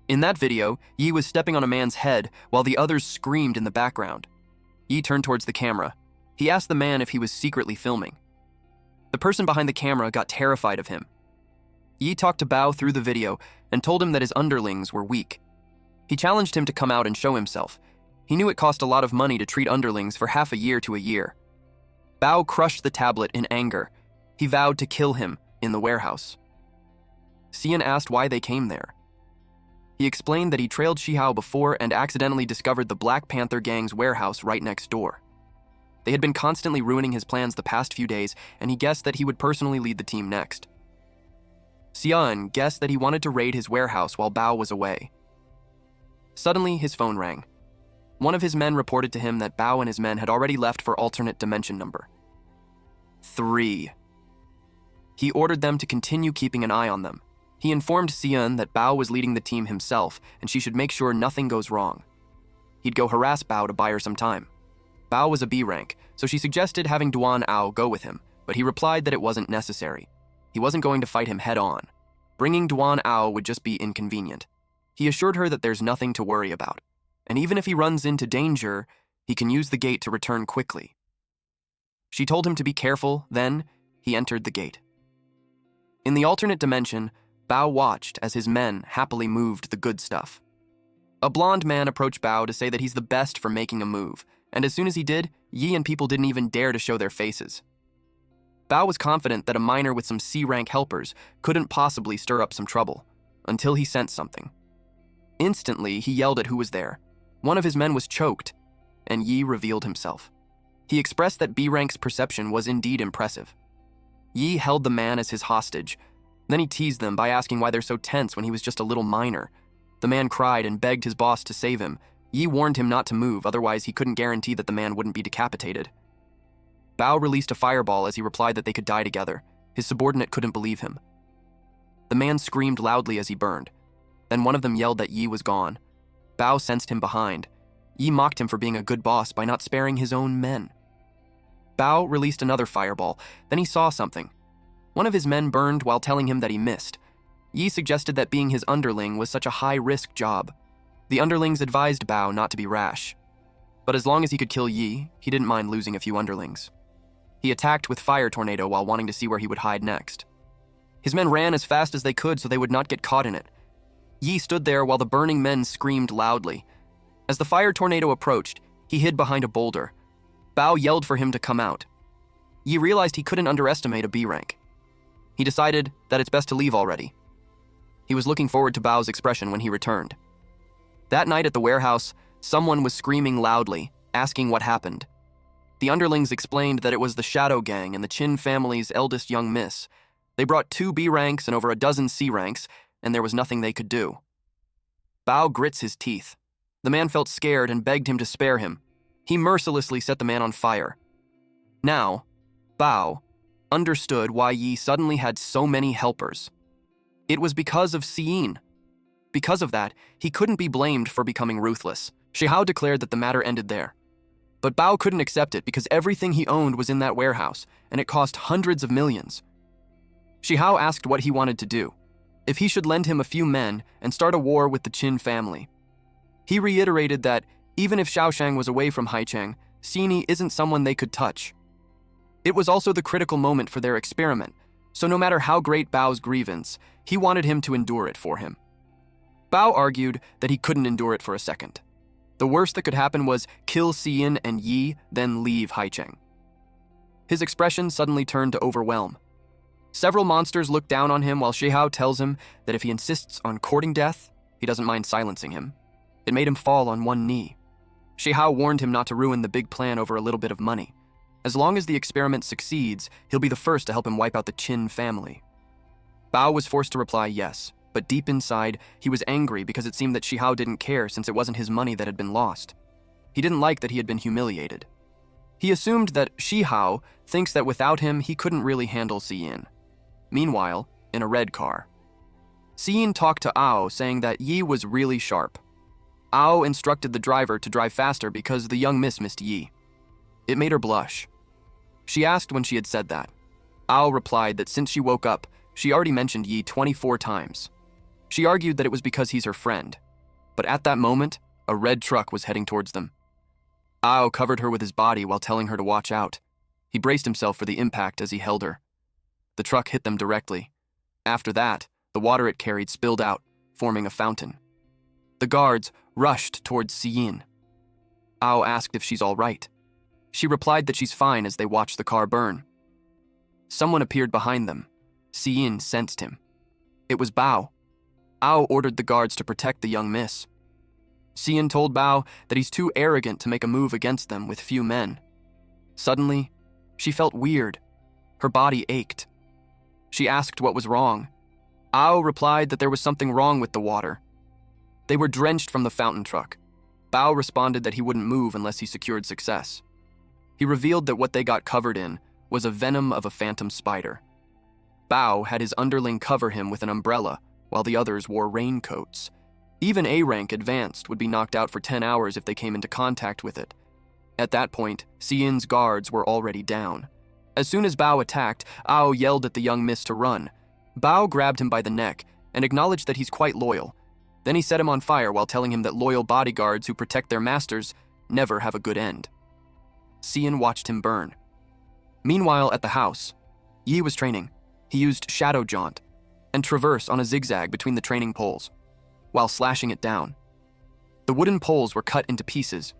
In that video, Yi was stepping on a man's head while the others screamed in the background. Yi turned towards the camera. He asked the man if he was secretly filming. The person behind the camera got terrified of him. Yi talked to Bao through the video and told him that his underlings were weak. He challenged him to come out and show himself. He knew it cost a lot of money to treat underlings for half a year to a year. Bao crushed the tablet in anger. He vowed to kill him in the warehouse. Siyun asked why they came there. He explained that he trailed Shihao before and accidentally discovered the Black Panther gang's warehouse right next door. They had been constantly ruining his plans the past few days, and he guessed that he would personally lead the team next. Siyun guessed that he wanted to raid his warehouse while Bao was away. Suddenly, his phone rang. One of his men reported to him that Bao and his men had already left for alternate dimension number 3. He ordered them to continue keeping an eye on them. He informed Siyun that Bao was leading the team himself, and she should make sure nothing goes wrong. He'd go harass Bao to buy her some time. Bao was a B rank, so she suggested having Duan Ao go with him, but he replied that it wasn't necessary. He wasn't going to fight him head-on. Bringing Duan Ao would just be inconvenient. He assured her that there's nothing to worry about, and even if he runs into danger, he can use the gate to return quickly. She told him to be careful, then he entered the gate. In the alternate dimension, Bao watched as his men happily moved the good stuff. A blonde man approached Bao to say that he's the best for making a move, and as soon as he did, Yi and people didn't even dare to show their faces. Bao was confident that a miner with some C-rank helpers couldn't possibly stir up some trouble, until he sensed something. Instantly, he yelled at who was there. One of his men was choked, and Yi revealed himself. He expressed that B-rank's perception was indeed impressive. Yi held the man as his hostage. Then he teased them by asking why they're so tense when he was just a little miner. The man cried and begged his boss to save him. Yi warned him not to move, otherwise he couldn't guarantee that the man wouldn't be decapitated. Bao released a fireball as he replied that they could die together. His subordinate couldn't believe him. The man screamed loudly as he burned. Then one of them yelled that Yi was gone. Bao sensed him behind. Yi mocked him for being a good boss by not sparing his own men. Bao released another fireball. Then he saw something. One of his men burned while telling him that he missed. Yi suggested that being his underling was such a high-risk job. The underlings advised Bao not to be rash. But as long as he could kill Yi, he didn't mind losing a few underlings. He attacked with Fire Tornado while wanting to see where he would hide next. His men ran as fast as they could so they would not get caught in it. Yi stood there while the burning men screamed loudly. As the Fire Tornado approached, he hid behind a boulder. Bao yelled for him to come out. Yi realized he couldn't underestimate a B rank. He decided that it's best to leave already. He was looking forward to Bao's expression when he returned. That night at the warehouse, someone was screaming loudly, asking what happened. The underlings explained that it was the Shadow Gang and the Chin family's eldest young miss. They brought 2 B ranks and over a dozen C ranks, and there was nothing they could do. Bao grits his teeth. The man felt scared and begged him to spare him. He mercilessly set the man on fire. Now, Bao understood why Yi suddenly had so many helpers. It was because of Siyun. Because of that, he couldn't be blamed for becoming ruthless. Shihao declared that the matter ended there. But Bao couldn't accept it because everything he owned was in that warehouse, and it cost hundreds of millions. Shihao asked what he wanted to do, if he should lend him a few men and start a war with the Qin family. He reiterated that, even if Xiaoshang was away from Haicheng, Xini isn't someone they could touch. It was also the critical moment for their experiment, so no matter how great Bao's grievance, he wanted him to endure it for him. Bao argued that he couldn't endure it for a second. The worst that could happen was kill Xiyin and Yi, then leave Haicheng. His expression suddenly turned to overwhelm. Several monsters look down on him while Shihao tells him that if he insists on courting death, he doesn't mind silencing him. It made him fall on one knee. Shihao warned him not to ruin the big plan over a little bit of money. As long as the experiment succeeds, he'll be the first to help him wipe out the Qin family. Bao was forced to reply yes, but deep inside, he was angry because it seemed that Shihao didn't care since it wasn't his money that had been lost. He didn't like that he had been humiliated. He assumed that Shihao thinks that without him, he couldn't really handle Xiyin. Meanwhile, in a red car, Xiyin talked to Ao, saying that Yi was really sharp. Ao instructed the driver to drive faster because the young miss missed Yi. It made her blush. She asked when she had said that. Ao replied that since she woke up, she already mentioned Yi 24 times. She argued that it was because he's her friend. But at that moment, a red truck was heading towards them. Ao covered her with his body while telling her to watch out. He braced himself for the impact as he held her. The truck hit them directly. After that, the water it carried spilled out, forming a fountain. The guards rushed towards Xiyin. Ao asked if she's all right. She replied that she's fine as they watched the car burn. Someone appeared behind them. Xiyin sensed him. It was Bao. Ao ordered the guards to protect the young miss. Xiyin told Bao that he's too arrogant to make a move against them with few men. Suddenly, she felt weird. Her body ached. She asked what was wrong. Ao replied that there was something wrong with the water. They were drenched from the fountain truck. Bao responded that he wouldn't move unless he secured success. He revealed that what they got covered in was a venom of a phantom spider. Bao had his underling cover him with an umbrella, while the others wore raincoats. Even A-rank advanced would be knocked out for 10 hours if they came into contact with it. At that point, Xiyin's guards were already down. As soon as Bao attacked, Ao yelled at the young miss to run. Bao grabbed him by the neck and acknowledged that he's quite loyal. Then he set him on fire while telling him that loyal bodyguards who protect their masters never have a good end. Xiyin watched him burn. Meanwhile, at the house, Yi was training. He used shadow jaunt and traverse on a zigzag between the training poles, while slashing it down. The wooden poles were cut into pieces.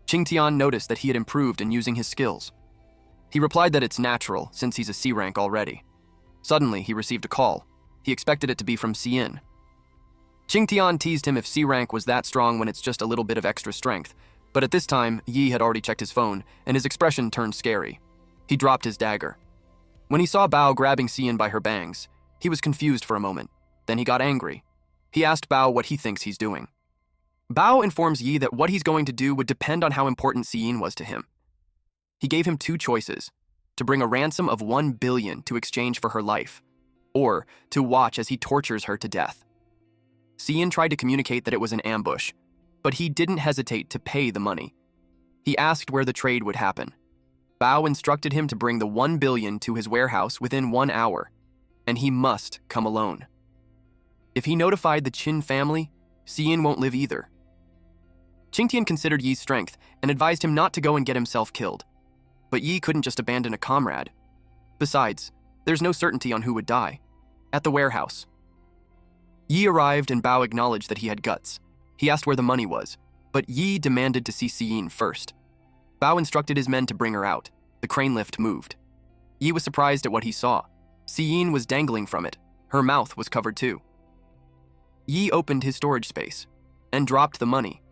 Qingtian noticed that he had improved in using his skills. He replied that it's natural, since he's a C rank already. Suddenly, he received a call. He expected it to be from Xiyin. Qingtian teased him if C rank was that strong when it's just a little bit of extra strength, but at this time, Yi had already checked his phone, and his expression turned scary. He dropped his dagger. When he saw Bao grabbing Xiyin by her bangs, he was confused for a moment. Then he got angry. He asked Bao what he thinks he's doing. Bao informs Yi that what he's going to do would depend on how important Xiyin was to him. He gave him two choices: to bring a ransom of 1 billion to exchange for her life, or to watch as he tortures her to death. Xiyin tried to communicate that it was an ambush, but he didn't hesitate to pay the money. He asked where the trade would happen. Bao instructed him to bring the 1 billion to his warehouse within 1 hour, and he must come alone. If he notified the Qin family, Xiyin won't live either. Qingtian considered Yi's strength and advised him not to go and get himself killed. But Yi couldn't just abandon a comrade. Besides, there's no certainty on who would die. At the warehouse, Yi arrived and Bao acknowledged that he had guts. He asked where the money was, but Yi demanded to see Xiyin first. Bao instructed his men to bring her out. The crane lift moved. Yi was surprised at what he saw. Xiyin was dangling from it. Her mouth was covered too. Yi opened his storage space and dropped the money.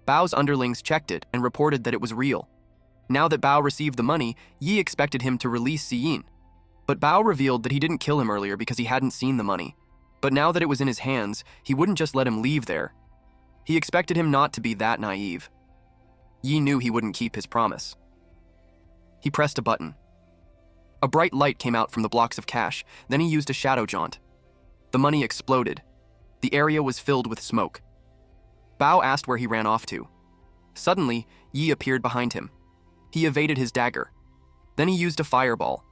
Bao's underlings checked it and reported that it was real. Now that Bao received the money, Yi expected him to release Xiyin. But Bao revealed that he didn't kill him earlier because he hadn't seen the money. But now that it was in his hands, he wouldn't just let him leave there. He expected him not to be that naive. Yi knew he wouldn't keep his promise. He pressed a button. A bright light came out from the blocks of cash, then he used a shadow jaunt. The money exploded. The area was filled with smoke. Bao asked where he ran off to. Suddenly, Yi appeared behind him. He evaded his dagger. Then he used a fireball.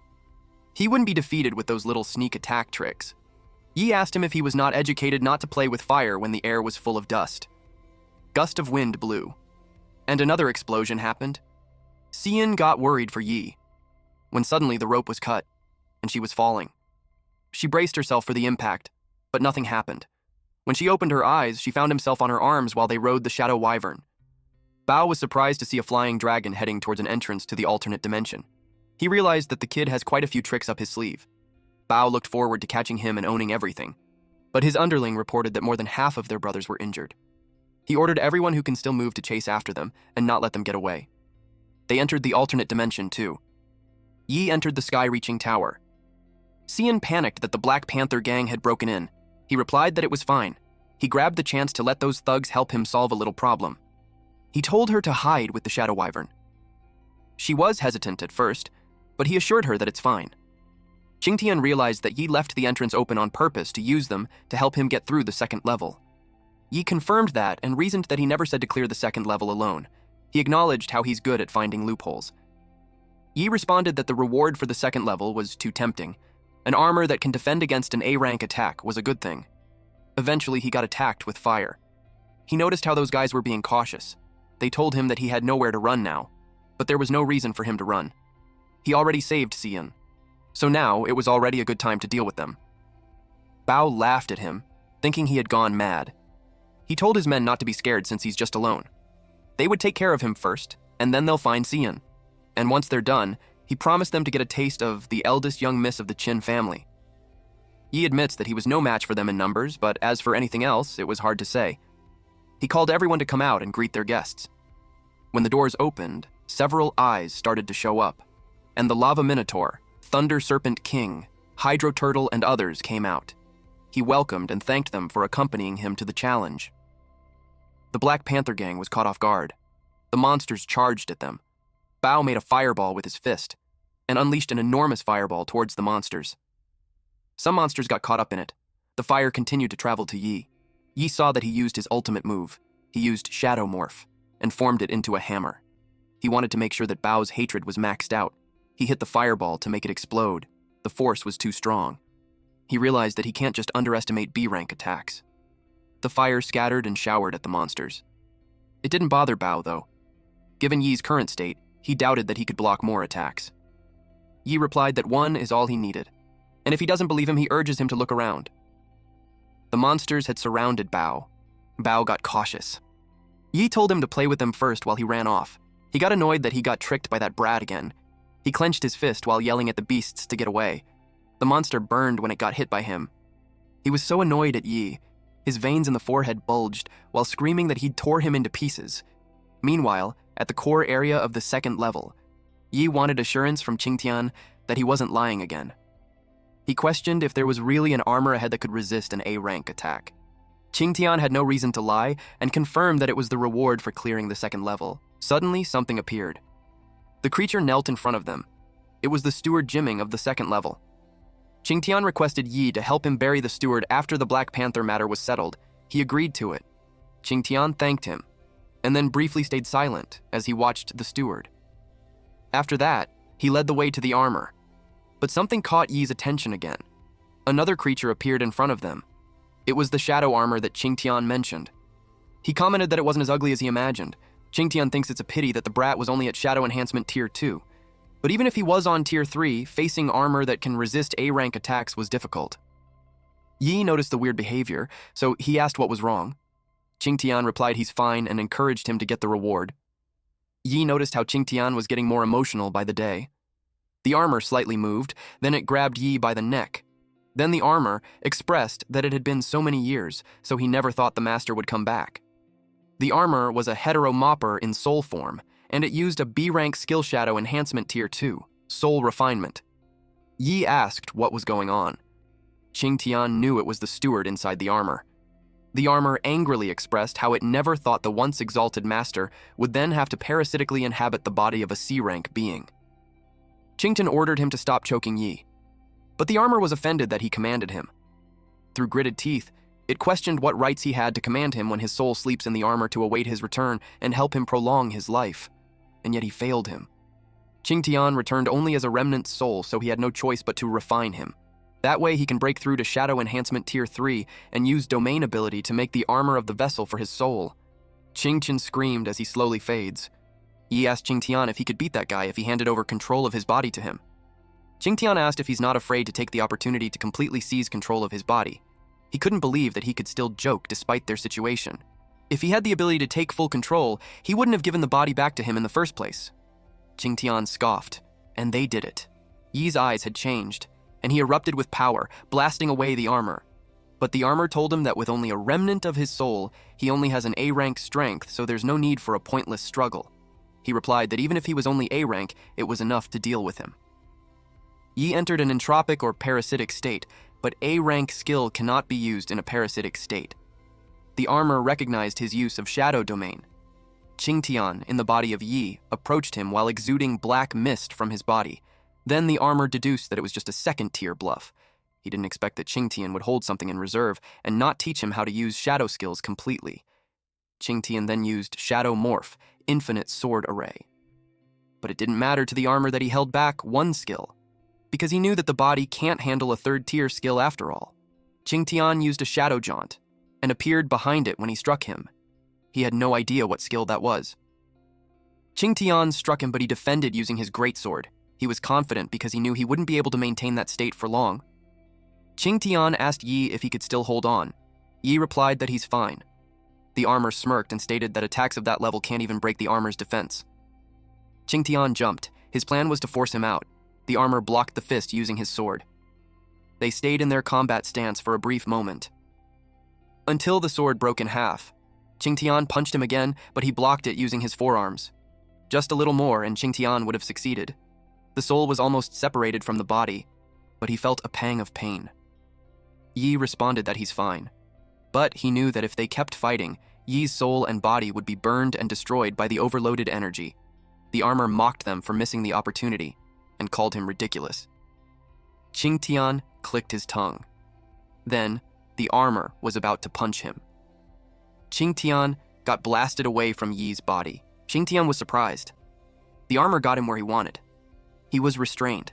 He wouldn't be defeated with those little sneak attack tricks. Yi asked him if he was not educated not to play with fire when the air was full of dust. Gust of wind blew, and another explosion happened. Xian got worried for Yi, when suddenly the rope was cut, and she was falling. She braced herself for the impact, but nothing happened. When she opened her eyes, she found himself on her arms while they rode the shadow wyvern. Bao was surprised to see a flying dragon heading towards an entrance to the alternate dimension. He realized that the kid has quite a few tricks up his sleeve. Bao looked forward to catching him and owning everything, but his underling reported that more than half of their brothers were injured. He ordered everyone who can still move to chase after them and not let them get away. They entered the alternate dimension too. Yi entered the sky-reaching tower. Xian panicked that the Black Panther gang had broken in. He replied that it was fine. He grabbed the chance to let those thugs help him solve a little problem. He told her to hide with the shadow wyvern. She was hesitant at first, but he assured her that it's fine. Qingtian realized that Yi left the entrance open on purpose to use them to help him get through the second level. Yi confirmed that and reasoned that he never said to clear the second level alone. He acknowledged how he's good at finding loopholes. Yi responded that the reward for the second level was too tempting. An armor that can defend against an A-rank attack was a good thing. Eventually, he got attacked with fire. He noticed how those guys were being cautious. They told him that he had nowhere to run now, but there was no reason for him to run. He already saved Xian, so now it was already a good time to deal with them. Bao laughed at him, thinking he had gone mad. He told his men not to be scared since he's just alone. They would take care of him first, and then they'll find Xian. And once they're done, he promised them to get a taste of the eldest young miss of the Qin family. Yi admits that he was no match for them in numbers, but as for anything else, it was hard to say. He called everyone to come out and greet their guests. When the doors opened, several eyes started to show up, and the Lava Minotaur, Thunder Serpent King, Hydro Turtle, and others came out. He welcomed and thanked them for accompanying him to the challenge. The Black Panther gang was caught off guard. The monsters charged at them. Bao made a fireball with his fist and unleashed an enormous fireball towards the monsters. Some monsters got caught up in it. The fire continued to travel to Yi. Yi saw that he used his ultimate move. He used Shadow Morph and formed it into a hammer. He wanted to make sure that Bao's hatred was maxed out. He hit the fireball to make it explode. The force was too strong. He realized that he can't just underestimate B-rank attacks. The fire scattered and showered at the monsters. It didn't bother Bao, though. Given Yi's current state, he doubted that he could block more attacks. Yi replied that one is all he needed, and if he doesn't believe him, he urges him to look around. The monsters had surrounded Bao. Bao got cautious. Yi told him to play with them first while he ran off. He got annoyed that he got tricked by that brat again. He clenched his fist while yelling at the beasts to get away. The monster burned when it got hit by him. He was so annoyed at Yi. His veins in the forehead bulged while screaming that he'd tore him into pieces. Meanwhile, at the core area of the second level, Yi wanted assurance from Qingtian that he wasn't lying again. He questioned if there was really an armor ahead that could resist an A-rank attack. Qingtian had no reason to lie and confirmed that it was the reward for clearing the second level. Suddenly, something appeared. The creature knelt in front of them. It was the steward Jimming of the second level. Qingtian requested Yi to help him bury the steward after the Black Panther matter was settled. He agreed to it. Qingtian thanked him, and then briefly stayed silent as he watched the steward. After that, he led the way to the armor. But something caught Yi's attention again. Another creature appeared in front of them. It was the shadow armor that Qingtian mentioned. He commented that it wasn't as ugly as he imagined. Qingtian thinks it's a pity that the brat was only at Shadow Enhancement Tier 2. But even if he was on Tier 3, facing armor that can resist A-rank attacks was difficult. Yi noticed the weird behavior, so he asked what was wrong. Qingtian replied he's fine and encouraged him to get the reward. Yi noticed how Qingtian was getting more emotional by the day. The armor slightly moved, then it grabbed Yi by the neck. Then the armor expressed that it had been so many years, so he never thought the master would come back. The armor was a hetero-mopper in soul form, and it used a B-rank skill shadow enhancement tier 2, soul refinement. Yi asked what was going on. Qingtian knew it was the steward inside the armor. The armor angrily expressed how it never thought the once exalted master would then have to parasitically inhabit the body of a C-rank being. Qingtian ordered him to stop choking Yi, but the armor was offended that he commanded him. Through gritted teeth, It questioned what rights he had to command him when his soul sleeps in the armor to await his return and help him prolong his life. And yet he failed him. Qingtian returned only as a remnant soul, so he had no choice but to refine him. That way he can break through to Shadow Enhancement Tier 3 and use Domain ability to make the armor of the vessel for his soul. Qingtian screamed as he slowly fades. Yi asked Qingtian if he could beat that guy if he handed over control of his body to him. Qingtian asked if he's not afraid to take the opportunity to completely seize control of his body. He couldn't believe that he could still joke despite their situation. If he had the ability to take full control, he wouldn't have given the body back to him in the first place. Qingtian scoffed, and they did it. Yi's eyes had changed, and he erupted with power, blasting away the armor. But the armor told him that with only a remnant of his soul, he only has an A-rank strength, so there's no need for a pointless struggle. He replied that even if he was only A-rank, it was enough to deal with him. Yi entered an entropic or parasitic state, but A-rank skill cannot be used in a parasitic state. The armor recognized his use of Shadow Domain. Qingtian, in the body of Yi, approached him while exuding black mist from his body. Then the armor deduced that it was just a second-tier bluff. He didn't expect that Qingtian would hold something in reserve and not teach him how to use shadow skills completely. Qingtian then used Shadow Morph, Infinite Sword Array. But it didn't matter to the armor that he held back one skill, because he knew that the body can't handle a third-tier skill after all. Qingtian used a Shadow Jaunt and appeared behind it when he struck him. He had no idea what skill that was. Qingtian struck him, but he defended using his greatsword. He was confident because he knew he wouldn't be able to maintain that state for long. Qingtian asked Yi if he could still hold on. Yi replied that he's fine. The armor smirked and stated that attacks of that level can't even break the armor's defense. Qingtian jumped. His plan was to force him out. The armor blocked the fist using his sword. They stayed in their combat stance for a brief moment, until the sword broke in half. Qingtian punched him again, but he blocked it using his forearms. Just a little more and Qingtian would have succeeded. The soul was almost separated from the body, but he felt a pang of pain. Yi responded that he's fine, but he knew that if they kept fighting, Yi's soul and body would be burned and destroyed by the overloaded energy. The armor mocked them for missing the opportunity and called him ridiculous. Qingtian clicked his tongue. Then, the armor was about to punch him. Qingtian got blasted away from Yi's body. Qingtian was surprised. The armor got him where he wanted. He was restrained.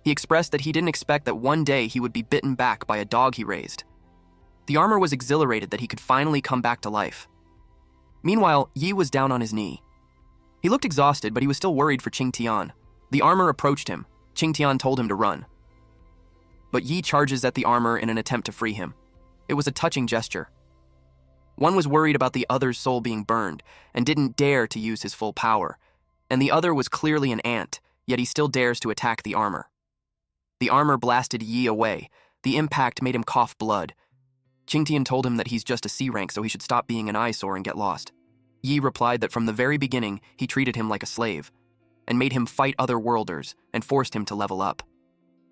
He expressed that he didn't expect that one day he would be bitten back by a dog he raised. The armor was exhilarated that he could finally come back to life. Meanwhile, Yi was down on his knee. He looked exhausted, but he was still worried for Qingtian. The armor approached him. Qingtian told him to run. But Yi charges at the armor in an attempt to free him. It was a touching gesture. One was worried about the other's soul being burned and didn't dare to use his full power, and the other was clearly an ant, yet he still dares to attack the armor. The armor blasted Yi away. The impact made him cough blood. Qingtian told him that he's just a C rank, so he should stop being an eyesore and get lost. Yi replied that from the very beginning, he treated him like a slave, and made him fight other worlders and forced him to level up.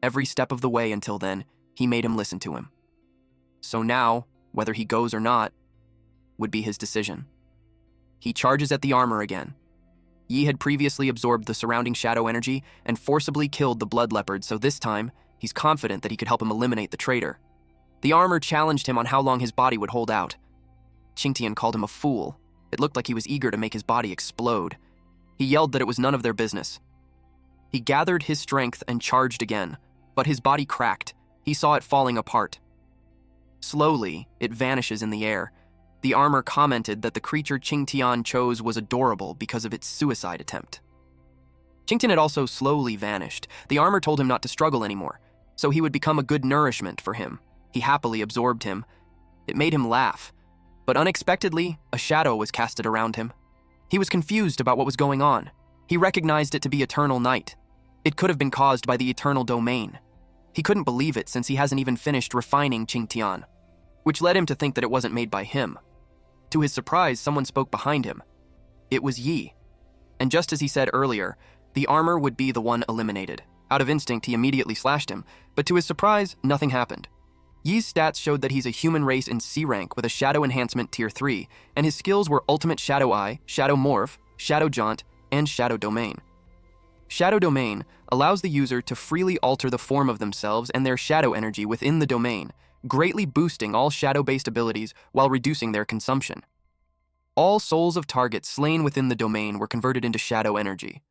Every step of the way until then, he made him listen to him. So now, whether he goes or not, would be his decision. He charges at the armor again. Yi had previously absorbed the surrounding shadow energy and forcibly killed the blood leopard, so this time, he's confident that he could help him eliminate the traitor. The armor challenged him on how long his body would hold out. Qingtian called him a fool. It looked like he was eager to make his body explode. He yelled that it was none of their business. He gathered his strength and charged again, but his body cracked. He saw it falling apart. Slowly, it vanishes in the air. The armor commented that the creature Qingtian chose was adorable because of its suicide attempt. Qingtian had also slowly vanished. The armor told him not to struggle anymore, so he would become a good nourishment for him. He happily absorbed him. It made him laugh, but unexpectedly, a shadow was casted around him. He was confused about what was going on. He recognized it to be eternal night. It could have been caused by the eternal domain. He couldn't believe it since he hasn't even finished refining Qingtian, which led him to think that it wasn't made by him. To his surprise, someone spoke behind him. It was Yi. And just as he said earlier, the armor would be the one eliminated. Out of instinct, he immediately slashed him, but to his surprise, nothing happened. Yi's stats showed that he's a human race in C rank with a Shadow Enhancement Tier 3, and his skills were Ultimate Shadow Eye, Shadow Morph, Shadow Jaunt, and Shadow Domain. Shadow Domain allows the user to freely alter the form of themselves and their shadow energy within the domain, greatly boosting all shadow-based abilities while reducing their consumption. All souls of targets slain within the domain were converted into shadow energy.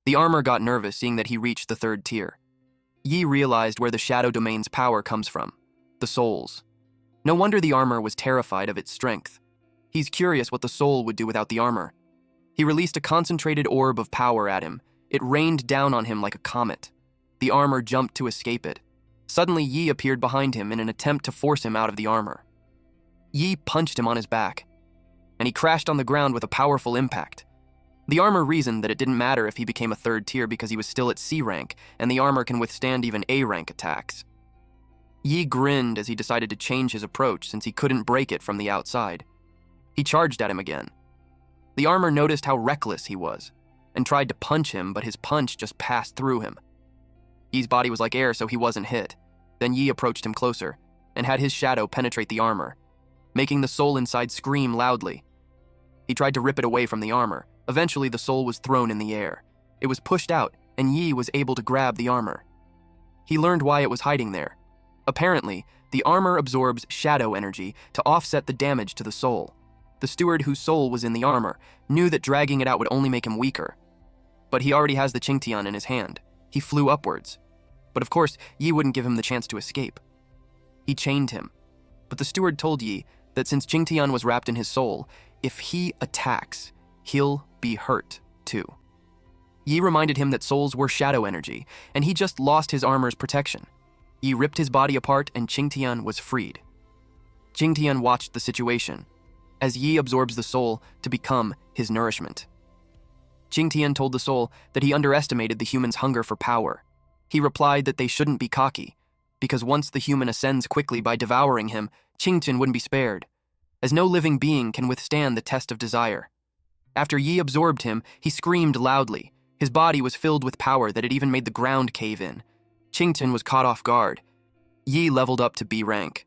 The armor got nervous seeing that he reached the 3rd tier. Yi realized where the shadow domain's power comes from: the souls. No wonder the armor was terrified of its strength. He's curious what the soul would do without the armor. He released a concentrated orb of power at him. It rained down on him like a comet. The armor jumped to escape it. Suddenly, Yi appeared behind him in an attempt to force him out of the armor. Yi punched him on his back, and he crashed on the ground with a powerful impact. The armor reasoned that it didn't matter if he became a 3rd tier because he was still at C rank, and the armor can withstand even A rank attacks. Yi grinned as he decided to change his approach since he couldn't break it from the outside. He charged at him again. The armor noticed how reckless he was, and tried to punch him, but his punch just passed through him. Yi's body was like air, so he wasn't hit. Then Yi approached him closer, and had his shadow penetrate the armor, making the soul inside scream loudly. He tried to rip it away from the armor. Eventually, the soul was thrown in the air. It was pushed out, and Yi was able to grab the armor. He learned why it was hiding there. Apparently, the armor absorbs shadow energy to offset the damage to the soul. The steward whose soul was in the armor knew that dragging it out would only make him weaker. But he already has the Qingtian in his hand. He flew upwards. But of course, Yi wouldn't give him the chance to escape. He chained him. But the steward told Yi that since Qingtian was wrapped in his soul, if he attacks, he'll be hurt too. Yi reminded him that souls were shadow energy, and he just lost his armor's protection. Yi ripped his body apart and Qingtian was freed. Qingtian watched the situation, as Yi absorbs the soul to become his nourishment. Qingtian told the soul that he underestimated the human's hunger for power. He replied that they shouldn't be cocky, because once the human ascends quickly by devouring him, Qingtian wouldn't be spared, as no living being can withstand the test of desire. After Yi absorbed him, he screamed loudly. His body was filled with power that it even made the ground cave in. Qingtian was caught off guard. Yi leveled up to B rank.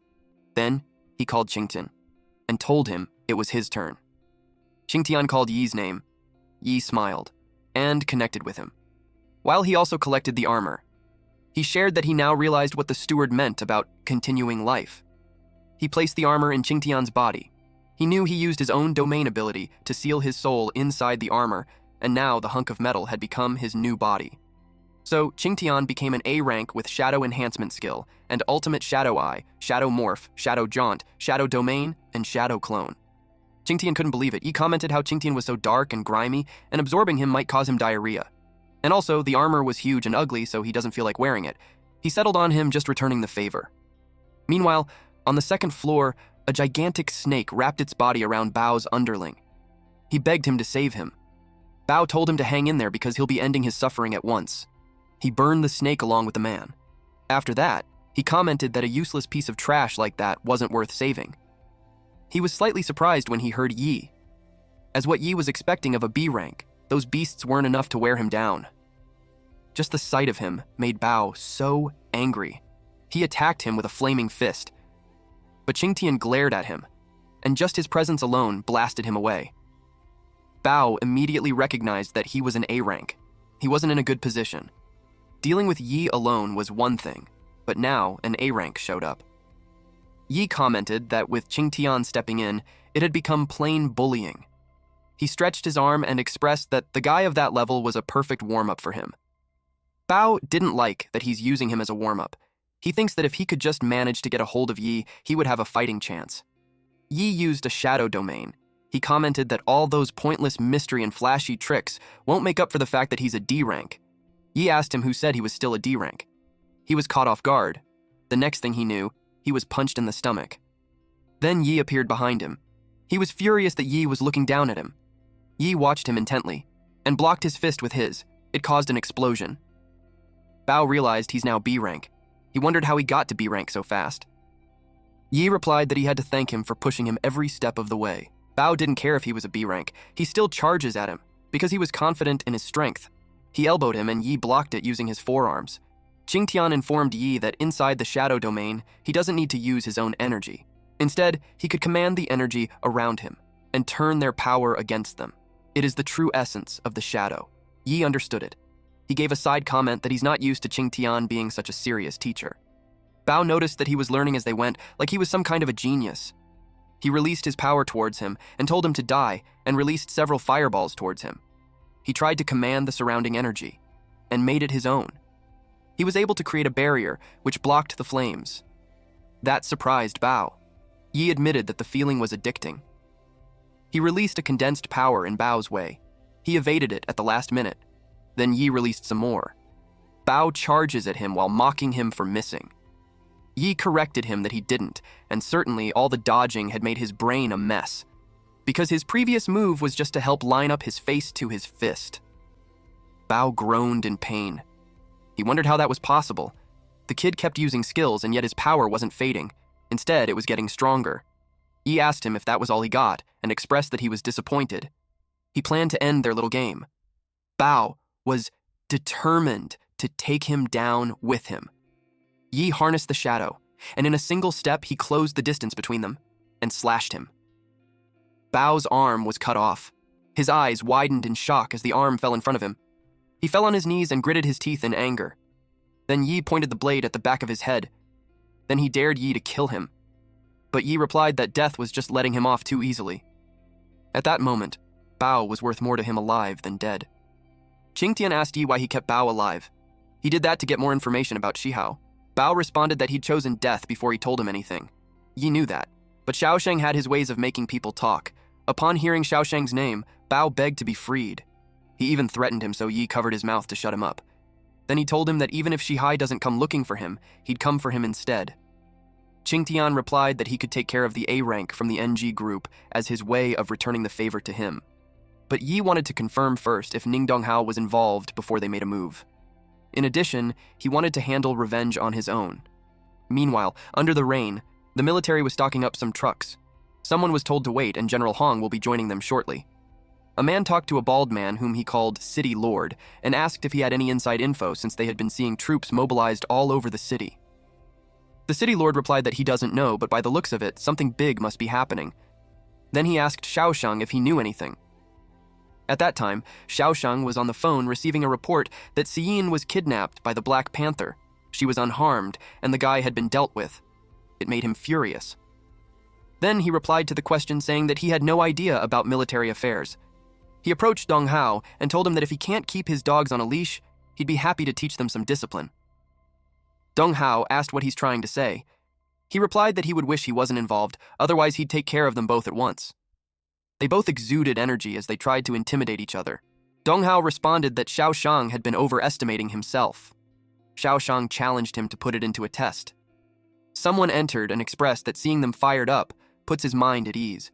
Then, he called Qingtian, and told him it was his turn. Qingtian called Yi's name. Yi smiled, and connected with him, while he also collected the armor. He shared that he now realized what the steward meant about continuing life. He placed the armor in Qingtian's body. He knew he used his own domain ability to seal his soul inside the armor, and now the hunk of metal had become his new body. So, Qingtian became an A rank with Shadow Enhancement skill, and Ultimate Shadow Eye, Shadow Morph, Shadow Jaunt, Shadow Domain, and Shadow Clone. Qingtian couldn't believe it. He commented how Qingtian was so dark and grimy, and absorbing him might cause him diarrhea. And also, the armor was huge and ugly, so he doesn't feel like wearing it. He settled on him, just returning the favor. Meanwhile, on the 2nd floor, a gigantic snake wrapped its body around Bao's underling. He begged him to save him. Bao told him to hang in there because he'll be ending his suffering at once. He burned the snake along with the man. After that, he commented that a useless piece of trash like that wasn't worth saving. He was slightly surprised when he heard Yi, as what Yi was expecting of a B rank, those beasts weren't enough to wear him down. Just the sight of him made Bao so angry. He attacked him with a flaming fist, but Qingtian glared at him, and just his presence alone blasted him away. Bao immediately recognized that he was an A rank. He wasn't in a good position. Dealing with Yi alone was one thing, but now an A rank showed up. Yi commented that with Qingtian stepping in, it had become plain bullying. He stretched his arm and expressed that the guy of that level was a perfect warm-up for him. Bao didn't like that he's using him as a warm-up. He thinks that if he could just manage to get a hold of Yi, he would have a fighting chance. Yi used a shadow domain. He commented that all those pointless mystery and flashy tricks won't make up for the fact that he's a D rank. Yi asked him who said he was still a D rank. He was caught off guard. The next thing he knew, he was punched in the stomach. Then Yi appeared behind him. He was furious that Yi was looking down at him. Yi watched him intently, and blocked his fist with his. It caused an explosion. Bao realized he's now B rank. He wondered how he got to B rank so fast. Yi replied that he had to thank him for pushing him every step of the way. Bao didn't care if he was a B rank. He still charges at him, because he was confident in his strength. He elbowed him and Yi blocked it using his forearms. Qingtian informed Yi that inside the shadow domain, he doesn't need to use his own energy. Instead, he could command the energy around him and turn their power against them. It is the true essence of the shadow. Yi understood it. He gave a side comment that he's not used to Qingtian being such a serious teacher. Bao noticed that he was learning as they went, like he was some kind of a genius. He released his power towards him and told him to die, and released several fireballs towards him. He tried to command the surrounding energy, and made it his own. He was able to create a barrier which blocked the flames. That surprised Bao. Yi admitted that the feeling was addicting. He released a condensed power in Bao's way. He evaded it at the last minute. Then Yi released some more. Bao charges at him while mocking him for missing. Yi corrected him that he didn't, and certainly all the dodging had made his brain a mess, because his previous move was just to help line up his face to his fist. Bao groaned in pain. He wondered how that was possible. The kid kept using skills, and yet his power wasn't fading. Instead, it was getting stronger. Yi asked him if that was all he got, and expressed that he was disappointed. He planned to end their little game. Bao was determined to take him down with him. Yi harnessed the shadow, and in a single step he closed the distance between them and slashed him. Bao's arm was cut off. His eyes widened in shock as the arm fell in front of him. He fell on his knees and gritted his teeth in anger. Then Yi pointed the blade at the back of his head. Then he dared Yi to kill him. But Yi replied that death was just letting him off too easily. At that moment, Bao was worth more to him alive than dead. Qingtian asked Yi why he kept Bao alive. He did that to get more information about Shihao. Bao responded that he'd chosen death before he told him anything. Yi knew that, but Xiaosheng had his ways of making people talk. Upon hearing Xiaosheng's name, Bao begged to be freed. He even threatened him, so Yi covered his mouth to shut him up. Then he told him that even if Shihai doesn't come looking for him, he'd come for him instead. Qingtian replied that he could take care of the A rank from the NG group as his way of returning the favor to him. But Yi wanted to confirm first if Ning Donghao was involved before they made a move. In addition, he wanted to handle revenge on his own. Meanwhile, under the rain, the military was stocking up some trucks. Someone was told to wait, and General Hong will be joining them shortly. A man talked to a bald man whom he called City Lord and asked if he had any inside info since they had been seeing troops mobilized all over the city. The City Lord replied that he doesn't know, but by the looks of it, something big must be happening. Then he asked Xiaosheng if he knew anything. At that time, Xiaosheng was on the phone receiving a report that Xiyin was kidnapped by the Black Panther. She was unharmed, and the guy had been dealt with. It made him furious. Then he replied to the question saying that he had no idea about military affairs. He approached Dong Hao and told him that if he can't keep his dogs on a leash, he'd be happy to teach them some discipline. Dong Hao asked what he's trying to say. He replied that he would wish he wasn't involved, otherwise he'd take care of them both at once. They both exuded energy as they tried to intimidate each other. Dong Hao responded that Xiaosheng had been overestimating himself. Xiaosheng challenged him to put it into a test. Someone entered and expressed that seeing them fired up puts his mind at ease.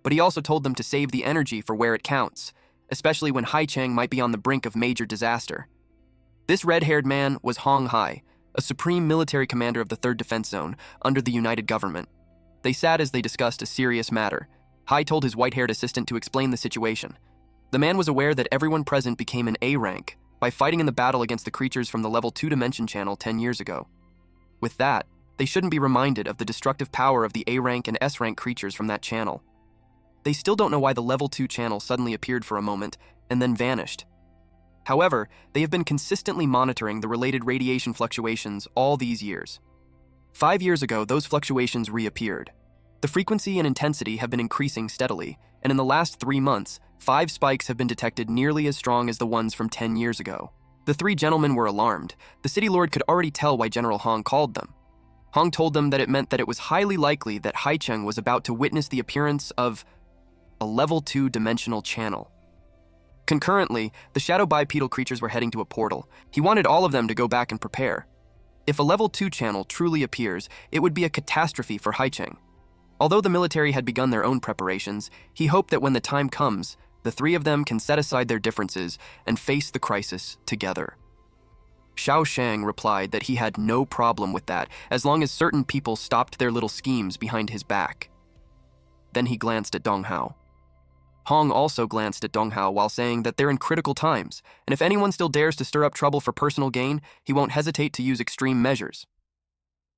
But he also told them to save the energy for where it counts, especially when Haicheng might be on the brink of major disaster. This red-haired man was Hong Hai, a supreme military commander of the 3rd Defense Zone under the United Government. They sat as they discussed a serious matter. Hai told his white-haired assistant to explain the situation. The man was aware that everyone present became an A rank by fighting in the battle against the creatures from the Level 2 Dimension channel 10 years ago. With that, they shouldn't be reminded of the destructive power of the A rank and S rank creatures from that channel. They still don't know why the Level 2 channel suddenly appeared for a moment and then vanished. However, they have been consistently monitoring the related radiation fluctuations all these years. 5 years ago, those fluctuations reappeared. The frequency and intensity have been increasing steadily, and in the last 3 months, 5 spikes have been detected nearly as strong as the ones from 10 years ago. The 3 gentlemen were alarmed. The City Lord could already tell why General Hong called them. Hong told them that it meant that it was highly likely that Haicheng was about to witness the appearance of a Level 2 dimensional channel. Concurrently, the shadow bipedal creatures were heading to a portal. He wanted all of them to go back and prepare. If a Level 2 channel truly appears, it would be a catastrophe for Haicheng. Although the military had begun their own preparations, he hoped that when the time comes, the 3 of them can set aside their differences and face the crisis together. Xiaosheng replied that he had no problem with that as long as certain people stopped their little schemes behind his back. Then he glanced at Dong Hao. Hong also glanced at Dong Hao while saying that they're in critical times, and if anyone still dares to stir up trouble for personal gain, he won't hesitate to use extreme measures.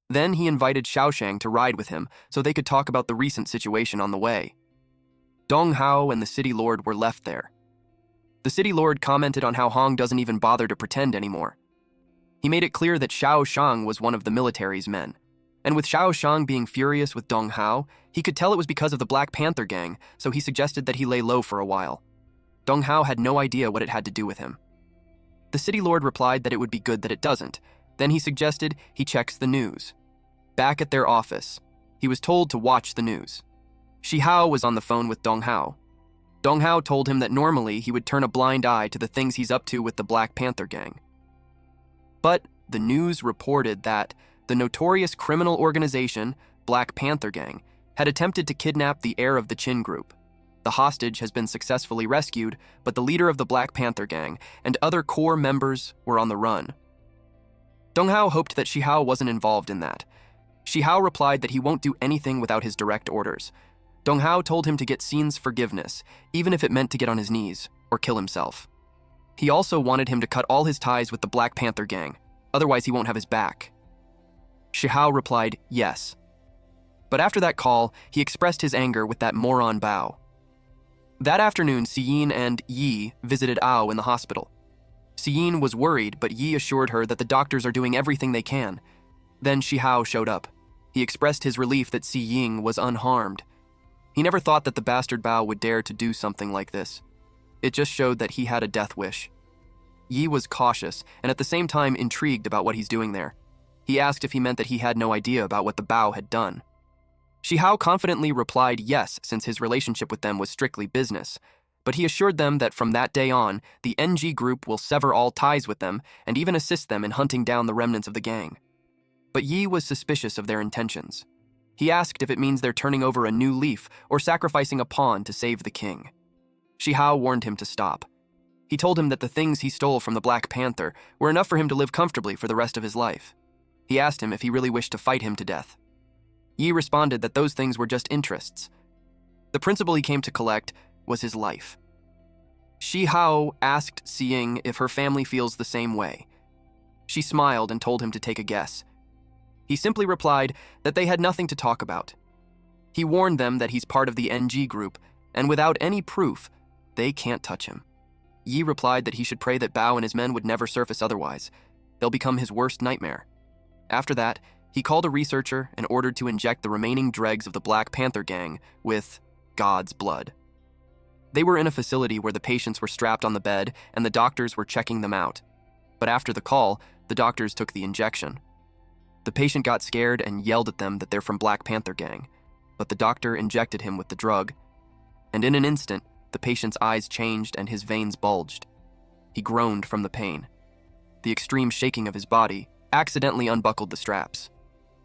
Then he invited Xiaosheng to ride with him so they could talk about the recent situation on the way. Dong Hao and the City Lord were left there. The City Lord commented on how Hong doesn't even bother to pretend anymore. He made it clear that Xiao Shang was one of the military's men. And with Xiao Shang being furious with Dong Hao, he could tell it was because of the Black Panther gang, so he suggested that he lay low for a while. Dong Hao had no idea what it had to do with him. The city lord replied that it would be good that it doesn't. Then he suggested he checks the news. Back at their office, he was told to watch the news. Shi Hao was on the phone with Dong Hao. Dong Hao told him that normally he would turn a blind eye to the things he's up to with the Black Panther gang. But the news reported that the notorious criminal organization, Black Panther Gang, had attempted to kidnap the heir of the Qin group. The hostage has been successfully rescued, but the leader of the Black Panther Gang and other core members were on the run. Dong Hao hoped that Shi Hao wasn't involved in that. Shi Hao replied that he won't do anything without his direct orders. Dong Hao told him to get Xian's forgiveness, even if it meant to get on his knees or kill himself. He also wanted him to cut all his ties with the Black Panther Gang, otherwise he won't have his back. Shi Hao replied, yes. But after that call, he expressed his anger with that moron Bao. That afternoon, Xiyin and Yi visited Ao in the hospital. Xiyin was worried, but Yi assured her that the doctors are doing everything they can. Then Shi Hao showed up. He expressed his relief that Xiyin was unharmed. He never thought that the bastard Bao would dare to do something like this. It just showed that he had a death wish. Yi was cautious, and at the same time intrigued about what he's doing there. He asked if he meant that he had no idea about what the Bao had done. Shi Hao confidently replied yes, since his relationship with them was strictly business, but he assured them that from that day on, the NG group will sever all ties with them and even assist them in hunting down the remnants of the gang. But Yi was suspicious of their intentions. He asked if it means they're turning over a new leaf or sacrificing a pawn to save the king. Shi Hao warned him to stop. He told him that the things he stole from the Black Panther were enough for him to live comfortably for the rest of his life. He asked him if he really wished to fight him to death. Yi responded that those things were just interests. The principal he came to collect was his life. Shi Hao asked Xiying if her family feels the same way. She smiled and told him to take a guess. He simply replied that they had nothing to talk about. He warned them that he's part of the NG group, and without any proof, they can't touch him. Yi replied that he should pray that Bao and his men would never surface otherwise. They'll become his worst nightmare. After that, he called a researcher and ordered to inject the remaining dregs of the Black Panther gang with God's blood. They were in a facility where the patients were strapped on the bed and the doctors were checking them out. But after the call, the doctors took the injection. The patient got scared and yelled at them that they're from Black Panther gang, but the doctor injected him with the drug, and in an instant, the patient's eyes changed and his veins bulged. He groaned from the pain. The extreme shaking of his body accidentally unbuckled the straps.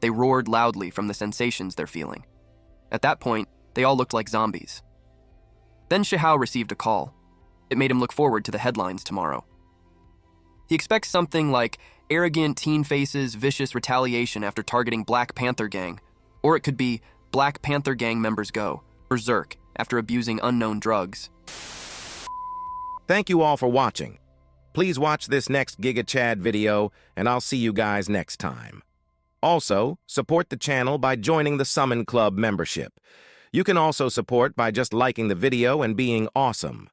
They roared loudly from the sensations they're feeling. At that point, they all looked like zombies. Then Shi Hao received a call. It made him look forward to the headlines tomorrow. He expects something like arrogant teen faces vicious retaliation after targeting Black Panther gang, or it could be Black Panther gang members go berserk after abusing unknown drugs. Thank you all for watching. Please watch this next Giga Chad video, and I'll see you guys next time. Also, support the channel by joining the Summon Club membership. You can also support by just liking the video and being awesome.